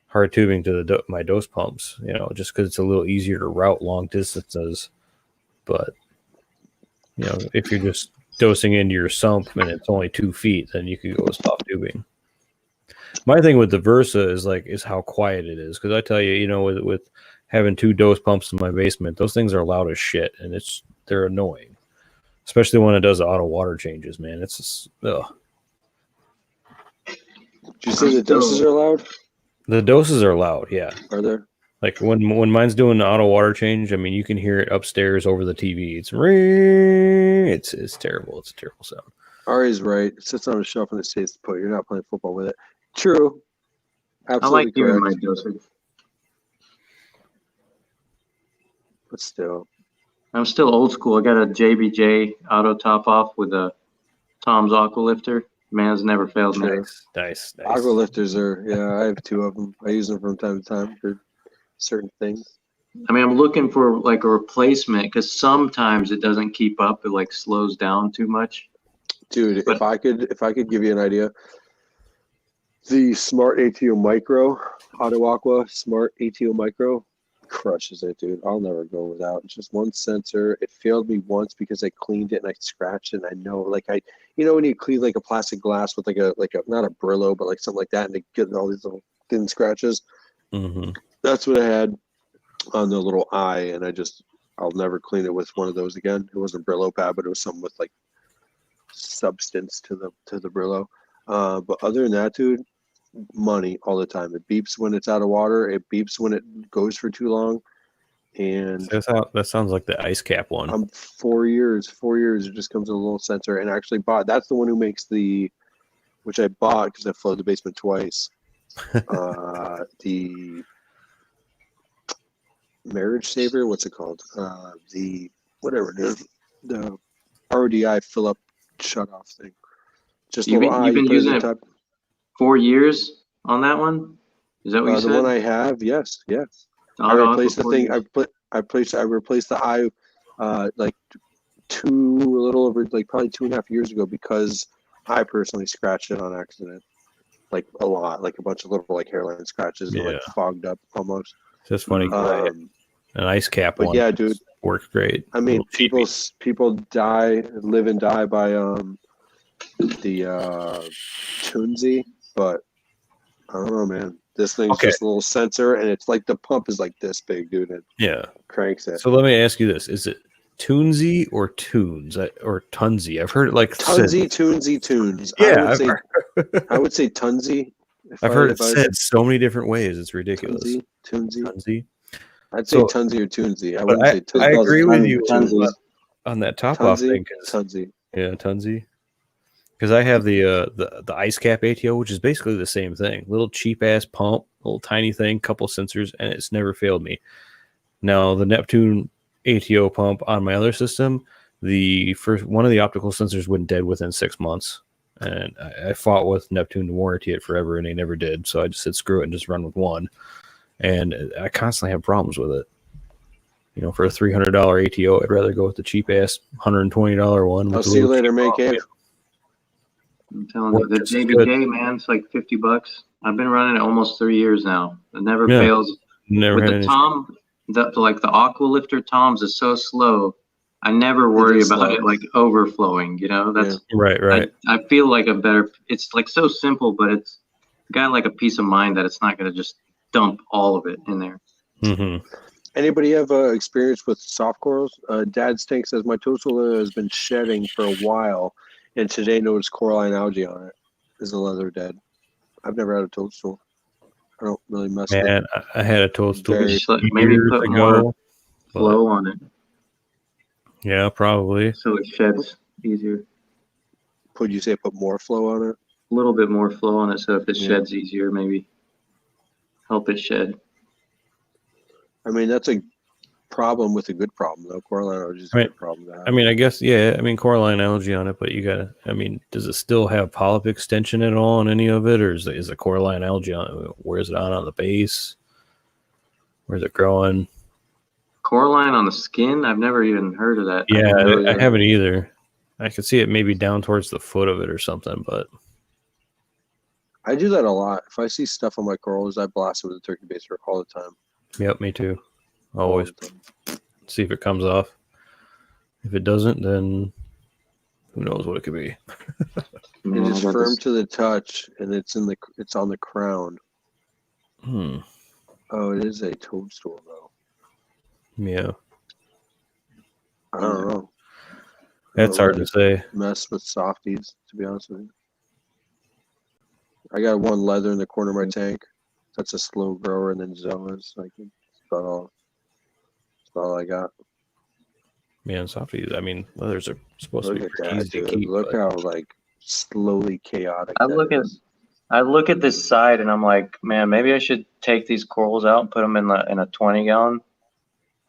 hard tubing to my dose pumps. You know, just because it's a little easier to route long distances. But you know, if you're just dosing into your sump and it's only 2 feet, then you could go with soft tubing. My thing with the Versa is how quiet it is, because I tell you, with having 2 dose pumps in my basement, those things are loud as shit, and they're annoying, especially when it does the auto water changes. Man, it's just, ugh.
Did you say the doses are loud?
The doses are loud, yeah.
Are there?
Like when mine's doing the auto water change, I mean, you can hear it upstairs over the TV. It's terrible. It's a terrible sound.
Ari's right. It sits on a shelf and it stays put. You're not playing football with it. True. Absolutely.
I like doing my dosage.
But still.
I'm still old school. I got a JBJ auto top off with a Tom's Aqua Lifter. Man's never failed me.
Nice.
Aqua lifters I have 2 of them. I use them from time to time for certain things.
I mean, I'm looking for like a replacement because sometimes it doesn't keep up. It like slows down too much.
Dude, if I could give you an idea, the Smart ATO Micro, Auto Aqua Smart ATO Micro crushes it, dude. I'll never go without. It's just one sensor. It failed me once because I cleaned it and I scratched it. And I know, like when you clean like a plastic glass with like a not a Brillo, but like something like that, and they get all these little thin scratches.
Mm-hmm.
That's what I had on the little eye, and I'll never clean it with one of those again. It wasn't a Brillo pad, but it was something with like substance to the Brillo. But other than that, dude, money all the time. It beeps when it's out of water. It beeps when it goes for too long. And
that sounds like the ice cap one.
4 years. 4 years. It just comes with a little sensor, and I actually bought. That's the one who makes which I bought because I flooded the basement twice. The Marriage Saver. What's it called? The whatever it is. The RODI fill up shut off thing. Just
you've been using it 4 years on that one? Is that what you said?
The one I have, yes. I replaced the thing. I replaced the eye like a little over like probably 2.5 years ago because I personally scratched it on accident. Like a lot, like a bunch of little like hairline scratches, and, like fogged up almost.
That's funny. An ice cap one.
Yeah, dude,
works great.
I mean, people live and die by the Tunzi, but I don't know, man. This thing's just a little sensor, and it's like the pump is like this big, dude. It cranks it.
So let me ask you this: is it Toonsy or Tunes or Tunsy. I've heard it like
Tunsy, Toonsy, Tunes.
Yeah,
I would say Tunsy.
I've heard it said so many different ways. It's ridiculous.
Tunsy, Toonsy.
Tunsy.
I'd say Tunsy or Toonsy. I
But
wouldn't say Tunsy.
I agree with you
Tunsy.
on that top off thing.
Tunsy.
Yeah, Tunsy. Because I have the ice cap ATO, which is basically the same thing. Little cheap ass pump, little tiny thing, couple sensors, and it's never failed me. Now the Neptune ATO pump on my other system, the first one of the optical sensors went dead within 6 months, and I fought with Neptune to warranty it forever, and they never did. So I just said screw it and just run with one. And I constantly have problems with it. You know, for a $300 ATO, I'd rather go with the cheap ass $120 one.
I'll see you later, Make it.
I'm telling you, the JBK, man, it's like $50. I've been running it almost 3 years now. It never fails.
Never
with
had
the
any.
Tom, the aqua lifter Toms is so slow. I never worry about it like overflowing. You know, that's
right.
I feel like a better. It's like so simple, but it's got like a peace of mind that it's not going to just dump all of it in there.
Mm-hmm.
Anybody have experience with soft corals? Dad's tank says my toadstool has been shedding for a while, and today noticed coralline algae on it. Is the leather dead? I've never had a toadstool. I don't really mess with it.
I had a toadstool
Maybe
years
put
ago,
more flow on it.
Yeah, probably.
So it sheds easier.
Would you say put more flow on it?
A little bit more flow on it, so if it sheds easier, maybe help it shed.
I mean, that's a problem with a good problem, though. Coralline algae is a good problem to have.
I mean, I guess, coralline algae on it, but you gotta, does it still have polyp extension at all on any of it, or is the coralline algae on it? Where is it on the base? Where's it growing?
Coralline on the skin? I've never even heard of that.
Yeah, I haven't either. I could see it maybe down towards the foot of it or something, but
I do that a lot. If I see stuff on my corals, I blast it with a turkey baster all the time.
Yep, me too. Always see if it comes off. If it doesn't, then who knows what it could be.
It is firm to the touch, and it's on the crown. Oh, it is a toadstool though.
Yeah.
I don't know.
That's hard to say.
Mess with softies, to be honest with you. I got one leather in the corner of my tank. That's a slow grower, and then Zoas. Like, that's about all I got.
Man, softies. Leathers are supposed to be pretty easy to
dude.
keep.
Look how slowly chaotic.
I look at this side, and I'm like, man, maybe I should take these corals out and put them in a 20-gallon.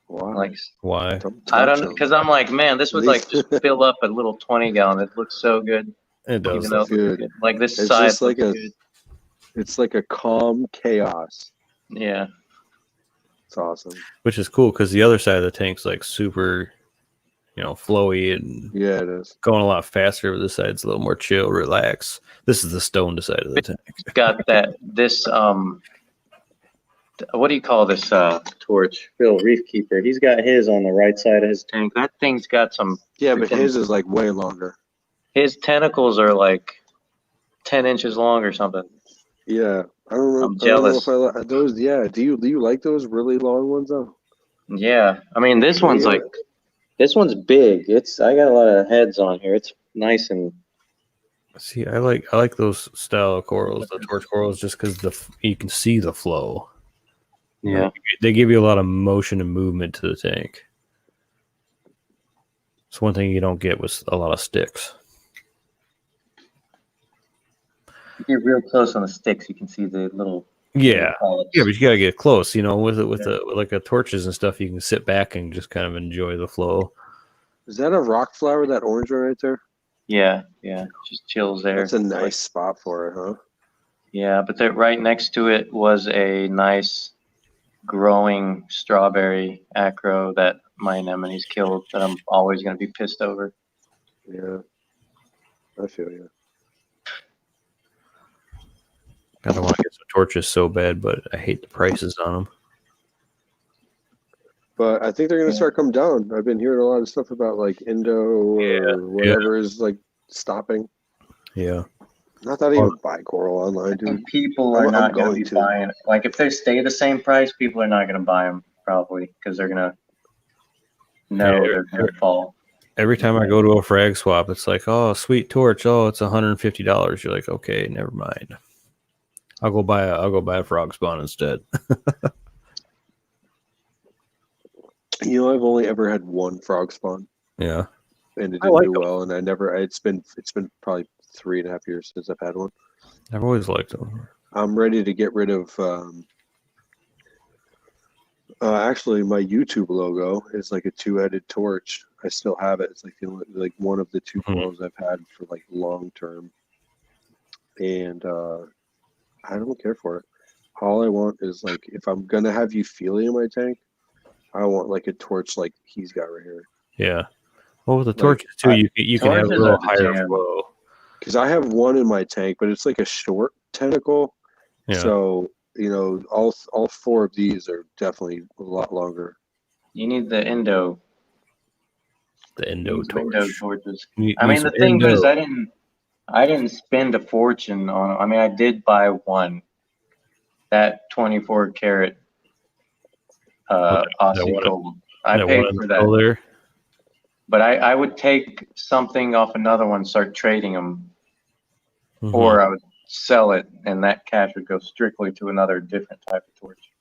Why?
Why?
I don't, because I'm like, man, this would like just fill up a little 20-gallon. It looks so good.
It does.
Look good.
Like this
it's
side
just like
looks good.
It's like a calm chaos.
Yeah.
It's awesome.
Which is cool because the other side of the tank's like super, flowy and
it is
going a lot faster. But this side's a little more chill, relax. This is the stoned side of the tank.
It's got this what do you call this torch? Phil, Reef Keeper. He's got his on the right side of his tank. That thing's got some.
Yeah, but his is like way longer.
His tentacles are like 10 inches long or something.
Yeah, I don't know.
I'm jealous.
I don't know if I like those. Yeah, do you like those really long ones though?
Yeah, this one's big. I got a lot of heads on here. It's nice and.
See, I like those style of corals, the torch corals, just because you can see the flow.
Yeah,
they give you a lot of motion and movement to the tank. It's one thing you don't get with a lot of sticks.
You get real close on the sticks, you can see the little.
Yeah, but you gotta get close. With like torches and stuff, you can sit back and just kind of enjoy the flow.
Is that a rock flower? That orange one right there?
Yeah, just chills there.
That's a nice spot for it, huh?
Yeah, but right next to it was a nice growing strawberry acro that my anemones killed that I'm always going to be pissed over.
Yeah, I feel you.
God, I want to get some torches so bad, but I hate the prices on them.
But I think they're going to start coming down. I've been hearing a lot of stuff about like Indo or whatever is like stopping.
Yeah.
Not that I even buy coral online, dude.
People are not going to be buying it. Like if they stay the same price, people are not going to buy them probably because they're going to know
Yeah,
they're gonna fall.
Every time I go to a frag swap, it's like, oh, sweet torch. Oh, it's $150. You're like, okay, never mind. I'll go buy a frog spawn instead.
I've only ever had one frog spawn,
Yeah.
and it
I
didn't
like
do
them.
well. And it's been probably 3.5 years since I've had one.
I've always liked them.
I'm ready to get rid of. Actually, my YouTube logo is like a two-headed torch. I still have it. It's like one of the two
Mhm.
corals I've had for like long term, and I don't care for it. All I want is like if I'm gonna have euphyllia in my tank, I want like a torch like he's got right here.
Yeah. Well, with the
Like,
torches too, you can have a
torches
little
are the
higher
jam.
flow.
Because I have one in my tank, but it's like a short tentacle.
Yeah.
So all four of these are definitely a lot longer.
You need the Indo.
The endo
These window
torch.
torches.
Need
I mean,
some
the thing
endo.
is, I didn't spend a fortune on. I mean, I did buy one, that 24 karat
That
Aussie
one-
gold. I
that
paid
one
for
still
that,
there.
but I would take something off another one, start trading them,
Mhm.
or I would sell it, and that cash would go strictly to another different type of torch.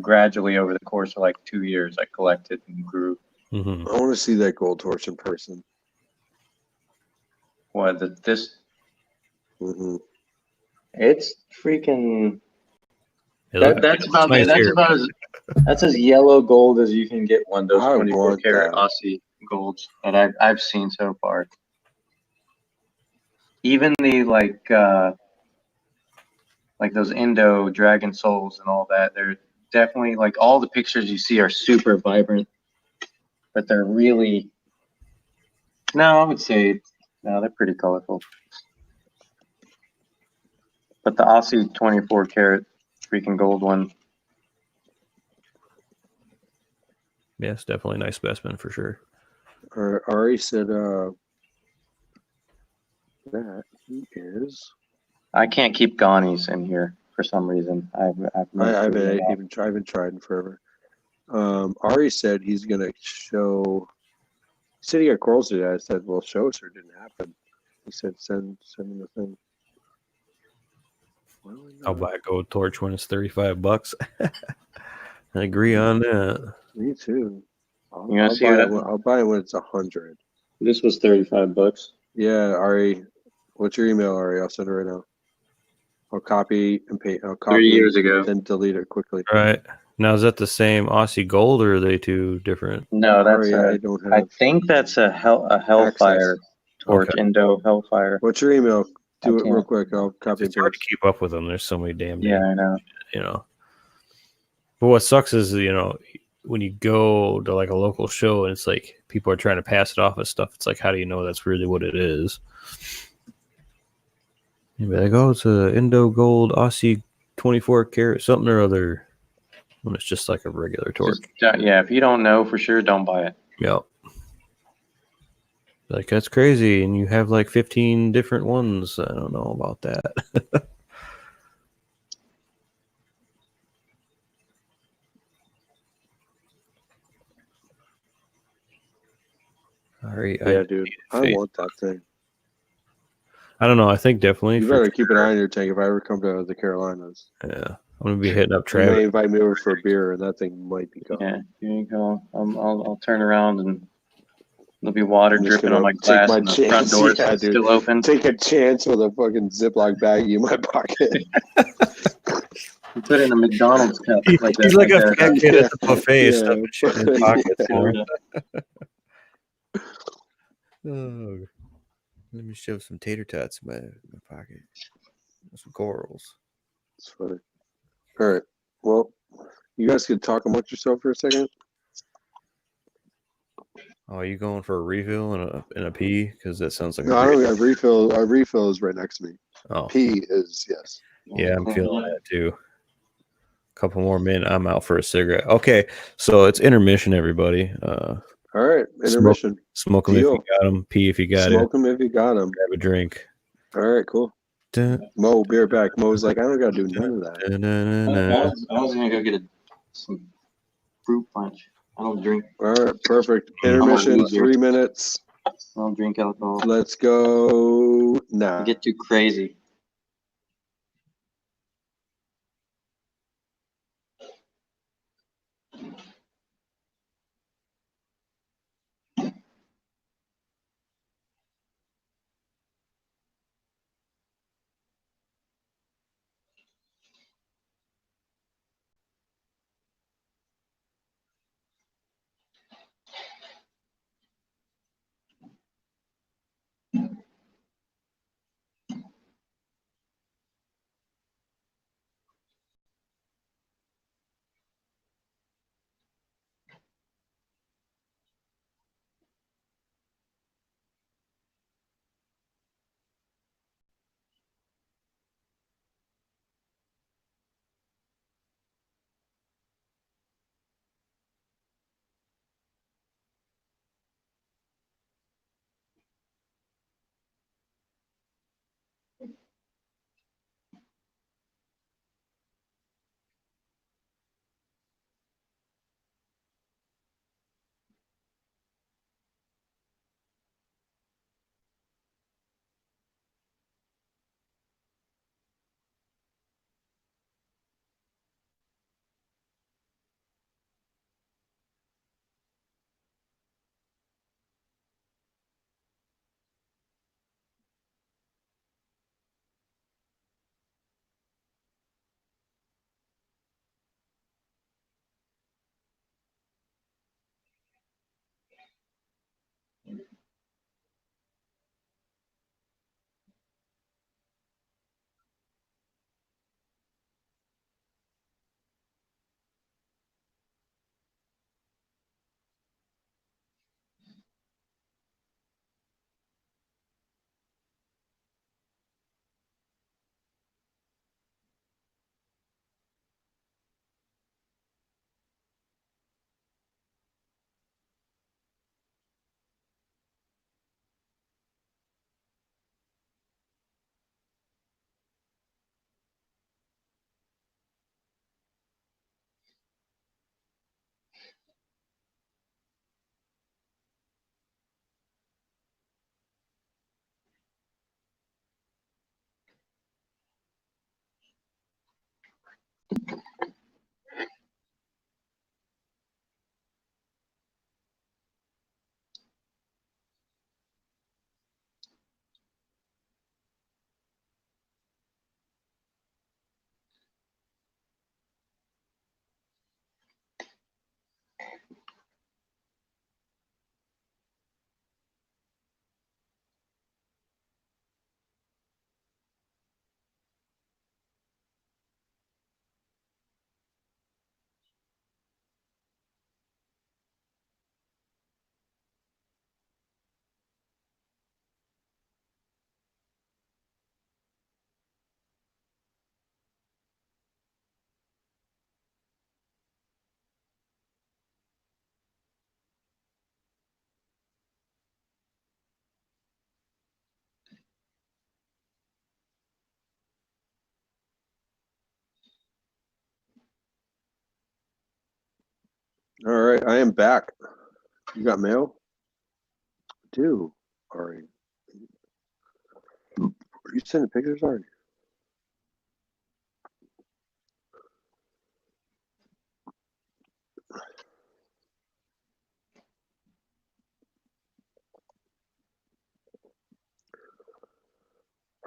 Gradually, over the course of like 2 years, I collected and grew.
Mhm.
I want to see that gold torch in person.
This
Hmm.
it's freaking.
It looks
That's about
nice
that's
here.
about that's as yellow gold as you can get one. Those
I
24
want
karat
that.
Aussie golds that I've seen so far. Even the like those Indo Dragon Souls and all that, they're definitely like all the pictures you see are super vibrant, but they're really no, I would say no, they're pretty colorful. But the Aussie 24 karat freaking gold one,
Yeah, it's definitely a nice specimen for sure.
Ari said that he is.
I can't keep Ghanies in here for some reason. I've
I
never figured it out.
I haven't tried in forever. Ari said he's gonna show. He said he got corals today. I said, "Well, show us," or it didn't happen. He said, "Send him the thing." Why do I
I'll
not?
buy a gold torch when it's $35. I agree on that.
Me too.
You wanna see what
I'll buy it when it's 100.
This was $35.
Yeah, Ari. What's your email, Ari? I'll send it right now. I'll copy and paste. I'll
3
copy
years ago.
then delete it quickly.
Right. Now, is that the same Aussie gold or are they two different?
No, that's
Ari, I don't
I
have.
think that's a Hellfire torch,
Okay.
Indo Hellfire.
What's your email? Do
I
it real
can't-
quick. I'll copy and
It's hard to
paste.
keep up with them. There's so many damn
Yeah,
names,
I know.
you know. But what sucks is, when you go to like a local show and it's like people are trying to pass it off as stuff, it's like, how do you know that's really what it is? You'd be like, oh, it's a Indo gold Aussie 24 karat something or other. When it's just like a regular torch.
Yeah, if you don't know for sure, don't buy it.
Yep. Like, that's crazy. And you have like 15 different ones. I don't know about that. All right.
Yeah, dude. I want that thing.
I don't know. I think definitely.
You better keep an eye on your tank if I ever come to the Carolinas.
Yeah. I'm going to be hitting up
You
Travis.
may invite me over for a beer, and that thing might be gone.
Yeah, here you go. I'll turn around and there'll be water
I'm just
dripping on
gonna
my glass,
take my
and the front
chance.
door's
Yeah, dude.
still open.
Take a chance with a fucking Ziploc baggie in my pocket.
You put it in a McDonald's cup.
He's like a fat kid at the buffet,
Yeah.
stuffing shit in his pockets.
Florida.
Oh, let me shove some tater tots in my pocket. Some corals.
It's funny. All right. Well, you guys could talk amongst yourself for a second.
Oh, are you going for a refill and a pee? Because that sounds like
No, I don't. Our refill is right next to me.
Oh,
P is yes.
yeah, I'm feeling that too. Couple more minutes, I'm out for a cigarette. Okay, so it's intermission, everybody.
All right, intermission.
Smoke them if
Deal.
you got them. Pee if you got
Smoke them if you got them.
Grab a drink.
All right, cool.
Dun,
Mo, be right back. Mo's like, I don't gotta do none of that.
dun, dun, dun, dun.
I was gonna go get some fruit punch. I don't drink.
All right, perfect.
I'm a
Intermission,
loser.
3 minutes.
I don't drink alcohol.
Let's go
I
now.
get too crazy.
All right, I am back. You got mail? I do. All right. Are you sending pictures already?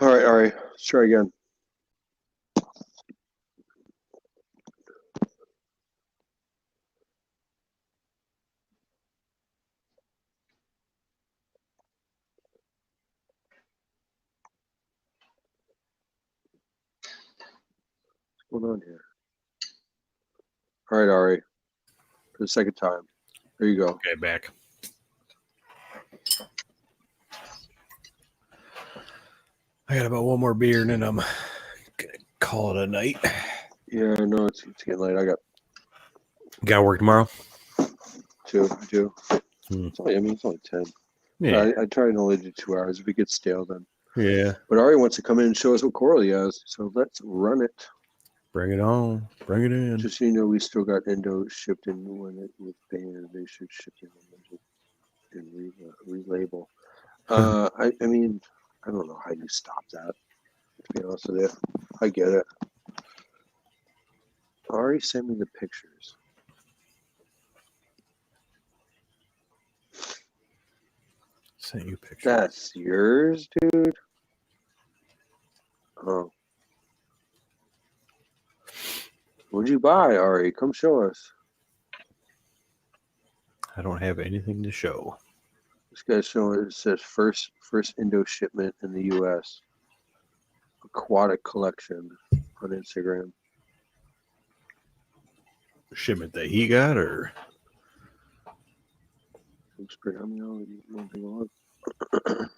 All right. Let's try again. What's going on here? All right, Ari. For the second time. There you go.
Okay, back. I got about one more beer and then I'm gonna call it a night.
Yeah, no, it's getting late. I got
Got to work tomorrow?
two.
Hmm.
It's only 10.
Yeah.
I try and only do 2 hours. If it gets stale, then.
Yeah.
But Ari wants to come in and show us what coral he has, so let's run it.
Bring it on. Bring it in.
Just so you know, we still got Indo shipped in when it was banned. They should ship in and relabel. I mean, I don't know how you stop that. To be honest with you, I get it. Ari sent me the pictures.
Sent you pictures.
That's yours, dude. Oh. What'd you buy, Ari? Come show us.
I don't have anything to show.
This guy's showing it says first Indo shipment in the US. Aquatic collection on Instagram.
Shipment that he got, or
Looks pretty. I mean, you want to take a look?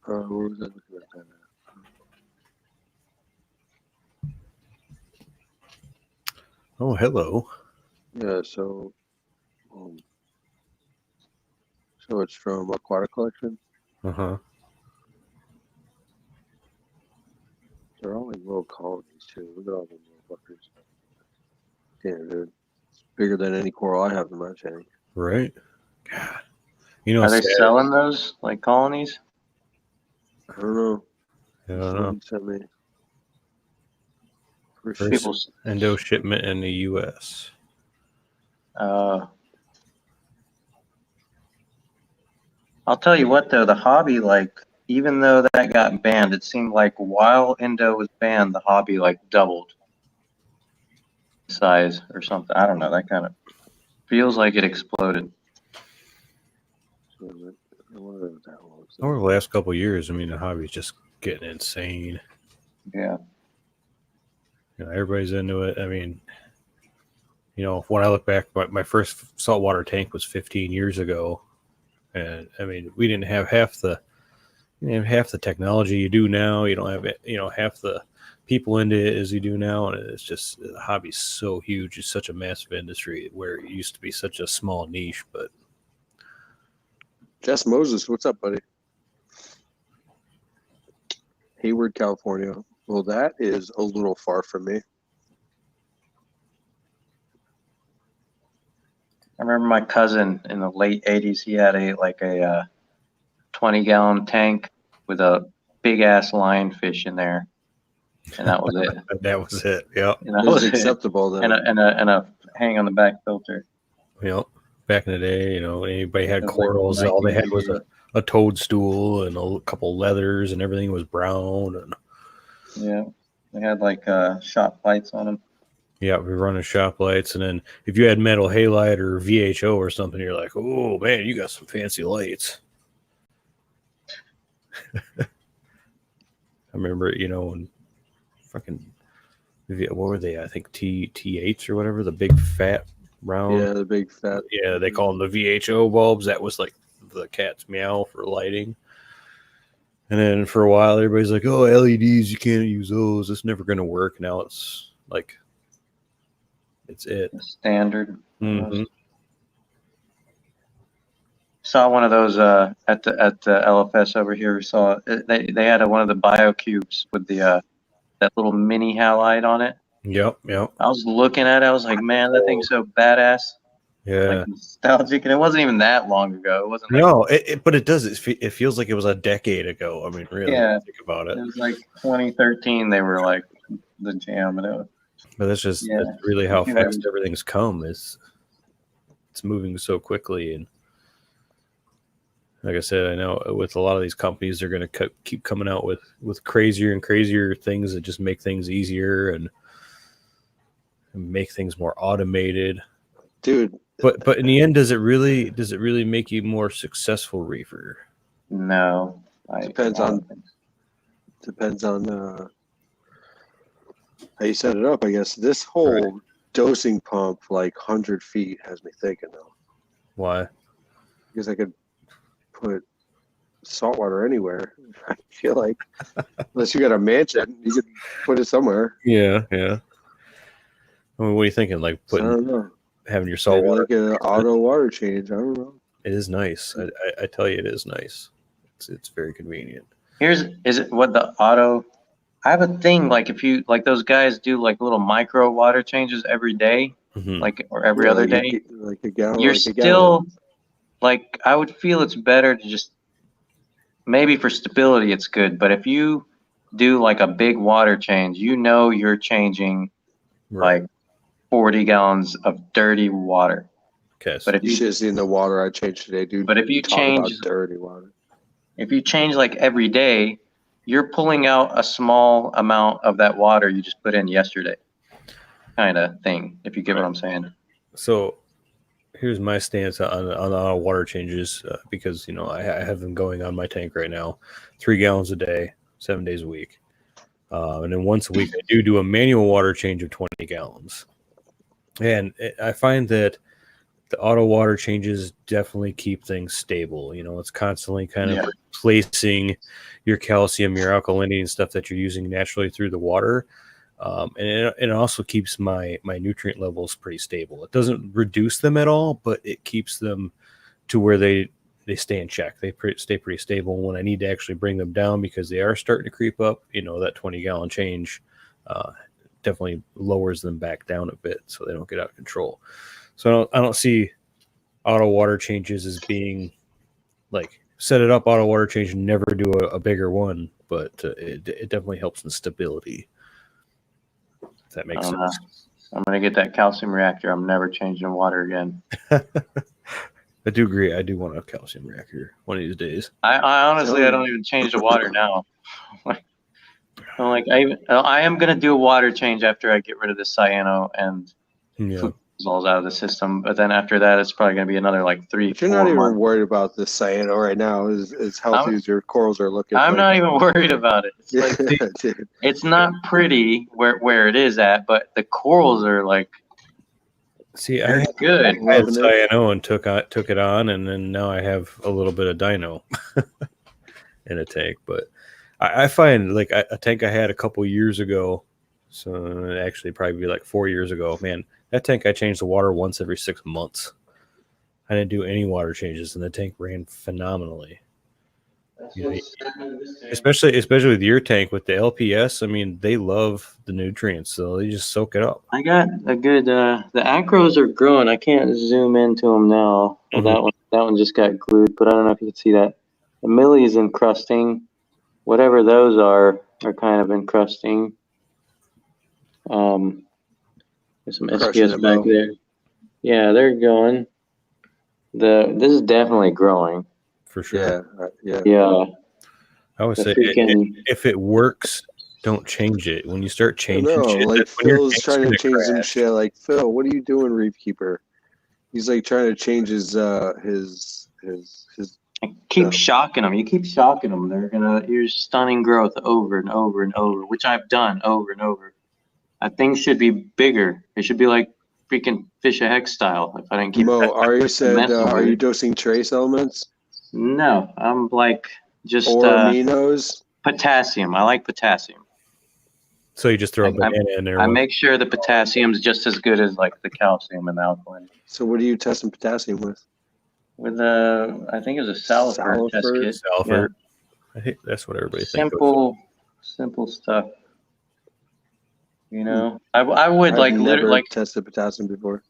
Where was I looking at that?
oh, hello.
Yeah, so it's from Aquatic Collection.
Uh-huh.
They're all like little colonies too. Look at all them little fuckers. Damn, dude. It's bigger than any coral I have in my tank.
Right? God. You know,
Are they
sad-
selling those like colonies?
I don't know.
I don't know.
Someone sent me. First
First
People,
Endo shipment in the U.S.
I'll tell you what though, the hobby, like, even though that got banned, it seemed like while Indo was banned, the hobby like doubled in size or something. I don't know. That kind of feels like it exploded.
I wonder what that was.
Over the last couple of years, I mean, the hobby's just getting insane.
Yeah.
You know, everybody's into it. I mean, you know, when I look back, my first saltwater tank was 15 years ago, and I mean, we didn't have half the technology you do now. You don't have, you know, half the people into it as you do now, and it's just the hobby's so huge. It's such a massive industry where it used to be such a small niche. But
Jess Moses, what's up, buddy? Hayward, California. Well, that is a little far from me.
I remember my cousin in the late 80s, he had a 20-gallon tank with a big ass lionfish in there. And that was it.
that was it. Yep.
And that
It was
was it.
acceptable then.
And a hang on the back filter.
Yep. Back in the day, you know, anybody had
It was like
corals. All they had was
1980.
a toadstool and a couple leathers, and everything was brown. And
Yeah. They had like shop lights on them.
yeah, we were running shop lights, and then if you had metal halide or VHO or something, you're like, oh man, you got some fancy lights. I remember, you know, and fucking, what were they? I think T8s or whatever, the big fat round.
Yeah, the big fat.
Yeah, they call them the VHO bulbs. That was like the cat's meow for lighting. And then for a while, everybody's like, oh, LEDs, you can't use those. It's never going to work. Now it's like, it's it.
Standard.
Mm-hmm.
Saw one of those at the LFS over here. We saw they had one of the bio cubes with the that little mini halide on it.
Yep.
I was looking at it. I was like, man, that thing's so badass.
Yeah.
Like nostalgic, and it wasn't even that long ago. It wasn't. Like,
No, but it does. It feels like it was a decade ago. I mean, really,
Yeah.
think about it.
it was like 2013. They were like the jam, and it was,
But that's just
Yeah.
that's really how
Yeah.
fast everything's come. It's moving so quickly, and like I said, I know with a lot of these companies, they're going to keep coming out with crazier and crazier things that just make things easier and make things more automated.
Dude.
But in the end, does it really make you more successful reefer?
no.
Depends on how you set it up, I guess. This whole dosing pump, like 100 feet, has me thinking though.
Why?
Because I could put saltwater anywhere. I feel like, unless you got a mansion, you could put it somewhere.
Yeah. I mean, what are you thinking? Like
I don't know.
having your
Maybe
saltwater?
like an auto water change. I don't know.
It is nice. I tell you, it is nice. it's very convenient.
Is it what the auto? I have a thing like if you like those guys do like little micro water changes every day,
Mhm.
like or every
Yeah,
other
like
day.
like a gallon.
You're
Like a gallon.
still like I would feel it's better to just maybe for stability it's good, but if you do like a big water change, you know you're changing
Right.
like 40 gallons of dirty water.
Okay.
But if
You should have seen the water I changed today, dude.
but if you
Talk
change
about dirty water.
like every day, you're pulling out a small amount of that water you just put in yesterday, kind of thing. If you get what I'm saying.
So here's my stance on water changes because I have them going on my tank right now, 3 gallons a day, 7 days a week, and then once a week I do a manual water change of 20 gallons, and I find that the auto water changes definitely keep things stable. It's constantly kind of
Yeah.
replacing your calcium, your alkalinity, and stuff that you're using naturally through the water. And it also keeps my nutrient levels pretty stable. It doesn't reduce them at all, but it keeps them to where they stay in check. They stay pretty stable. When I need to actually bring them down because they are starting to creep up, that 20-gallon change definitely lowers them back down a bit so they don't get out of control. So I don't see auto water changes as being like set it up auto water change and never do a bigger one, but it definitely helps in stability. If that makes sense.
I'm gonna get that calcium reactor. I'm never changing water again.
I do agree. I do want a calcium reactor one of these days.
I honestly I don't even change the water now. I am gonna do a water change after I get rid of the cyano and
Yeah.
fluconazole out of the system. But then after that, it's probably gonna be another like 3-4
But you're not even
months.
worried about the cyano right now. As healthy as your corals are looking.
I'm not even worried about it. It's like
Dude.
it's not pretty where it is at, but the corals are like
See, I
they're
had
good.
cyano and took it on, and then now I have a little bit of dino in a tank. But I find like a tank I had a couple years ago, so actually probably like 4 years ago. Man, that tank I changed the water once every 6 months. I didn't do any water changes, and the tank ran phenomenally. Especially with your tank with the LPS. I mean, they love the nutrients, so they just soak it up.
I got a good the acros are growing. I can't zoom into them now. Well, that one just got glued, but I don't know if you can see that. The millie's encrusting. Whatever those are kind of encrusting. There's some
Crushing
SPS
it,
back
Mo.
there. Yeah, they're going. This is definitely growing.
For sure.
Yeah.
Yeah.
I would
The
say
freaking
if it works, don't change it. When you start
I
changing
know.
shit,
Like
that's when your
Phil's
tank's
trying to
gonna
change some
crash.
shit. Like Phil, what are you doing, Reef Keeper? He's like trying to change his
keep shocking them. You keep shocking them. You're stunning growth over and over and over, which I've done over and over. That thing should be bigger. It should be like freaking Fish of Hex style. If I didn't keep
Mo. Ari said,
messing
"Are
with
you
it.
dosing trace elements
No, I'm like just
or aminos?"
potassium. I like potassium.
So you just throw a banana in there.
I make sure the potassium's just as good as like the calcium and the alkaline.
So what are you testing potassium with?
With I think it was a Saltwater test
Salford?
kit.
Salford. I think that's what everybody thinks.
Simple stuff. I would
I've
like
never
literally like
tested potassium before.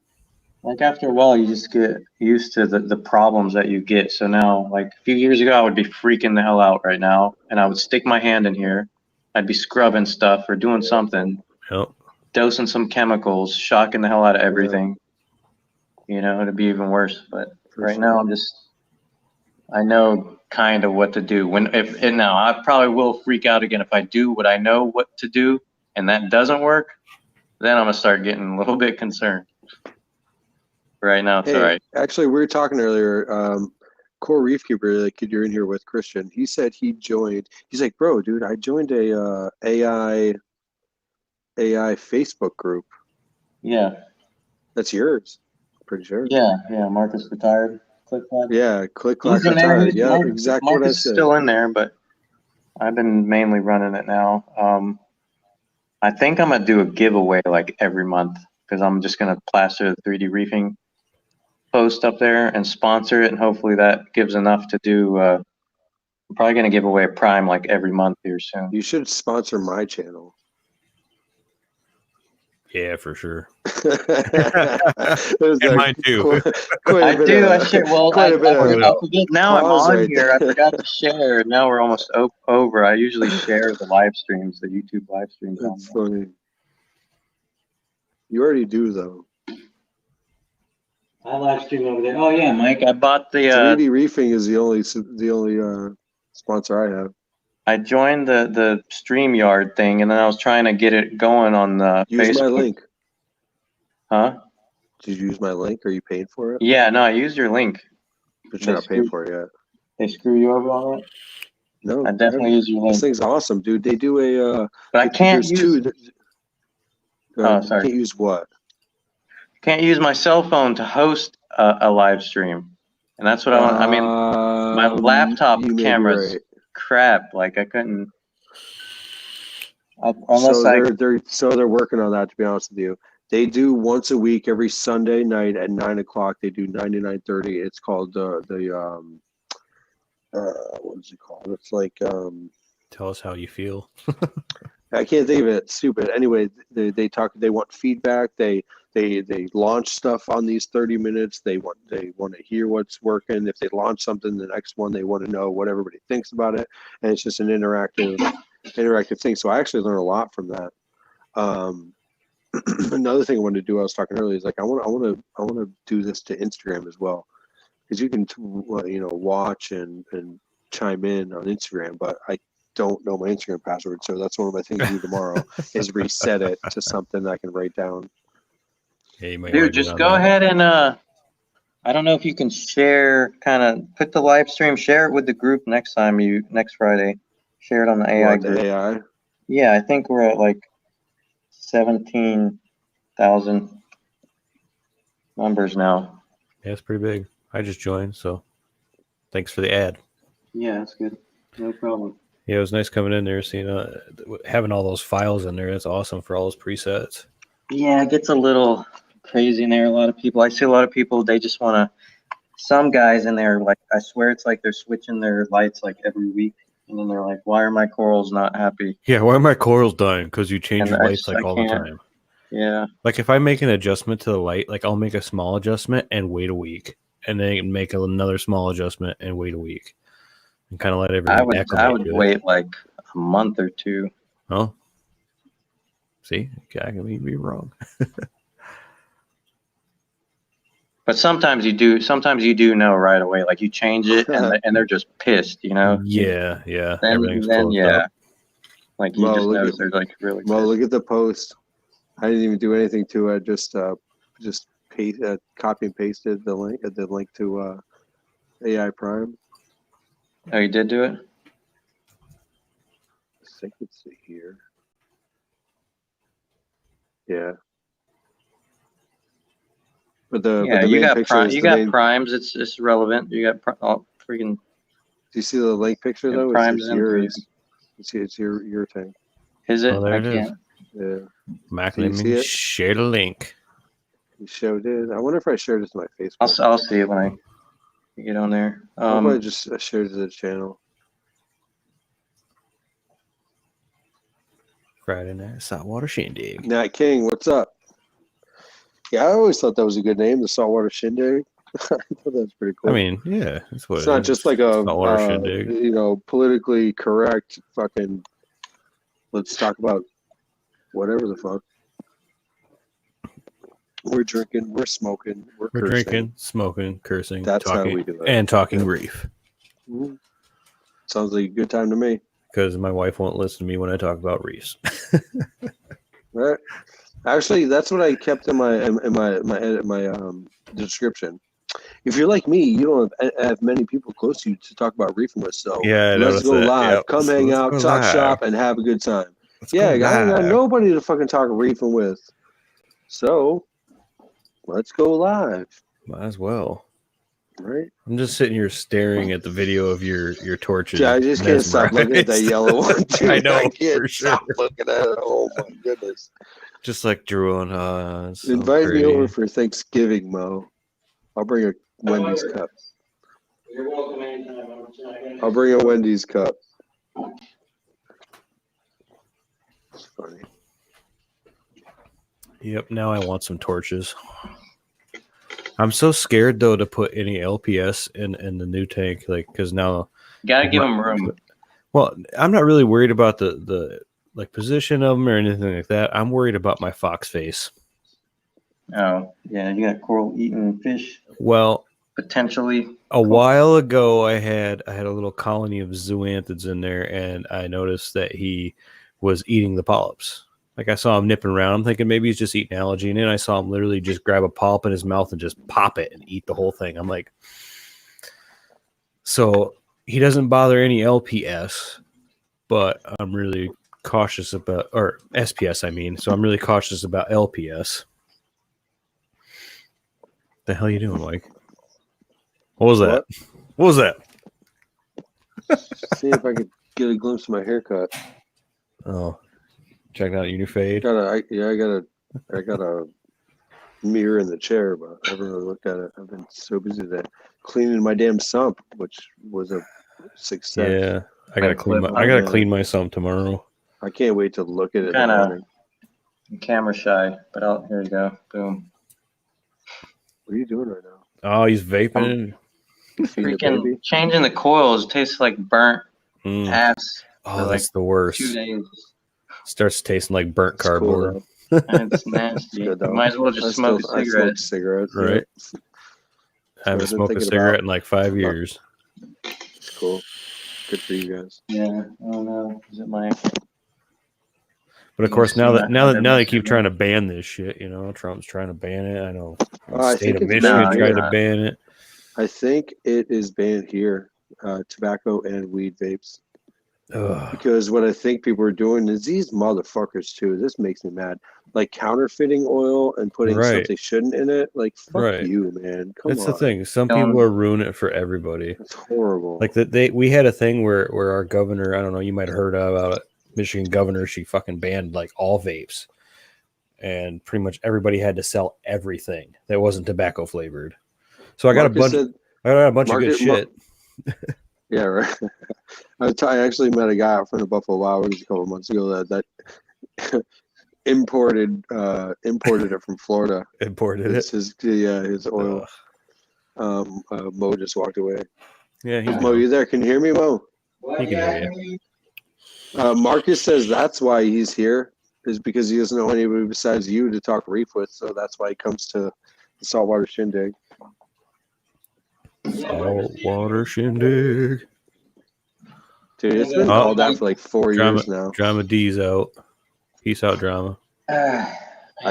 like after a while you just get used to the problems that you get. So now like a few years ago I would be freaking the hell out right now and I would stick my hand in here. I'd be scrubbing stuff or doing something,
Yep.
dosing some chemicals, shocking the hell out of everything. It'd be even worse. But right now I know kind of what to do. Now I probably will freak out again if I do what I know what to do and that doesn't work. Then I'm gonna start getting a little bit concerned. Right now, it's all right.
Actually, we were talking earlier. Core Reef Keeper, like you're in here with Christian. He said he joined. He's like, bro, dude, I joined a AI Facebook group.
Yeah.
That's yours. Pretty sure.
Yeah. Marcus retired. Click clack.
Yeah, click clack
He's in there.
retired. Yeah, exactly what I
Marcus is
said.
still in there, but I've been mainly running it now. I think I'm gonna do a giveaway like every month because I'm just gonna plaster the 3D reefing post up there and sponsor it, and hopefully that gives enough to do I'm probably gonna give away a Prime like every month here soon.
You should sponsor my channel.
Yeah, for sure.
There's
And mine too.
Quite
I
a bit
do.
of,
I share. Well,
quite a bit
I
of
forget. Now I'm
pause
on
right
here. I
there.
forgot to share. Now we're almost over. I usually share the live streams, the YouTube live streams.
That's funny. You already do though.
I live stream over there. Oh yeah, Mike. I bought the.
3D Reefing is the only sponsor I have.
I joined the StreamYard thing, and then I was trying to get it going on the
Use
Facebook.
my link.
Huh?
Did you use my link? Are you paying for it?
Yeah. No, I used your link.
But you're not paying for it yet.
They screw you over on that.
No,
I definitely use your
this
link,
thing's awesome, dude. They do a.
but I can't
There's
use.
two.
Oh, sorry.
Can't use what?
Can't use my cell phone to host a live stream, and that's what I want. I mean, my laptop
you may be
camera's
right.
crap. Like I couldn't. Unless
They're working on that. To be honest with you, they do once a week, every Sunday night at 9 o'clock. They do 99:30. It's called what is it called? It's like
Tell us how you feel.
I can't think of it. It's stupid. Anyway, they talk. They want feedback. They launch stuff on these 30 minutes. They want to hear what's working. If they launch something, the next one they want to know what everybody thinks about it. And it's just an interactive thing. So I actually learned a lot from that. Another thing I wanted to do, I was talking earlier, is like I want to do this to Instagram as well, because you can watch and chime in on Instagram, but I don't know my Instagram password, so that's one of my things to do tomorrow is reset it to something I can write down.
Yeah, you might wanna
dude,
get
just
on
go
that.
ahead and I don't know if you can share, kind of put the live stream, share it with the group next Friday. Share it on the AI
What, the
group.
AI?
Yeah, I think we're at like 17,000 members now.
Yeah, it's pretty big. I just joined, so thanks for the ad.
Yeah, that's good. No problem.
Yeah, it was nice coming in there, seeing having all those files in there. That's awesome for all those presets.
Yeah, it gets a little crazy in there. A lot of people, I see a lot of people, they just want to, some guys in there, like, I swear it's like they're switching their lights like every week. And then they're like, why are my corals not happy?
Yeah, why are my corals dying? Because you change
And
your
I
lights
just-
like
I
all the
can't.
time.
Yeah.
Like if I make an adjustment to the light, like I'll make a small adjustment and wait a week, and then make another small adjustment and wait a week, and kind of let everything
I would
acclimate to it.
wait like a month or two.
Oh, see, I can be wrong.
But sometimes you do know right away. Like you change it and they're just pissed, you know?
Yeah. Everything's
Then
closed
yeah.
up.
Like you
Mo,
just
look
notice
at-
they're like really
Mo,
pissed.
look at the post. I didn't even do anything to it. Just copy and pasted the link to AI Prime.
Oh, you did do it?
I think it's here. Yeah. But the
Yeah,
but the
you
main
got
picture is
you
the
got
main.
primes. It's relevant. You got freaking.
Do you see the link picture
Yeah,
though?
Prime's
It's
in
yours. It's your thing.
Is it?
Oh, there
I
it is.
can't.
Yeah.
Mac,
Do you
let
see
me
it?
share the link.
You showed it. I wonder if I shared it to my Facebook.
I'll see it when I get on there.
I'll probably just shared it to the channel.
Friday night Saltwater Shindig.
Nat King, what's up? Yeah, I always thought that was a good name, the Saltwater Shindig. I thought that was pretty cool.
I mean, yeah, that's what
it's not just like a
Saltwater Shindig.
politically correct fucking. Let's talk about whatever the fuck. We're drinking, we're smoking, we're cursing.
Drinking, smoking, cursing,
That's how
talking,
we do it.
and talking
Yeah.
reef.
Mhm. Sounds like a good time to me.
Because my wife won't listen to me when I talk about reefs.
Right? Actually, that's what I kept in my description. If you're like me, you don't have many people close to you to talk about reefing with. So
Yeah, I
let's
noticed
go
that.
live.
Yep.
Come
So
hang
let's
out,
go
talk
live.
shop, and have a good time.
Let's
Yeah,
go
I ain't got
live.
nobody to fucking talk reefing with. So let's go live.
Might as well.
Right?
I'm just sitting here staring at the video of your torches.
Yeah, I just can't stop looking at that
mesmerized.
yellow one, dude.
I know,
can't
for sure.
stop looking at it. Oh my goodness.
Just like drooling. It's so
Invite me
pretty.
over for Thanksgiving, Mo. I'll bring a Wendy's cup.
You're welcome anytime.
I'll bring a Wendy's cup. It's funny.
Yep. Now I want some torches. I'm so scared though to put any LPS in the new tank, like because now.
You gotta give them room.
Well, I'm not really worried about the like position of them or anything like that. I'm worried about my fox face.
Oh, yeah, you got coral eating fish.
Well,
Potentially.
a while ago, I had a little colony of zoanthids in there, and I noticed that he was eating the polyps. Like I saw him nipping around. I'm thinking maybe he's just eating algae, and then I saw him literally just grab a polyp in his mouth and just pop it and eat the whole thing. I'm like, so he doesn't bother any LPS, but I'm really cautious about, or SPS, I mean. So I'm really cautious about LPS. The hell you doing, Mike? What was that? What was that?
See if I could get a glimpse of my haircut.
Oh, checking out your new fade.
I got a mirror in the chair, but I haven't really looked at it. I've been so busy today cleaning my damn sump, which was a success.
Yeah, I gotta clean my sump tomorrow.
I can't wait to look at it.
Kind of camera shy, but here you go. Boom.
What are you doing right now?
Oh, he's vaping.
Freaking changing the coils tastes like burnt ass.
Oh, that's the worst.
2 days.
Starts tasting like burnt cardboard.
Cool, it's nasty. You might as well just smoke a cigarette.
Cigarettes,
right? I haven't smoked a cigarette in like 5 years.
It's cool. Good for you guys.
Yeah, I don't know. Is it my?
But of course, now they keep trying to ban this shit. You know, Trump's trying to ban it. I know.
I
State
think
of Michigan tried to ban it.
I think it is banned here, tobacco and weed vapes.
Ugh.
Because what I think people are doing is these motherfuckers too. This makes me mad. Like counterfeiting oil and putting something shouldn't in it. Like fuck you, man. Come on.
That's the thing. Some people are ruining it for everybody.
It's horrible.
Like we had a thing where our governor, I don't know, you might have heard about it. Michigan governor, she fucking banned like all vapes, and pretty much everybody had to sell everything that wasn't tobacco flavored. So I got a bunch of good shit.
Yeah, right. I actually met a guy out from the Buffalo Wild Wings a couple of months ago that imported it from Florida.
Imported
it. His oil. Mo just walked away.
Yeah,
Mo, you there? Can you hear me, Mo?
He can hear you.
Marcus says that's why he's here, is because he doesn't know anybody besides you to talk reef with, so that's why he comes to the Saltwater Shindig.
Saltwater Shindig.
Dude, it's been called that for like 4 years now.
Drama D's out. Peace out, Drama.
I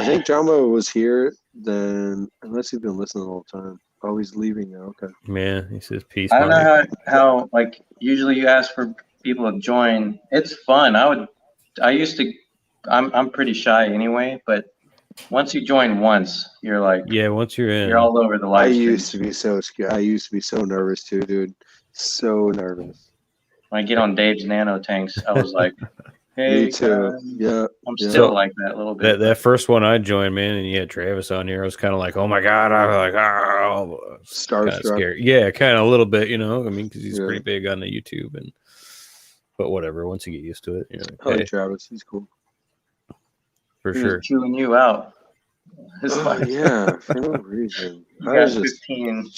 think Drama was here then, unless he's been listening the whole time. Oh, he's leaving now. Okay.
Man, he says peace.
I don't know how like usually you ask for people to join. It's fun. I'm pretty shy anyway, but once you join once, you're like,
once you're in,
you're all over the live stream.
I used to be so scared. I used to be so nervous too, dude. So nervous.
When I get on Dave's nano tanks, I was like, hey,
me too. Yeah.
I'm still like that a little bit.
That first one I joined, man, and you had Travis on here. I was kind of like, oh my god, I was like, oh,
starstruck.
Yeah, kind of a little bit, you know. I mean, because he's pretty big on the YouTube, but whatever. Once you get used to it, you know.
I like Travis. He's cool.
For sure.
Chewing you out.
Yeah, for no reason. I was just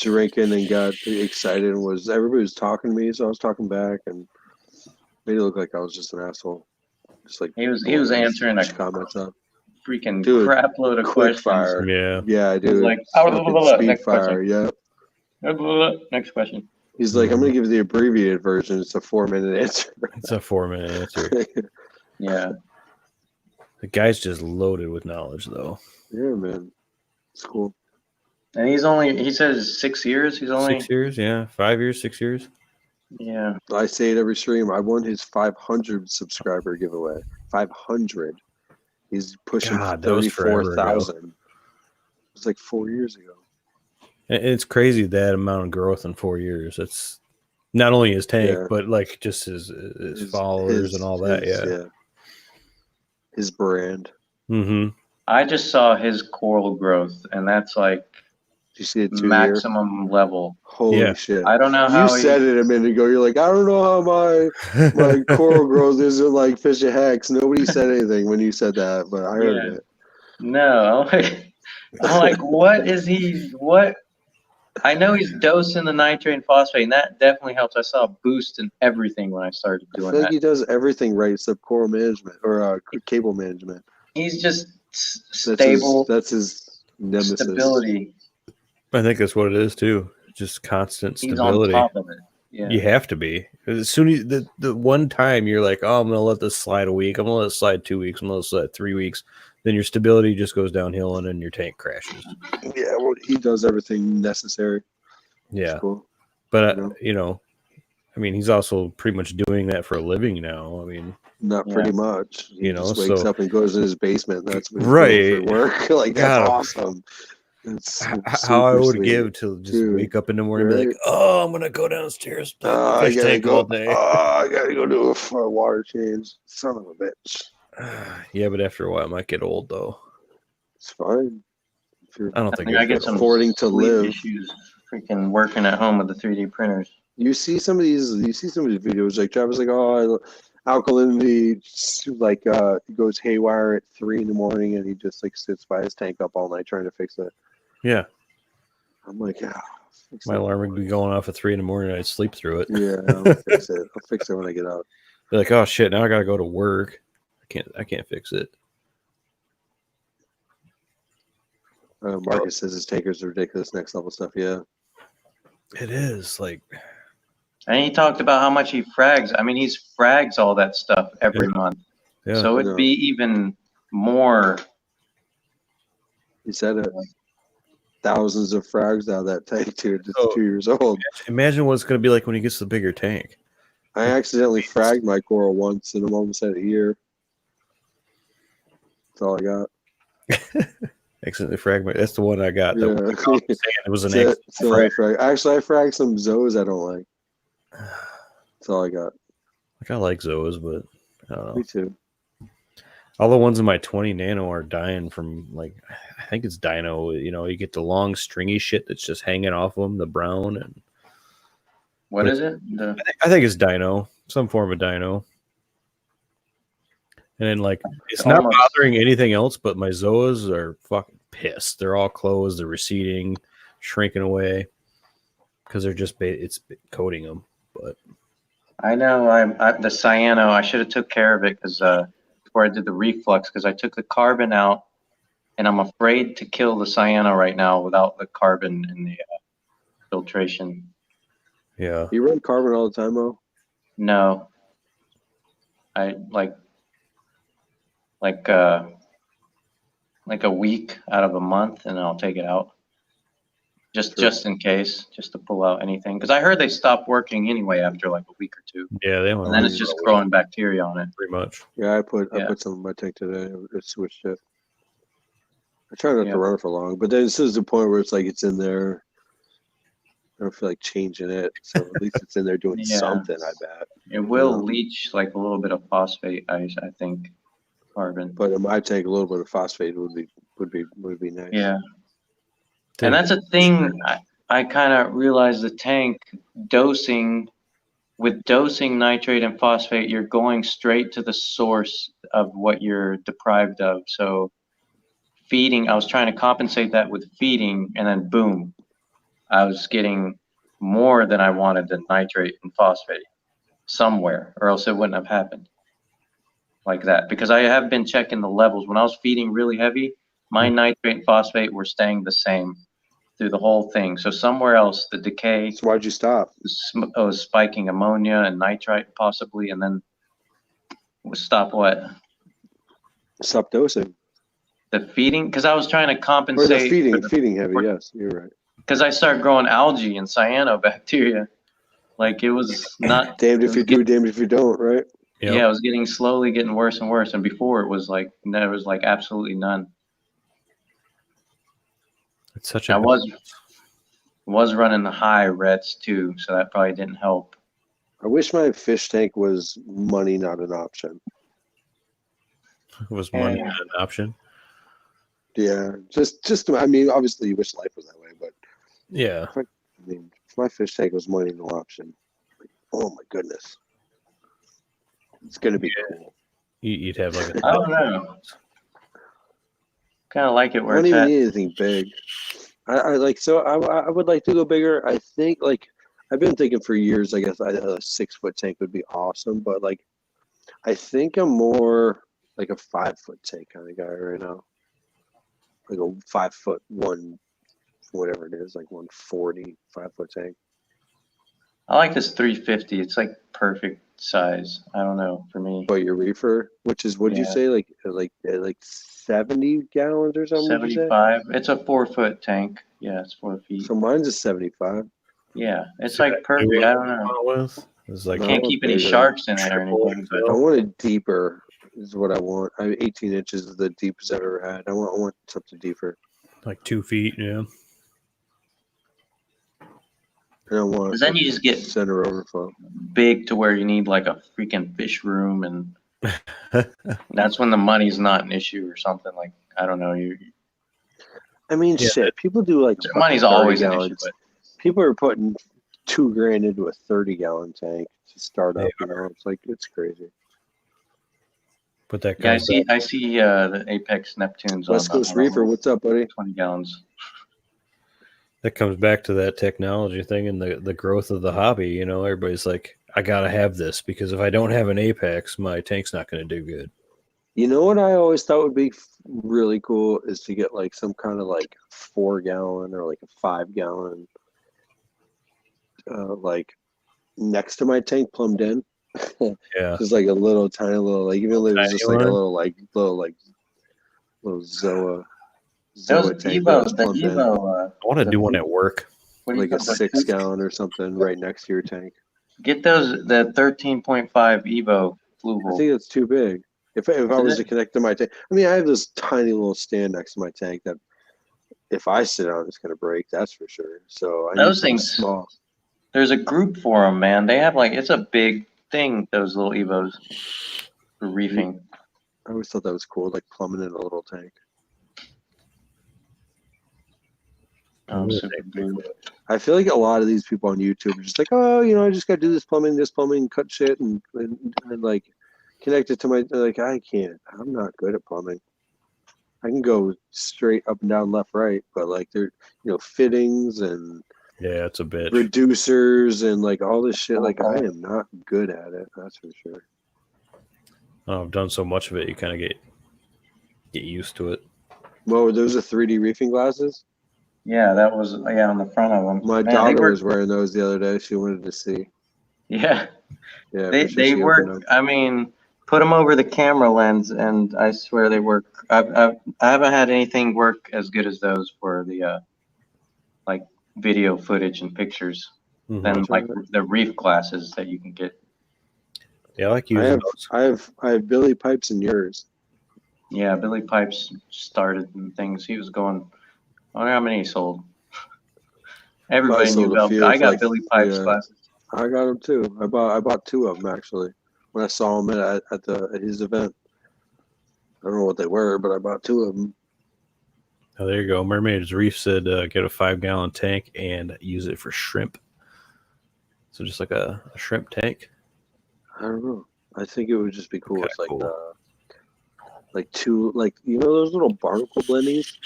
drinking and got excited and everybody was talking to me, so I was talking back and made it look like I was just an asshole. Just like
he was answering a
comments up.
Freaking crap load of questions.
Fire.
Yeah,
dude.
Like
speed fire. Yeah.
Next question.
He's like, I'm gonna give you the abbreviated version. It's a 4-minute answer.
It's a 4-minute answer.
Yeah.
The guy's just loaded with knowledge, though.
Yeah, man. It's cool.
And he says 6 years. He's only
6 years, yeah. 5 years, 6 years.
Yeah.
I say it every stream. I won his 500 subscriber giveaway. 500. He's pushing 34,000. It was like 4 years ago.
And it's crazy that amount of growth in 4 years. It's not only his tank, but like just his followers and all that. Yeah.
His brand.
Mm-hmm.
I just saw his coral growth, and that's like
you see it 2 year?
maximum level.
Holy
Yeah.
shit!
I don't know
You
how
said it a minute ago. You're like, I don't know how my coral growth isn't like fish of hex. Nobody said anything when you said that, but I heard
Yeah.
it.
No, I'm like, what is he? What? I know he's dosing the nitrate and phosphate, and that definitely helps. I saw a boost in everything when I started
I
doing
feel like
that.
he does everything right except coral management or cable management.
He's just
That's his.
stable
That's his nemesis.
stability.
I think that's what it is too. Just constant
He's on
stability.
top of it. Yeah.
You have to be. As soon as the one time you're like, oh, I'm gonna let this slide a week, I'm gonna let it slide 2 weeks, I'm gonna let it slide 3 weeks, then your stability just goes downhill and then your tank crashes.
Yeah, well, he does everything necessary.
Yeah,
It's cool.
but
You know?
I mean, he's also pretty much doing that for a living now. I mean,
Not
Yeah.
pretty much. He
You know,
just wakes
so-
up and goes in his basement. That's what he's
Right.
doing for work. Like that's
God,
awesome. It's
how I
super
would
sweet.
give to just
Dude,
wake up in the morning and be like,
right?
oh, I'm gonna go downstairs, play with the
I
fish
gotta
tank
go.
all day.
I gotta go do a water change. Son of a bitch.
Yeah, but after a while, it might get old though.
It's fine. If you're
I don't
I
think
think I
it's
get some
affording to
sleep
live.
issues freaking working at home with the 3D printers.
You see some of these videos like Travis like, oh, alkalinity, like he goes haywire at 3 in the morning and he just like sits by his tank up all night trying to fix it.
Yeah,
I'm like, yeah, fix
my
it.
alarm would be going off at 3 in the morning. I'd sleep through it.
Yeah, I'll fix it. I'll fix it when I get out.
Be like, oh shit, now I gotta go to work. I can't fix it.
Marcus says his tankers are ridiculous. Next level stuff. Yeah.
It is like,
And he talked about how much he frags. I mean, he's frags all that stuff every month.
yeah,
So it'd be even more.
He said it. Thousands of frags out of that tank too. Just
Oh.
2 years old.
imagine what it's gonna be like when he gets the bigger tank.
I accidentally fragged my coral once and I'm almost at a year. That's all I got.
Accidentally fragment. That's the one I got.
Yeah.
It was an
So I
accident.
frag. Actually, I fragged some zoas I don't like. That's all I got.
Like I like Zoas, but I don't know.
Me too.
All the ones in my 20 nano are dying from like I think it's dino. You know, you get the long stringy shit that's just hanging off them, the brown, and
What is it?
I think it's dino, some form of dino. And then like it's not
Almost.
bothering anything else, but my Zoas are fucking pissed. They're all closed, they're receding, shrinking away because they're just it's coating them. But
I know. I the cyano. I should have took care of it because before I did the reflux, because I took the carbon out, and I'm afraid to kill the cyano right now without the carbon in the filtration.
yeah,
You run carbon all the time, Mo?
No, I like a week out of a month, and I'll take it out. Just in case, just to pull out anything. Because I heard they stopped working anyway after like a week or two,
yeah, they only
and then
run
it's just
about a week,
growing bacteria on it.
pretty much.
Yeah, I put
Yeah.
some in my tank today. I switched it. I try not
Yeah.
to run it for long, but then this is the point where it's like it's in there. I don't feel like changing it, so at least it's in there doing
Yeah.
something. I bet.
It will
Yeah.
leach like a little bit of phosphate, I think, carbon.
But in my tank, a little bit of phosphate would be nice.
Yeah.
Dude.
And that's a thing I kind of realized the tank dosing nitrate and phosphate, you're going straight to the source of what you're deprived of. So feeding, I was trying to compensate that with feeding, and then boom, I was getting more than I wanted than nitrate and phosphate somewhere, or else it wouldn't have happened like that. Because I have been checking the levels. When I was feeding really heavy, my nitrate and phosphate were staying the same through the whole thing. So somewhere else, the decay
So why'd you stop?
was spiking ammonia and nitrite possibly, and then stop what?
Stop dosing.
The feeding? Because I was trying to
Or the
compensate.
feeding heavy. Yes, you're right.
Because I started growing algae and cyanobacteria. Like it was not.
Damned if you do, damned if you don't, right?
Yep.
Yeah, it was slowly getting worse and worse. And before it was like, there was like absolutely none.
It's such
I
a
was running the high reds too, so that probably didn't help.
I wish my fish tank was money, not an option.
was money
Yeah.
an option.
Yeah, just I mean, obviously you wish life was that way, but
Yeah.
I mean, if my fish tank was money, no option. Like, oh my goodness, it's gonna be cool.
You'd have like a
I don't know. Kind of like it
I
where
don't
it's
even
at.
need anything big. I like so I would like to go bigger. I think like I've been thinking for years. I guess a 6 foot tank would be awesome, but like I think I'm more like a 5 foot tank kind of guy right now. Like a 5 foot one, whatever it is, like 140 5 foot tank.
I like this 350. It's like perfect size. I don't know for me.
But your reefer, which is what'd you
Yeah.
say, like 70 gallons or something? Would you say?
75. It's a 4 foot tank. Yeah, it's 4 feet.
So mine's a 75.
Yeah, it's
See
like
that new
perfect.
one
I don't know.
I went with? It's like
No, I
Can't
want
keep any
bigger.
sharks in it or
Triple
anything, but
I want it deeper. Is what I want. 18 inches is the deepest I've ever had. I want something deeper,
like 2 feet. Yeah.
and I want
'cause then you just get
center overflow.
big to where you need like a freaking fish room, and that's when the money's not an issue or something. Like I don't know,
I mean,
Yeah.
shit. People do like
money's
30
always an issue,
gallons.
but
People are putting $2,000 into a 30-gallon tank to start
They
up. You know, it's like it's crazy.
But that
yeah,
comes back.
I see the Apex Neptunes
West
on
Coast Reefer, what's up, buddy?
20 gallons.
That comes back to that technology thing and the growth of the hobby. You know, everybody's like, I gotta have this because if I don't have an Apex, my tank's not gonna do good.
You know what I always thought would be really cool is to get like some kind of like 4-gallon or like a 5-gallon, like next to my tank plumbed in.
Yeah.
Just like a little tiny little like even if it was just like a
Tiny one?
little Zoa
Those
tank that was
the
plumbed in,
Evo,
I want to do one at work.
what do you
like a
call it?
6-gallon or something right next to your tank.
Get those, the 13.5 Evo blue
I
hole.
think that's too big. If I was
Is
to
it?
connect to my tank, I mean I have this tiny little stand next to my tank that if I sit on it's gonna break. That's for sure. So I need
Those
something
things,
small.
there's a group for them, man. They have like, it's a big thing, those little Evos for reefing.
I always thought that was cool, like plumbing in a little tank.
Super blue.
I feel like a lot of these people on YouTube are just like, oh, you know, I just got to do this plumbing, cut shit, and like connect it to my. Like, I can't. I'm not good at plumbing. I can go straight up and down, left, right, but like there, fittings and
Yeah, it's a bitch.
reducers and like all this shit. Like, I am not good at it. That's for sure.
I've done so much of it, you kind of get used to it.
Well, those are 3D reefing glasses.
Yeah, that was, yeah, on the front of them.
My
Man,
daughter was wearing those the other day. She wanted to see.
Yeah,
Yeah,
they
she
work.
opened them.
I mean, put them over the camera lens, and I swear they work. I haven't had anything work as good as those for the like video footage and pictures
Mhm.
than like the reef glasses that you can get.
Yeah, I like using those.
I have Billy Pipes in yours.
Yeah, Billy Pipes started and things. He was going. I wonder how many he sold. Everybody knew
sold a
about.
few
I
for,
got
like,
Billy Pipes
yeah.
glasses.
I got them too. I bought 2 of them actually when I saw him at his event. I don't know what they were, but I bought 2 of them.
Oh, there you go. Mermaid's Reef said get a 5-gallon tank and use it for shrimp. So just like a shrimp tank.
I don't know. I think it would just be cool.
Kinda
It's like
cool.
like 2, like those little barnacle blendies,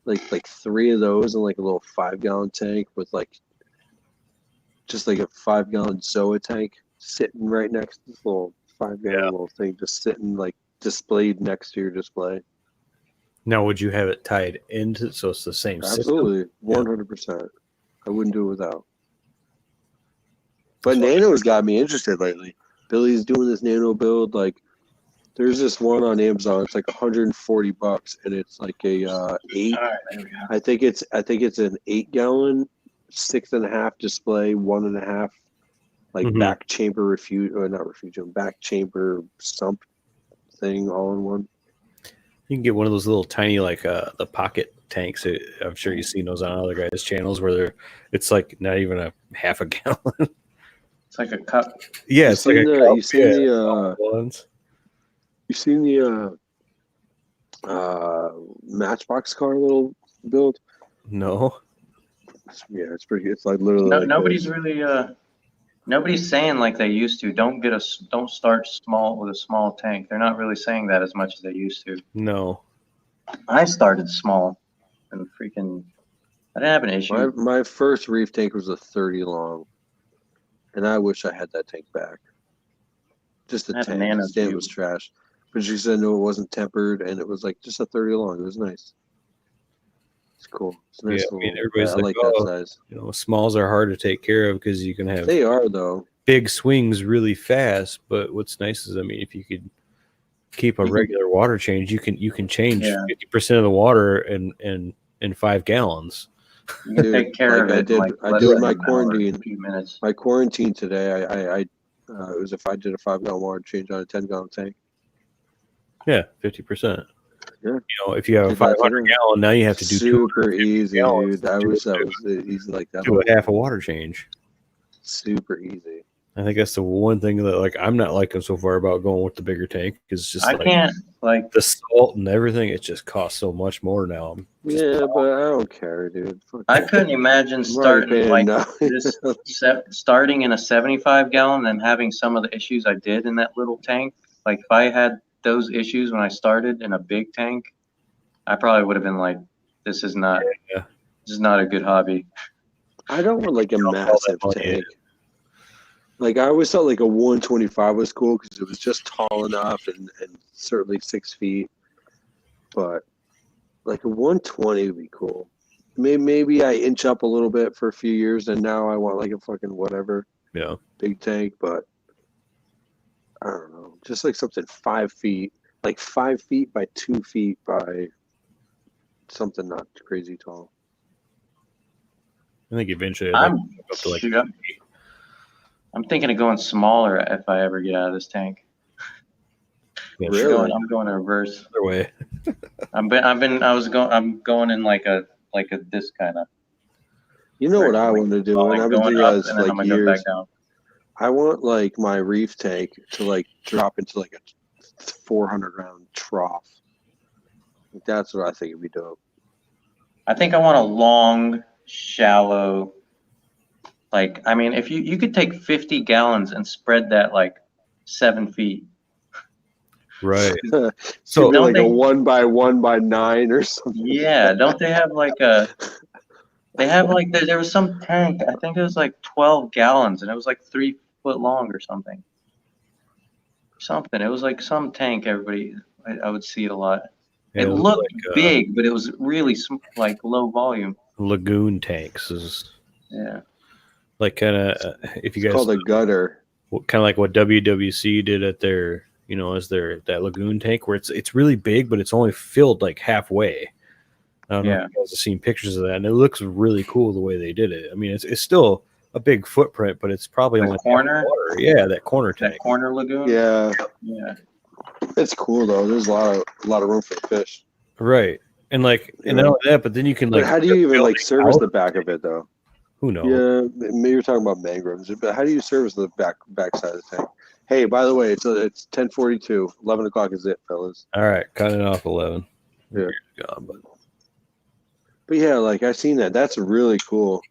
like 3 of those in like a little 5-gallon tank with like just like a 5-gallon Zoa tank sitting right next to this little 5-gallon little thing, just sitting like displayed next to your display.
Now, would you have it tied into so it's the same system?
Absolutely, 100%. I wouldn't do it without. But Nano's got me interested lately. Billy's doing this Nano build. Like, there's this one on Amazon. It's like $140, and it's like a 8.
All right, there we go.
I think it's an 8-gallon, 6.5 display, 1.5 like back chamber back chamber sump thing all in one.
You can get one of those little tiny like the pocket tanks. I'm sure you've seen those on other guys' channels where it's like not even a half a gallon.
It's like a cup.
Yeah, it's like a cup.
You seen the Matchbox car little build?
No.
Yeah, it's pretty. It's like literally.
No,
like
nobody's
this.
really nobody's saying like they used to. Don't start small with a small tank. They're not really saying that as much as they used to.
No.
I started small, and freaking, I didn't have an issue.
My first reef tank was a 30 long, and I wish I had that tank back. Just the
I had a
tank.
nano
The stand
tube.
was trash. But she said no, it wasn't tempered, and it was like just a 30 long. It was nice. It's cool. It's a nice
Yeah, I
little.
mean, everybody's
I
like,
like that
oh,
size.
you know, smalls are hard to take care of because you can have
They are though.
big swings really fast. But what's nice is, I mean, if you could keep a regular water change, you can change
Yeah.
50% of the water in 5 gallons.
You can
Dude,
take care
like
of
I
it in
did.
like
I
less
did
than
my
an hour,
quarantine.
a few minutes.
My quarantine today. It was if I did a 5 gallon water change on a 10 gallon tank.
Yeah, 50%.
Yeah.
You know, if you have a
Did that
500
today.
gallon, now you have to do
Super
250
easy,
gallons
dude. That was easy like that.
to a half a water change.
Super easy.
I think that's the one thing that like I'm not liking so far about going with the bigger tank is just
I
like
can't like.
the salt and everything. It just costs so much more now. I'm just
Yeah, but I don't care, dude. Fuck
I
that.
couldn't imagine
I'm already
starting
paying
like
now.
this, starting in a 75 gallon and having some of the issues I did in that little tank. Like if I had those issues when I started in a big tank, I probably would have been like, this is not a good hobby.
I don't want like a
All that
massive
money in.
tank. Like I always thought like a 125 was cool because it was just tall enough and certainly 6 feet. But like a 120 would be cool. Maybe I inch up a little bit for a few years and now I want like a fucking whatever
Yeah.
big tank. But I don't know, just like something 5 feet, like 5 feet by 2 feet by something not crazy tall.
I think eventually I'd like to go up to like
Shoot, I'm thinking of going smaller if I ever get out of this tank.
yeah,
Really?
I'm going in reverse.
other way.
I'm going in like a this kind of.
You know what I want to do, and I've been
going
thinking
up
about this
and
for
then
like
I'm gonna go
years.
back down.
I want like my reef tank to like drop into like a 400 round trough. That's what I think would be dope.
I think I want a long, shallow. Like I mean, if you could take 50 gallons and spread that like 7 feet.
Right.
So
So
like
they-
a 1 by 1 by 9 or something.
Yeah, don't they have like a? They have like there was some tank. I think it was like 12 gallons, and it was like 3 foot long or something. Something. It was like some tank. Everybody, I would see it a lot.
yeah,
It
was
looked
like,
big, but it was really like low volume.
lagoon tanks is
Yeah.
like kind of if you
It's
guys
called a gutter.
kind of like what WWC did at their as their that lagoon tank where it's really big but it's only filled like halfway. I don't know if you guys have seen pictures of that, and it looks really cool the way they did it. I mean, it's still a big footprint, but it's probably
The
only
corner?
water. Yeah, that corner tank.
That corner lagoon.
Yeah,
Yeah.
it's cool though. There's a lot of room for the fish.
Right, and like and not only that, but then you can like.
But how do you even like
building
service
out-
the back of it though?
Who knows?
Yeah, maybe you're talking about mangroves, but how do you service the back side of the tank? Hey, by the way, it's 10:42. 11 o'clock is it, fellas.
All right, cutting it off 11.
Yeah.
God,
But yeah, like I've seen that. That's really cool.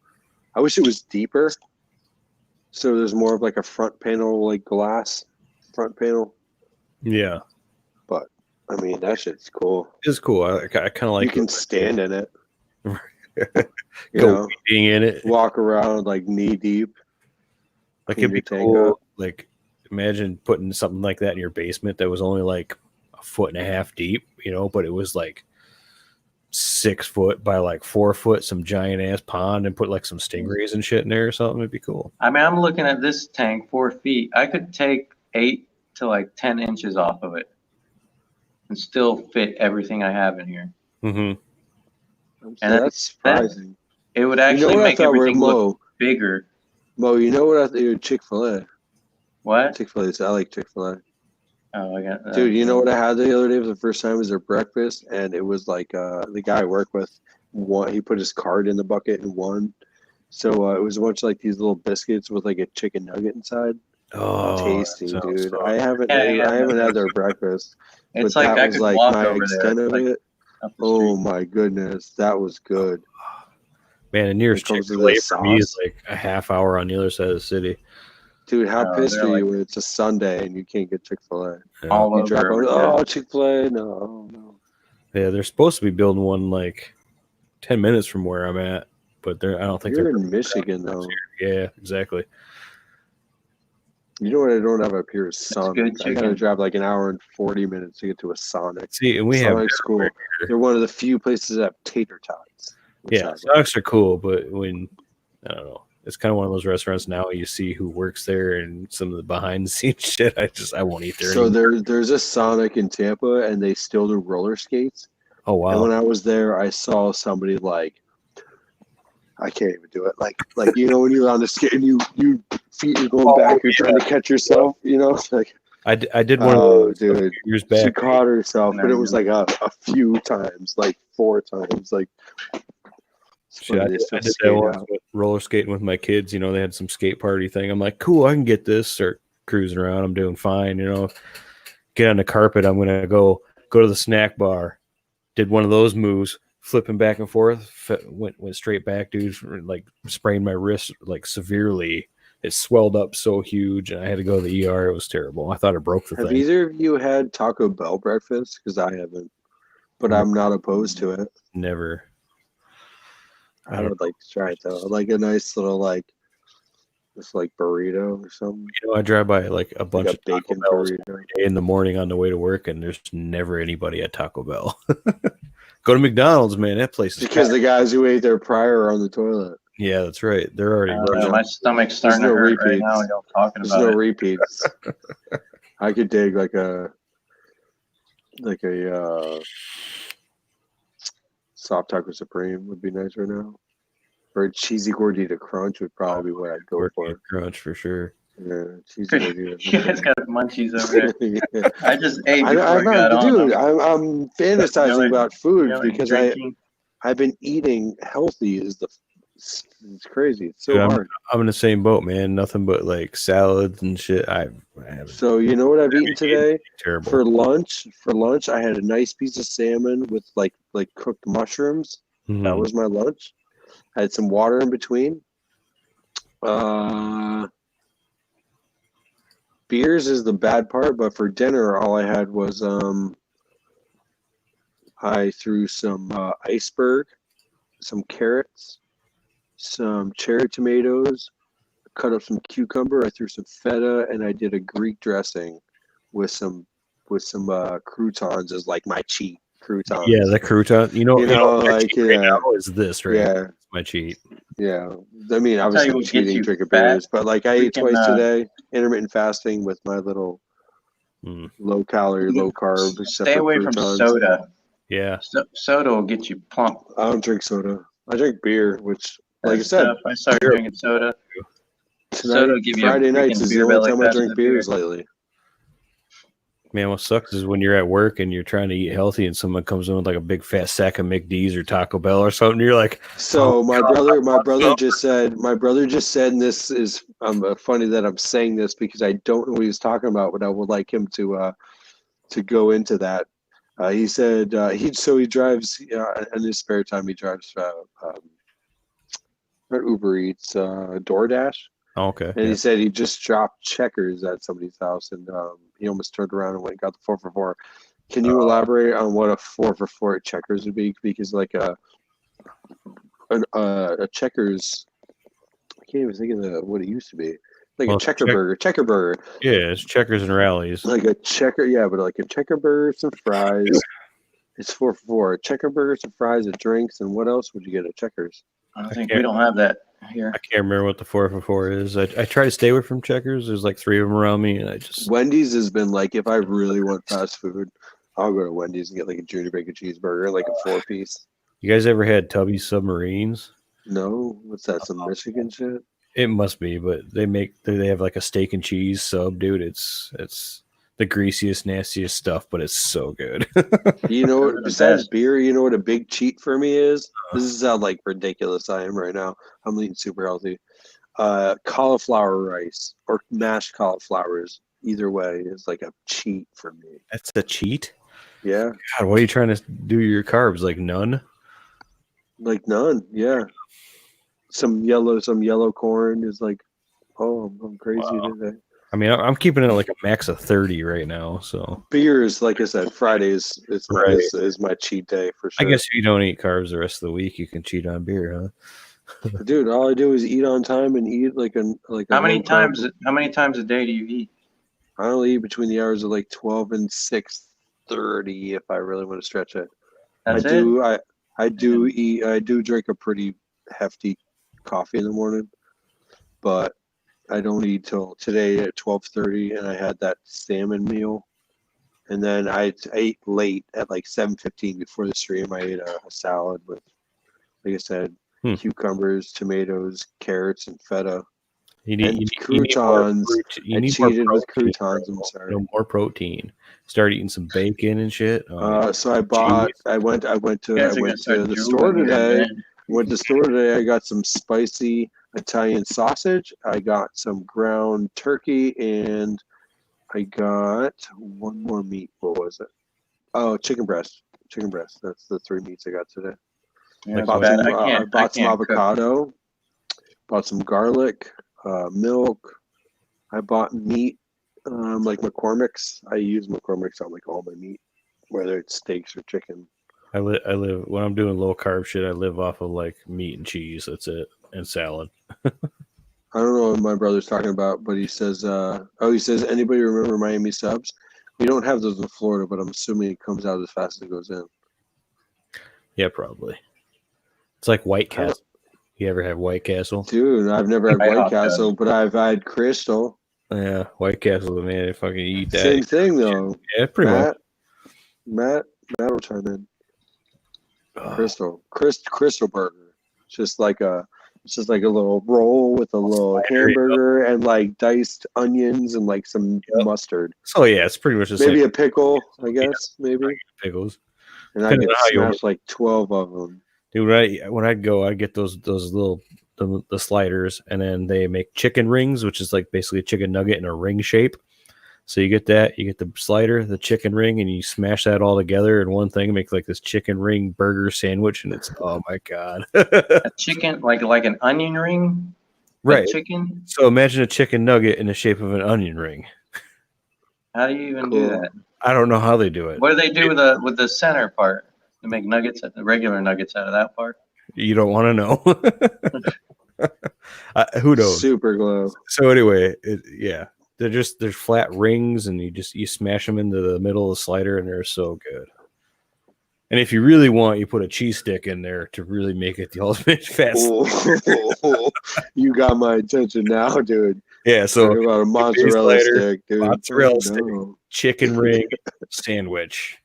I wish it was deeper, so there's more of like a front panel, like glass front panel.
yeah,
But I mean, that shit's cool.
it's cool. I kind of like
You can
it.
stand in it. You
Go
know,
being in it.
walk around like knee deep.
Like
clean
it'd be
your tank
cool.
up.
Like imagine putting something like that in your basement that was only like 1.5 feet deep, but it was like 6 foot by like 4 foot, some giant ass pond, and put like some stingrays and shit in there or something. It'd be cool.
I mean, I'm looking at this tank, 4 feet. I could take 8 to like 10 inches off of it and still fit everything I have in here.
Mm-hmm.
And
That's surprising.
It would
You know
actually
what I
make
thought?
everything look bigger.
Mo, you know what I thought? Chick-fil-A.
What?
Chick-fil-A. I like Chick-fil-A.
Oh, I got that.
Dude, you know what I had the other day for the first time was their breakfast, and it was like the guy I work with, he put his card in the bucket and won. So it was a bunch of like these little biscuits with like a chicken nugget inside.
Oh,
Tasty,
that sounds
dude.
so-
I haven't had their breakfast,
It's
but
like
that
I
was
could
like
walk
my
over
extent
there.
of
Like,
it.
up the
Oh
street.
my goodness, that was good.
Man, the nearest
It comes with
Chick-fil-A
a
for me is
sauce.
like a half hour on the other side of the city.
Dude, how
Oh,
pissed
they're
are
like
you when it's a Sunday and you can't get Chick-fil-A?
Yeah.
all
You
over.
drive on,
Yeah.
oh, Chick-fil-A, no.
Yeah, they're supposed to be building one like 10 minutes from where I'm at, but I don't think
You're
they're
in Michigan, though.
Yeah, exactly.
You know what I don't have up here is Sonic.
good
I gotta
chicken.
drive like an hour and 40 minutes to get to a Sonic.
See, and we have
Sonic's cool.
everywhere here.
They're one of the few places that have tater tots. which
Yeah,
I love.
Sonics are cool, but when I don't know, it's kind of one of those restaurants now you see who works there and some of the behind the scenes shit. I won't eat there
So
anymore.
there's a Sonic in Tampa, and they still do roller skates.
Oh
And when
wow.
I was there, I saw somebody like, I can't even do it. Like you know when you're on the skate and you feet are going back, you're trying to catch yourself. You know, it's like
I did one of
oh
those a
dude,
few years
she
back.
caught herself,
No,
but it
you
was
don't.
like a few times, like 4 times. Like it's
Shit,
funny, they
I
still
did that
skate
once
out.
with roller skating with my kids. You know, they had some skate party thing. I'm like, cool, I can get this. Start cruising around. I'm doing fine. You know, get on the carpet. I'm gonna go to the snack bar. Did one of those moves, flipping back and forth. Went straight back, dude. Like sprained my wrist like severely. It swelled up so huge, and I had to go to the ER. It was terrible. I thought I broke the
Have
thing.
either of you had Taco Bell breakfast? Because I haven't, but I'm not opposed to it.
Never.
I would like to try it though. Like a nice little just like burrito or something.
You know, I drive by like a bunch
Like a
of Taco
bacon
Bells
burrito.
every day in the morning on the way to work, and there's never anybody at Taco Bell. Go to McDonald's, man. That place is
Because
packed.
the guys who ate there prior are on the toilet.
Yeah, that's right. They're already
I don't know,
running.
my stomach's starting
no
to hurt right
repeats.
now. Y'all talking
There's
about
no
it.
repeats. I could dig like a soft taco supreme would be nice right now. Or a cheesy gordita crunch would probably be what I'd go for.
Crunch for sure.
Yeah, cheesy
You
gordita.
guys got munchies over there.
Yeah.
I just ate before I
I'm
got
not,
on.
dude. I'm fantasizing
Yelling-
about food
yelling,
because
drinking.
I've been eating healthy. It's crazy. It's so
Dude,
hard.
I'm in the same boat, man. Nothing but like salads and shit. I haven't.
So you know what I've eaten today
Terrible.
for lunch? For lunch, I had a nice piece of salmon with like cooked mushrooms.
Mhm.
That was my lunch. I had some water in between. Beers is the bad part, but for dinner, all I had was I threw some iceberg, some carrots, some cherry tomatoes, cut up some cucumber. I threw some feta, and I did a Greek dressing with some croutons as like my cheat croutons.
Yeah, the crouton. You know my
like
cheat right now is this right?
yeah,
It's my cheat.
yeah. I mean,
I'll tell
obviously,
you
I'm
what gets
cheating,
you
drinking
fat.
beers, but like I ate
Freaking,
twice today, intermittent fasting with my little
Mm.
low calorie, low carb.
Stay
separate
away from
croutons.
soda.
Yeah.
Soda will get you plump.
I don't drink soda. I drink beer, which, like I
That's
said,
tough. I started
Beer.
drinking soda.
tonight,
Soda will give you a
Friday nights
freaking
is the
beer
only
belly
time I
faster
drink
than beer.
beers lately.
Man, what sucks is when you're at work and you're trying to eat healthy and someone comes in with like a big fat sack of McD's or Taco Bell or something. You're like,
So
Oh,
my
God,
brother just said, and this is funny that I'm saying this because I don't know what he's talking about, but I would like him to go into that. He said he drives in his spare time. He drives not Uber Eats, DoorDash.
oh, okay.
And
Yeah.
he said he just dropped checkers at somebody's house, and he almost turned around and went and got the 4 for 4. Can you elaborate on what a 4 for 4 at Checkers would be? Because like a Checkers, I can't even think of what it used to be. Like
Well,
a checker burger,
Yeah, it's checkers and rallies.
like a checker, yeah, but like a checker burger, some fries. It's 4 for 4. A checker burger, some fries, and drinks, and what else would you get at Checkers?
I think we don't have that here.
I can't remember what the 4 for 4 is. I try to stay away from checkers. There's like 3 of them around me, and I just
Wendy's has been like, if I really want fast food, I'll go to Wendy's and get like a junior bacon cheeseburger, like a 4-piece.
You guys ever had Tubby submarines?
No, what's that? Some Michigan shit?
It must be, but they have like a steak and cheese sub, dude. It's the greasiest, nastiest stuff, but it's so good.
You know,
Those are the
besides
best.
beer, you know what a big cheat for me is? This is how like ridiculous I am right now. I'm eating super healthy. Cauliflower rice or mashed cauliflowers, either way, is like a cheat for me.
That's a cheat.
Yeah,
God, what are you trying to do your carbs? Like none?
like none. Yeah, some yellow corn is like, oh, I'm crazy
Wow.
today.
I mean, I'm keeping it like a max of 30 right now. So
Beer is, like I said, Fridays
Right.
is my cheat day for
I
sure.
guess if you don't eat carbs the rest of the week, you can cheat on beer, huh?
Dude, all I do is eat on time and eat like a
How many
low carb.
times? How many times a day do you eat?
I only eat between the hours of like 12 and 6:30 if I really want to stretch it.
That's
I
it.
do I do drink a pretty hefty coffee in the morning, but I don't eat till today at 12:30, and I had that salmon meal, and then I ate late at like 7:15 before the stream. I ate a salad with, like I said, cucumbers, tomatoes, carrots, and feta.
You
And
need
croutons.
You
I
need more
cheated with
protein,
croutons. I'm
bro.
sorry.
No more protein. Start eating some bacon and shit.
So I bought.
cheese.
I went to
You guys are gonna
the
start
store
drooling here,
today.
man.
Went to the store today. I got some spicy Italian sausage. I got some ground turkey, and I got one more meat. What was it? Oh, chicken breast. Chicken breast. That's the 3 meats I got today.
Yeah,
Like
bad.
I bought some
can't cook.
avocado. Bought some garlic, milk. I bought meat, like McCormick's. I use McCormick's on like all my meat, whether it's steaks or chicken.
I live when I'm doing low carb shit. I live off of like meat and cheese. That's it, and salad.
I don't know what my brother's talking about, but he says, he says, anybody remember Miami subs? We don't have those in Florida, but I'm assuming it comes out as fast as it goes in.
Yeah, probably. It's like White Castle. You ever have White Castle?
Dude, I've never had
Right
White
off
Castle, but I've had Crystal.
Yeah, White Castle, man. If I can eat that.
Same thing, though.
Yeah, pretty much.
Matt will chime in.
Oh,
Crystal burger. It's just like a little roll with a little hamburger and like diced onions and like some mustard.
so yeah, it's pretty much the
Maybe
same.
a pickle, I guess. Maybe.
Pickles.
And I
Depending
could
on how you
smash like 12 of them.
Dude, when I'd go, I'd get those little the sliders, and then they make chicken rings, which is like basically a chicken nugget in a ring shape. So you get that, you get the slider, the chicken ring, and you smash that all together in one thing, make like this chicken ring burger sandwich, and it's oh my god.
A chicken, like an onion ring.
Right.
Chicken.
So imagine a chicken nugget in the shape of an onion ring.
How do you even do that?
I don't know how they do it.
What do they do with the center part? To make nuggets, the regular nuggets out of that part.
You don't want to know. Who knows?
Super glow.
So anyway, they're flat rings, and you smash them into the middle of the slider, and they're so good. And if you really want, you put a cheese stick in there to really make it the ultimate fast.
You got my attention now, dude.
Yeah, so
talk about a mozzarella stick, dude.
Mozzarella stick, chicken ring sandwich,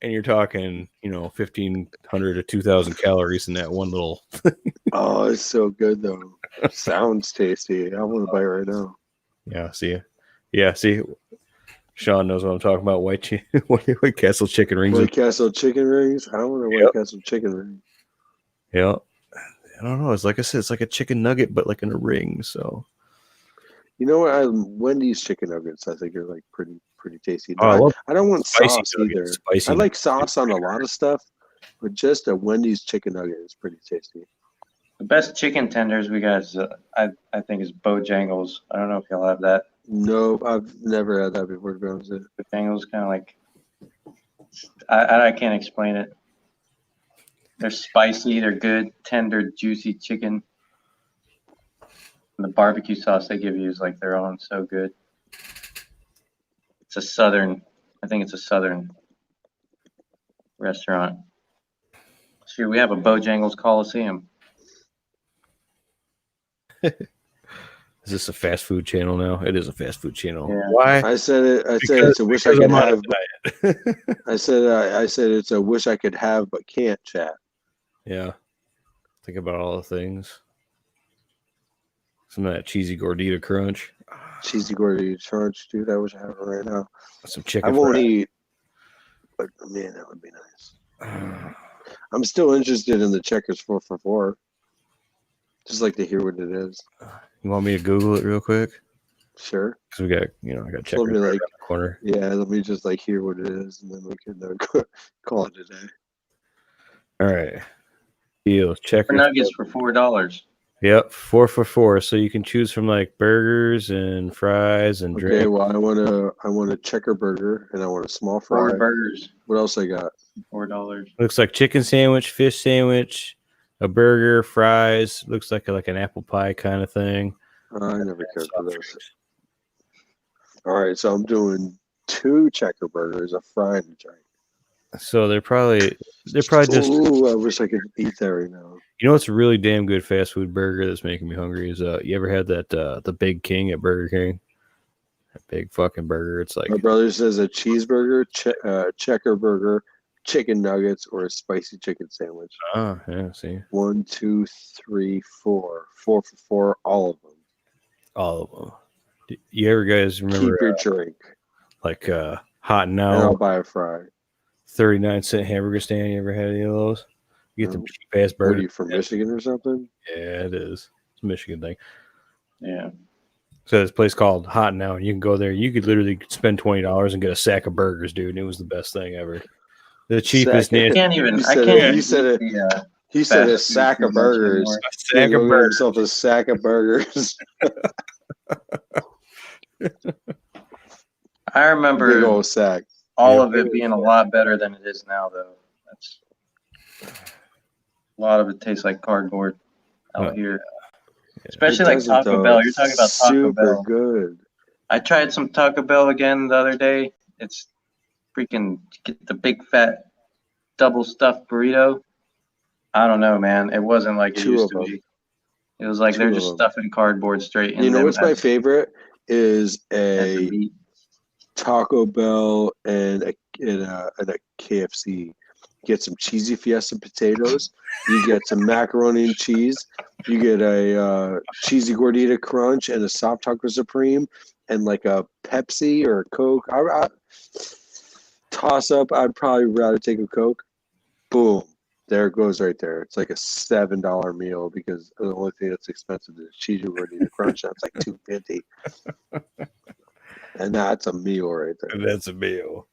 and you're talking, 1,500 to 2,000 calories in that one little.
Oh, it's so good though. Sounds tasty. I want to buy it right now.
Yeah, see. Sean knows what I'm talking about. White Castle chicken rings.
White Castle chicken rings. I want a White Castle chicken ring.
Yeah, I don't know. It's like I said, it's like a chicken nugget, but like in a ring. So.
You know what? Wendy's chicken nuggets, I think, are like pretty tasty.
Oh,
I don't want sauce either.
Spicy
I like sauce on a lot of stuff, but just a Wendy's chicken nugget is pretty tasty.
The best chicken tenders we got is, I think, is Bojangles. I don't know if y'all have that.
No, I've never had that before, to be honest with you.
Bojangles kind of like, I can't explain it. They're spicy. They're good, tender, juicy chicken. And the barbecue sauce they give you is like their own, so good. I think it's a southern restaurant. Sure, we have a Bojangles Coliseum.
Is this a fast food channel now? It is a fast food channel.
Yeah.
Why?
I said it's a wish I could
I'm on a
have.
diet.
I said it's a wish I could have but can't chat.
Yeah. Think about all the things. Some of that cheesy gordita crunch.
Cheesy gordita crunch, dude. I wish I had it right now.
Some chicken.
I won't
fries.
eat, but man, that would be nice. I'm still interested in the Checkers 4 for 4. Just like to hear what it is.
You want me to Google it real quick?
Sure.
Because we got, I got checkers
me,
right
like-
around the corner.
Yeah, let me just like hear what it is, and then we can call it a day.
All right. Deal. Checkers.
Nuggets for $4.
Yep, 4 for $4. So you can choose from like burgers and fries and
Okay,
drinks.
well, I want a checker burger and I want a small fry.
4 burgers,
What else I got?
$4.
Looks like chicken sandwich, fish sandwich, a burger, fries. Looks like an apple pie kind of thing.
I never cared for
Soft
those.
drinks.
All right, so I'm doing 2 checker burgers, a fry, and a drink.
So they're probably just.
Ooh, I wish I could eat that right now.
You know what's a really damn good fast food burger that's making me hungry is you ever had that the Big King at Burger King? That big fucking burger. It's like
My brother says a cheeseburger, checker burger, chicken nuggets, or a spicy chicken sandwich.
yeah, see
1, 2, 3, 4. 4 for 4, all of them.
all of them. You ever guys remember
Keep your drink,
like Hot and
and I'll
Now
buy a fry.
39-cent hamburger stand? You ever had any of those? You get the
No.
cheap ass
What are
burger.
you from Michigan or something?
Yeah, it is. It's a Michigan thing.
Yeah.
So this place called Hot and Now, and you can go there. You could literally spend $20 and get a sack of burgers, dude. And it was the best thing ever. The cheapest,
Sack.
I
nasty
can't even.
You
I
said
can't
it-
even
you said
eat
it.
the,
He said a
fast food
sack
too
of
much
burgers.
anymore.
sack
Go
of
get
burgers.
himself a sack of burgers.
I
Big
remember
old sack.
all
Yeah.
of it being a lot better than it is now, though. That's a lot of it tastes like cardboard out here, especially
It
like
doesn't,
Taco
though.
Bell. You're
It's
talking about Taco
super
Bell.
good.
I tried some Taco Bell again the other day. It's freaking get the big fat double stuffed burrito. I don't know, man. It wasn't like it
2
used
of
to
them.
be. It was like
2
they're
of
just
them.
stuffing cardboard straight in
You know
them
what's my
as
favorite is
the
a
meat.
Taco Bell and a KFC. Get some cheesy fiesta potatoes. You get some macaroni and cheese. You get a cheesy gordita crunch and a soft taco supreme and like a Pepsi or a Coke. I toss up. I'd probably rather take a Coke. Boom. There it goes right there. It's like a $7 meal because the only thing that's expensive is cheesy gordita crunch. That's like $2.50. And that's a meal right there.
That's a meal.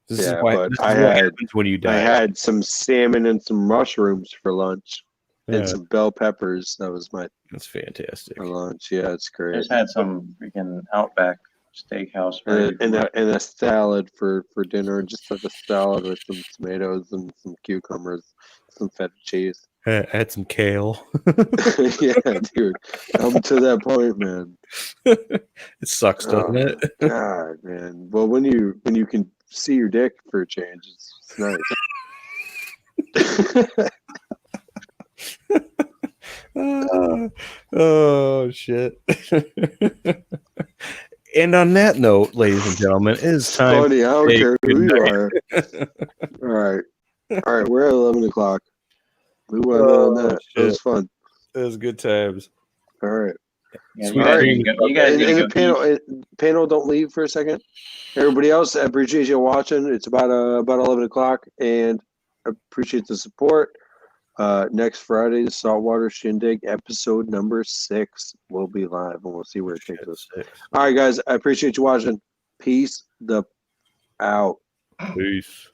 This
Yeah,
is why,
but
this is
I
what
had-
happens when you
I
die.
had some salmon and some mushrooms for lunch
Yeah,
and some bell peppers. That was my
that's fantastic.
lunch. Yeah, it's great.
Just had some freaking Outback Steakhouse
And
right before.
a salad for dinner. Just like a salad with some tomatoes and some cucumbers, some feta cheese.
I had some kale.
Yeah, dude. I'm to that point, man.
It sucks, doesn't
Oh,
it?
God, man. Well, when you can see your dick for a change, it's nice.
Oh shit. And on that note, ladies and gentlemen, it is time.
Funny, I don't
say
care who
good
you
night.
are. All right, we're at 11 o'clock. We went on that. It was
shit.
fun.
It was good times.
All right.
Yeah,
Sweet
you guys,
dreams.
you guys
And
gotta
the
go
panel, don't leave for a second. Everybody else, I appreciate you watching. It's about 11 o'clock, and I appreciate the support. Next Friday, the Saltwater Shindig episode number 6 will be live, and we'll see where it takes us. All right, guys, I appreciate you watching. Peace out.
Peace.